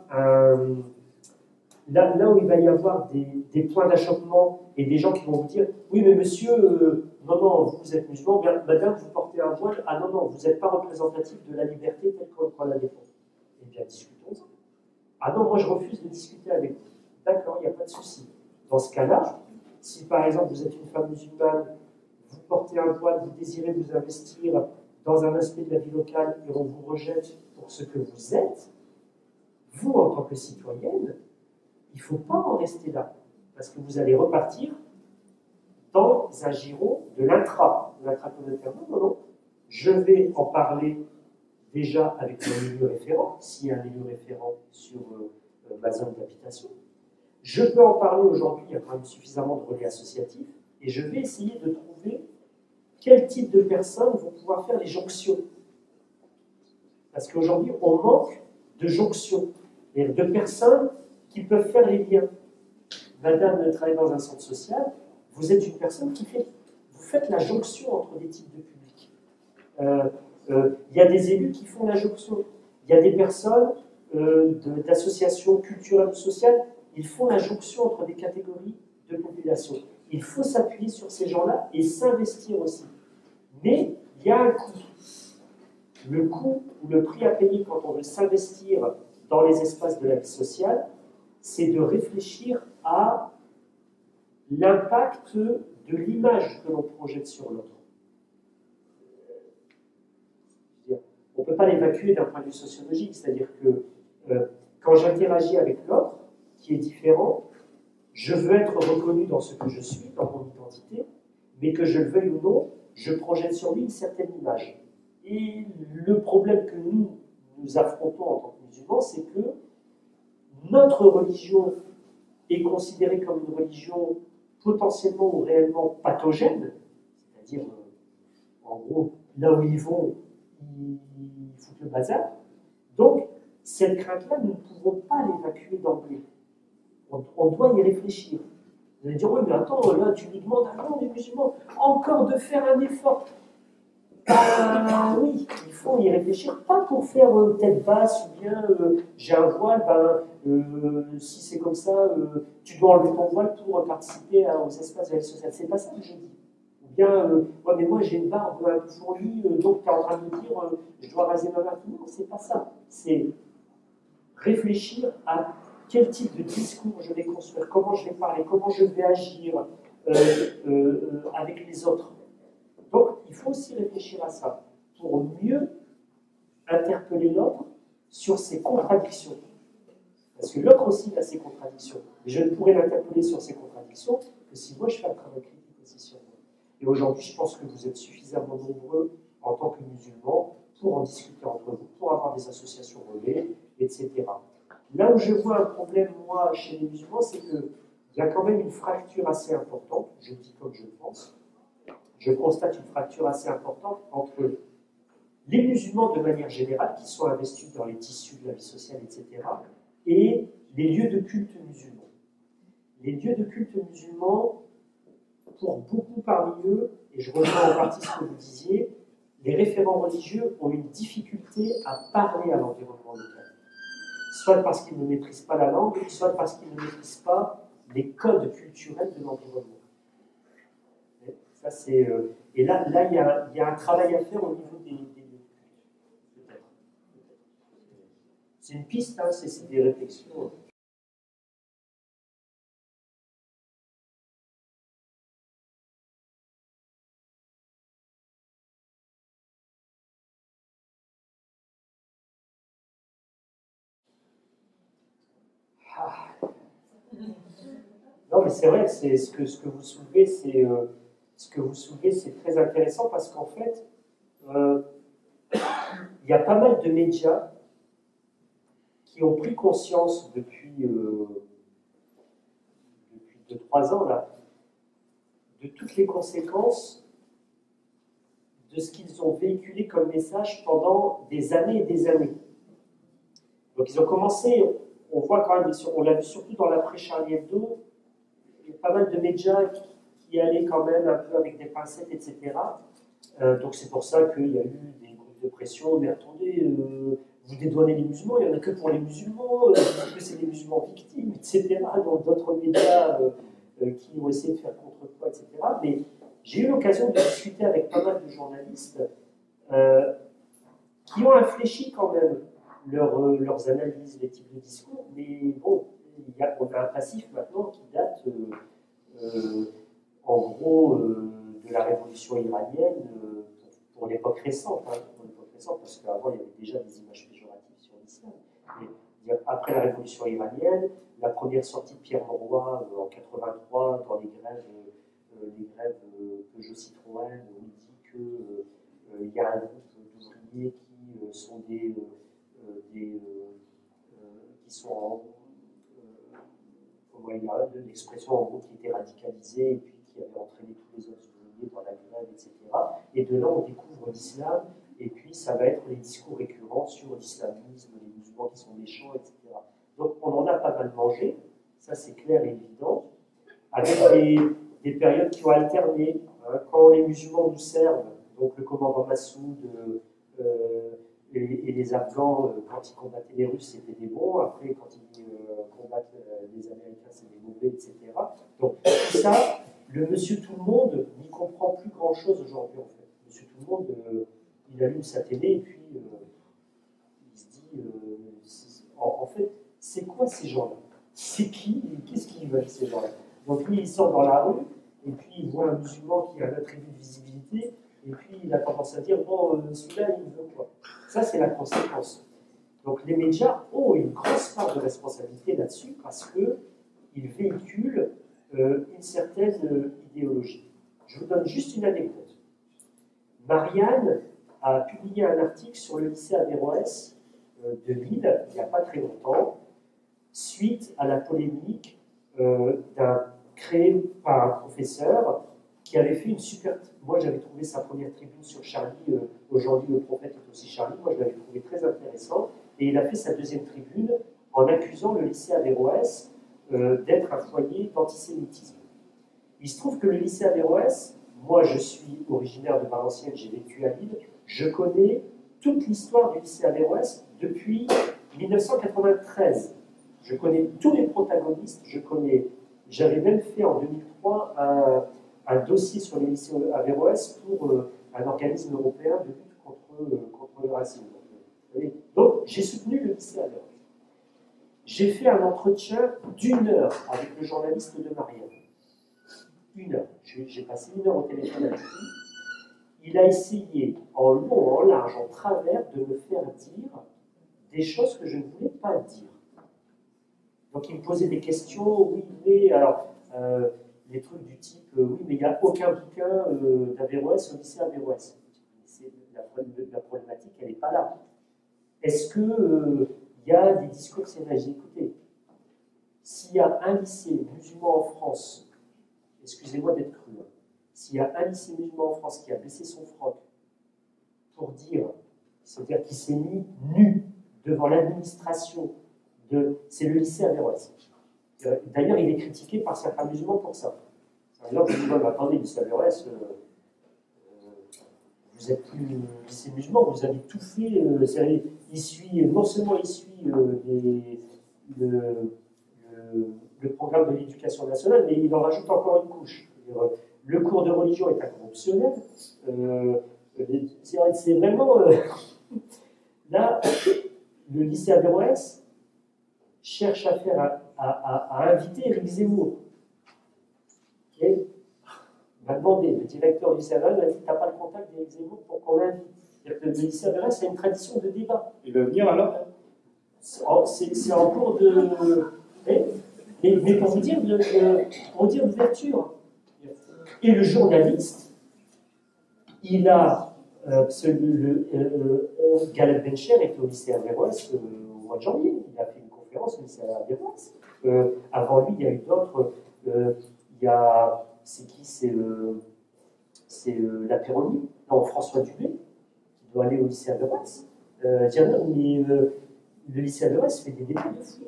des points d'achoppement et des gens qui vont vous dire oui mais monsieur, non, vous êtes musulman, bien, madame, vous portez un voile, ah non, vous n'êtes pas représentatif de la liberté telle qu'on la défend. Eh bien, discutons-en. Ah non, moi je refuse de discuter avec vous. D'accord, il n'y a pas de souci. Dans ce cas-là, si par exemple vous êtes une femme musulmane, portez un voile, vous désirez vous investir dans un aspect de la vie locale et on vous rejette pour ce que vous êtes, vous, en tant que citoyenne, il ne faut pas en rester là, parce que vous allez repartir dans un giron de l'intra-communautaire. Non, non, je vais en parler déjà avec mon milieu référent, s'il y a un milieu référent sur ma zone d'habitation. Je peux en parler aujourd'hui, il y a quand même suffisamment de relais associatifs, et je vais essayer de trouver quel type de personnes vont pouvoir faire les jonctions. Parce qu'aujourd'hui, on manque de jonctions, de personnes qui peuvent faire les liens. Madame travaille dans un centre social, vous êtes une personne qui fait, vous faites la jonction entre des types de publics. Il y a des élus qui font la jonction. Il y a des personnes d'associations culturelles ou sociales, ils font la jonction entre des catégories de population. Il faut s'appuyer sur ces gens-là et s'investir aussi. Mais il y a un coût. Le coût ou le prix à payer quand on veut s'investir dans les espaces de la vie sociale, c'est de réfléchir à l'impact de l'image que l'on projette sur l'autre. On ne peut pas l'évacuer d'un point de vue sociologique, c'est-à-dire que quand j'interagis avec l'autre, qui est différent, je veux être reconnu dans ce que je suis, dans mon identité, mais que je le veuille ou non, je projette sur lui une certaine image. Et le problème que nous affrontons en tant que musulmans, c'est que notre religion est considérée comme une religion potentiellement ou réellement pathogène, c'est-à-dire, en gros, là où ils vont, ils foutent le bazar. Donc, cette crainte-là, nous ne pouvons pas l'évacuer d'emblée. On doit y réfléchir. Vous allez dire, oui, mais attends, là, tu nous demandes à nous, les musulmans, encore de faire un effort. Oui, il faut y réfléchir, pas pour faire tête basse ou bien j'ai un voile, si c'est comme ça, tu dois enlever ton voile pour participer aux espaces de la vie sociale. C'est pas ça que je dis. Ou bien, ouais, mais moi j'ai une barbe un peu fournie, donc tu es en train de me dire je dois raser ma barbe. Non, c'est pas ça. C'est réfléchir à quel type de discours je vais construire, comment je vais parler, comment je vais agir avec les autres. Donc, il faut aussi réfléchir à ça pour mieux interpeller l'autre sur ses contradictions. Parce que l'autre aussi a ses contradictions. Et je ne pourrais l'interpeller sur ses contradictions que si moi je fais un travail critique aussi sur moi. Et aujourd'hui, je pense que vous êtes suffisamment nombreux en tant que musulmans pour en discuter entre vous, pour avoir des associations relais, etc. Là où je vois un problème, moi, chez les musulmans, c'est qu'il y a quand même une fracture assez importante, je dis comme je le pense. Je constate une fracture assez importante entre les musulmans de manière générale, qui sont investis dans les tissus de la vie sociale, etc., et les lieux de culte musulmans. Les lieux de culte musulmans, pour beaucoup parmi eux, et je rejoins en partie ce que vous disiez, les référents religieux ont une difficulté à parler à l'environnement local. Soit parce qu'ils ne maîtrisent pas la langue, soit parce qu'ils ne maîtrisent pas les codes culturels de l'environnement. Ça, et là, il y a un travail à faire au niveau des peut-être. C'est une piste, hein, c'est des réflexions. Ah. Non, mais c'est vrai, c'est ce que vous soulevez, c'est très intéressant parce qu'en fait, il y a pas mal de médias qui ont pris conscience depuis 2-3 ans là, de toutes les conséquences de ce qu'ils ont véhiculé comme message pendant des années et des années. Donc ils ont commencé, on voit quand même, on l'a vu surtout dans l'après-Charlie Hebdo, il y a pas mal de médias qui allaient quand même un peu avec des pincettes, etc. Donc c'est pour ça qu'il y a eu des groupes de pression, mais attendez, vous dédouanez les musulmans, il n'y en a que pour les musulmans, que c'est les musulmans victimes, etc. Donc d'autres médias qui ont essayé de faire contrepoids, etc. Mais j'ai eu l'occasion de discuter avec pas mal de journalistes qui ont infléchi quand même leurs analyses, les types de discours, mais bon, on a un passif maintenant qui date en gros de la révolution iranienne pour l'époque récente, hein, parce qu'avant il y avait déjà des images péjoratives sur l'islam. Après la révolution iranienne, la première sortie de Pierre Mauroy en 83 dans les grèves Peugeot Citroën, où il dit qu'il y a un groupe d'ouvriers qui sont qui sont comment il y a l'expression en gros qui était radicalisée et puis qui avait entraîné tous les autres ouvriers dans la grève, etc. Et de là on découvre l'islam. Et puis, ça va être les discours récurrents sur l'islamisme, les musulmans qui sont méchants, etc. Donc, on en a pas mal mangé, ça c'est clair et évident, avec des périodes qui ont alterné. Hein, quand les musulmans nous servent, donc le commandant Massoud et les Afghans, quand ils combattaient les Russes, c'était des bons. Après, quand ils combattent les Américains, c'est des mauvais, etc. Donc, tout ça, le monsieur tout le monde n'y comprend plus grand-chose aujourd'hui, en fait. Monsieur tout le monde... il allume sa télé et puis il se dit en fait, c'est quoi ces gens-là? C'est qui? Qu'est-ce qu'ils veulent ces gens-là? Donc lui, il sort dans la rue et puis il voit un musulman qui a un attribut de visibilité et puis il a tendance à dire bon, celui-là, il veut quoi? Ça, c'est la conséquence. Donc les médias ont une grosse part de responsabilité là-dessus parce qu'ils véhiculent une certaine idéologie. Je vous donne juste une anecdote. Marianne a publié un article sur le lycée Averroès de Lille, il n'y a pas très longtemps, suite à la polémique créée par un professeur qui avait fait une super... Moi, j'avais trouvé sa première tribune sur Charlie, aujourd'hui le prophète est aussi Charlie, moi je l'avais trouvé très intéressant, et il a fait sa deuxième tribune en accusant le lycée Averroès d'être un foyer d'antisémitisme. Il se trouve que le lycée Averroès, moi je suis originaire de Valenciennes, j'ai vécu à Lille, je connais toute l'histoire du lycée Averroès depuis 1993. Je connais tous les protagonistes, j'avais même fait en 2003 un dossier sur le lycée Averroès pour un organisme européen de lutte contre le racisme. Donc j'ai soutenu le lycée Averroès. J'ai fait un entretien d'1 heure avec le journaliste de Marianne. 1 heure. J'ai passé 1 heure au téléphone avec lui. Il a essayé, en long, en large, en travers, de me faire dire des choses que je ne voulais pas dire. Donc il me posait des questions, oui, mais alors, des trucs du type, oui, mais il n'y a aucun bouquin d'Averroès au lycée Averroès. La problématique, elle n'est pas là. Est-ce qu'il y a des discours sévères? Écoutez, s'il y a un lycée musulman en France, excusez-moi d'être cru, s'il y a un lycée musulman en France qui a baissé son froc pour dire, c'est-à-dire qui s'est mis nu devant l'administration c'est le lycée Averroès. D'ailleurs, il est critiqué par certains musulmans pour ça. Alors, je dis, non, mais attendez, le lycée Averroès, vous êtes plus lycée musulman, vous avez tout fait. Non seulement il suit le programme de l'éducation nationale, mais il en rajoute encore une couche. Le cours de religion est incorruptionnel. C'est vraiment... là, le lycée Averroès cherche à inviter Éric Zemmour. Okay. Il m'a demandé, le directeur du lycée Averroès m'a dit, tu n'as pas le contact d'Éric Zemmour pour qu'on l'invite. Le lycée Averroès a une tradition de débat. Il va venir alors? C'est en cours de... Mais pour vous dire l'ouverture. Et le journaliste, il a... Galal Bencher était au lycée Averroès au mois de janvier. Il a fait une conférence au lycée Averroès. Avant lui, il y a eu d'autres. C'est qui? C'est la Péronie. Non, François Dubé, qui doit aller au lycée Averroès. Mais le lycée Averroès fait des débats de fou.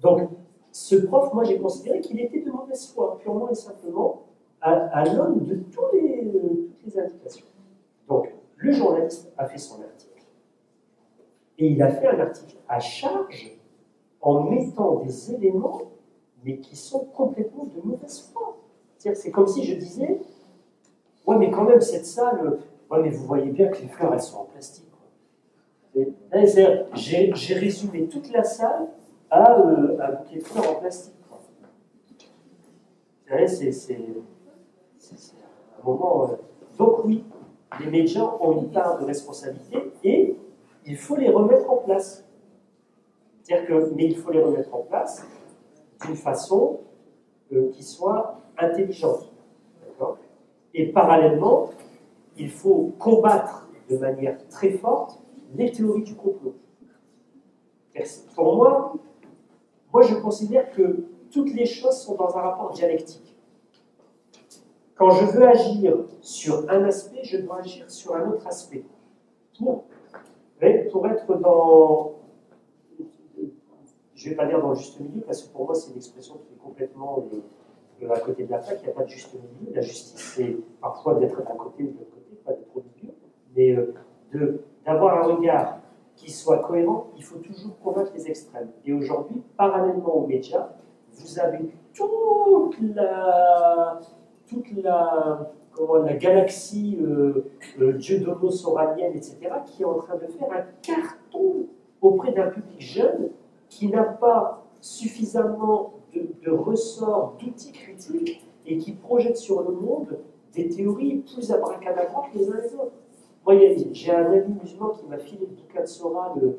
Donc, ce prof, moi, j'ai considéré qu'il était de mauvaise foi, purement et simplement, à l'aune de toutes les indications. Donc, le journaliste a fait son article. Et il a fait un article à charge en mettant des éléments, mais qui sont complètement de mauvaise foi. C'est comme si je disais, ouais, mais quand même, cette salle, ouais, mais vous voyez bien que les fleurs, elles sont en plastique. J'ai résumé toute la salle à un bouquet de fleurs en plastique. c'est un moment. Donc oui, les médias ont une part de responsabilité et il faut les remettre en place. Mais il faut les remettre en place d'une façon qui soit intelligente. Et parallèlement, il faut combattre de manière très forte les théories du complot. Pour moi, je considère que toutes les choses sont dans un rapport dialectique. Quand je veux agir sur un aspect, je dois agir sur un autre aspect. Pour être dans... Je ne vais pas dire dans le juste milieu, parce que pour moi, c'est une expression qui est complètement à côté de la plaque. Il n'y a pas de juste milieu. La justice, c'est parfois d'être d'un côté ou de l'autre côté, pas d'être au milieu. Mais d'avoir un regard qui soit cohérent, il faut toujours combattre les extrêmes. Et aujourd'hui, parallèlement aux médias, vous avez toute la galaxie dieudono-soralienne, etc., qui est en train de faire un carton auprès d'un public jeune qui n'a pas suffisamment de ressorts, d'outils critiques et qui projette sur le monde des théories plus abracadabrantes les uns les autres. Moi, j'ai un ami musulman qui m'a filé le bouquin de Soral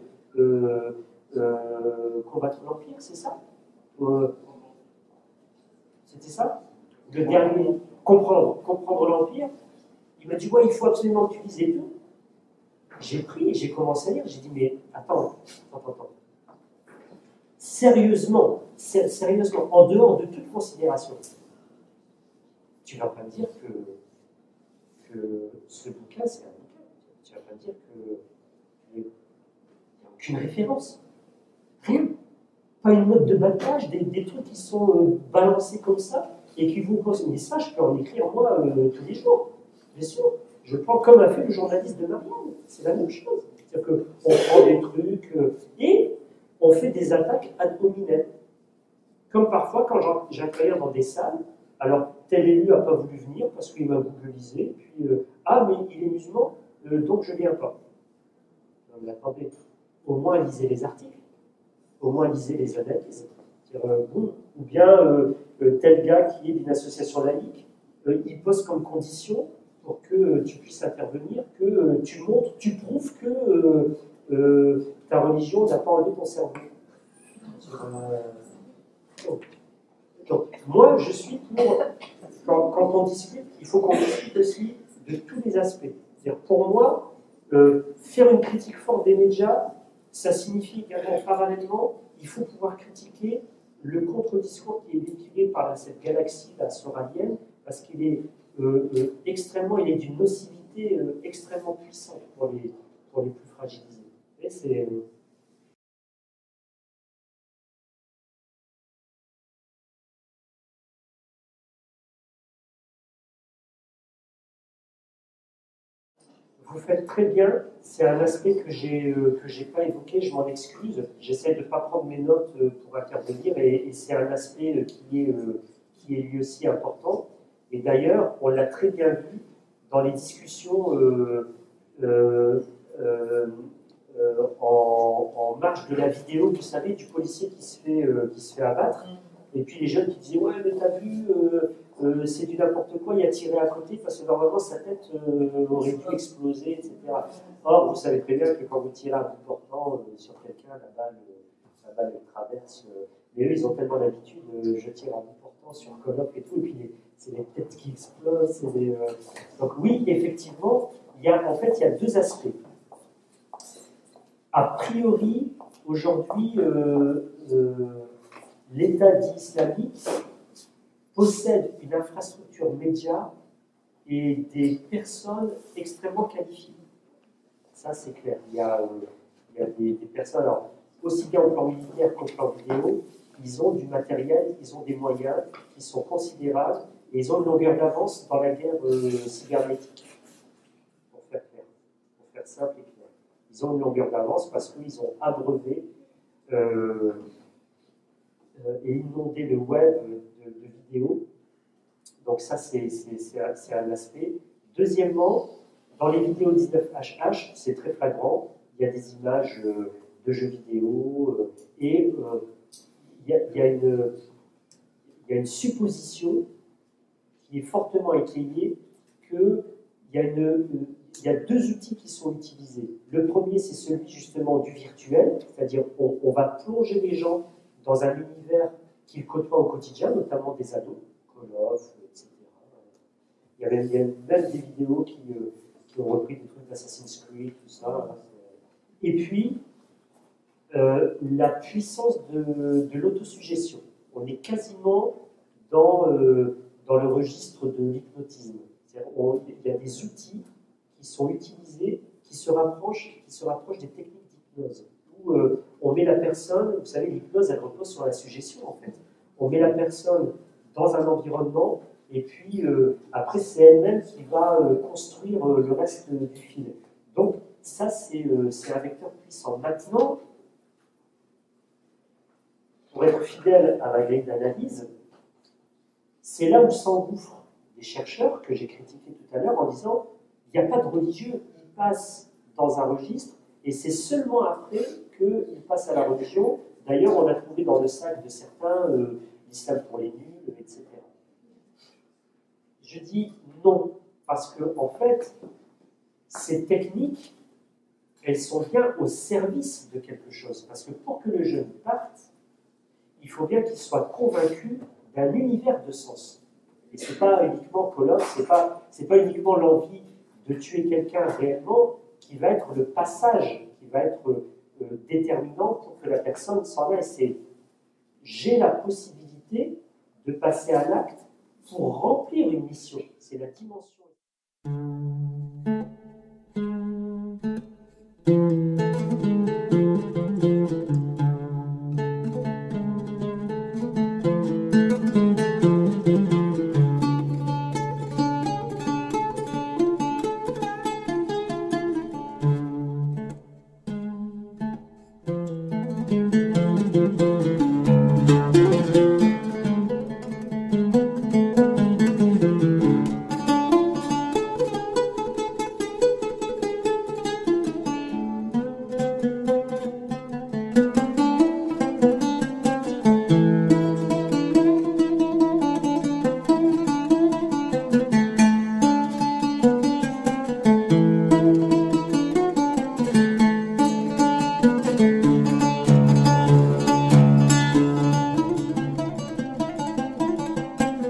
Combattre l'Empire, c'est ça C'était ça Le dernier, comprendre l'Empire. Il m'a dit, ouais, il faut absolument que tu lises les deux. J'ai pris, j'ai commencé à lire, j'ai dit, mais attends. Sérieusement, en dehors de toute considération, tu ne vas pas me dire que ce bouquin, c'est un bouquin. Tu ne vas pas me dire qu'il n'y a aucune référence. Rien. Pas une note de bas de page, des trucs qui sont balancés comme ça et qui vous conseillent. Mais ça, je peux en écrire moi tous les jours. Bien sûr. Je prends comme a fait le journaliste de Marianne. C'est la même chose. C'est-à-dire qu'on prend des trucs et on fait des attaques ad hominem. Comme parfois, quand j'interviens dans des salles, alors tel élu n'a pas voulu venir parce qu'il m'a googlisé, puis mais il est musulman, donc je ne viens pas. Non, mais attendez, au moins lisez les articles, au moins lisez les analyses. Ou bien tel gars qui est d'une association laïque, il pose comme condition pour que tu puisses intervenir, que tu prouves que ta religion n'a pas enlevé ton cerveau. Donc, moi, je suis pour, quand on discute, il faut qu'on discute aussi de tous les aspects. C'est-à-dire, pour moi, faire une critique forte des médias, ça signifie également, parallèlement, il faut pouvoir critiquer le contre-discours qui est véhiculé par cette galaxie soralienne, parce qu'il est il est d'une nocivité extrêmement puissante pour les plus fragilisés. Et c'est... Vous faites très bien, c'est un aspect que j'ai pas évoqué, je m'en excuse. J'essaie de ne pas prendre mes notes pour intervenir et c'est un aspect qui est lui aussi important. Et d'ailleurs, on l'a très bien vu dans les discussions en marge de la vidéo, vous savez, du policier qui se fait abattre. Et puis les jeunes qui disaient, ouais, mais t'as vu, c'est du n'importe quoi, il a tiré à côté parce que normalement sa tête aurait pu exploser, etc. Or, vous savez très bien que quand vous tirez à bout portant sur quelqu'un, la balle elle traverse. Mais eux, ils ont tellement l'habitude, je tire à bout portant sur Call of et tout, et puis c'est les têtes qui explosent. Donc oui, effectivement, il y a deux aspects. A priori, aujourd'hui, l'État dit islamique possède une infrastructure média et des personnes extrêmement qualifiées. Ça, c'est clair. Il y a des personnes, alors, aussi bien au plan militaire qu'au plan vidéo, ils ont du matériel, ils ont des moyens qui sont considérables et ils ont une longueur d'avance dans la guerre cybernétique. Pour faire clair, pour faire simple et clair. Ils ont une longueur d'avance parce qu'ils ont abreuvé et inonder le web de vidéos. Donc ça, c'est un aspect. Deuxièmement, dans les vidéos 19HH, c'est très flagrant, il y a des images de jeux vidéo et il y a une supposition qui est fortement étayé qu'il y a deux outils qui sont utilisés. Le premier, c'est celui justement du virtuel, c'est-à-dire on va plonger les gens dans un univers qu'ils côtoient au quotidien, notamment des ados, Call of, etc. Il y a même des vidéos qui ont repris des trucs d'Assassin's Creed, tout ça. Et puis, la puissance de l'autosuggestion. On est quasiment dans le registre de l'hypnotisme. Il y a des outils qui sont utilisés, qui se rapprochent des techniques d'hypnose. Où on met la personne, vous savez, l'hypnose, elle repose sur la suggestion, en fait. On met la personne dans un environnement, et puis après, c'est elle-même qui va construire le reste du film. Donc, ça, c'est un vecteur puissant. Maintenant, pour être fidèle à ma grille d'analyse, c'est là où s'engouffrent des chercheurs que j'ai critiqués tout à l'heure en disant il n'y a pas de religieux, ils passent dans un registre et c'est seulement après qu'ils passent à la religion. D'ailleurs, on a trouvé dans le sac de certains l'islam pour les nuls, etc. Je dis non, parce que en fait, ces techniques, elles sont bien au service de quelque chose. Parce que pour que le jeune parte, il faut bien qu'il soit convaincu d'un univers de sens. Et ce n'est pas uniquement Call of, c'est pas uniquement l'envie de tuer quelqu'un réellement qui va être le passage, qui va être déterminant pour que la personne s'en aille. C'est j'ai la possibilité de passer à l'acte pour remplir une mission. C'est la dimension.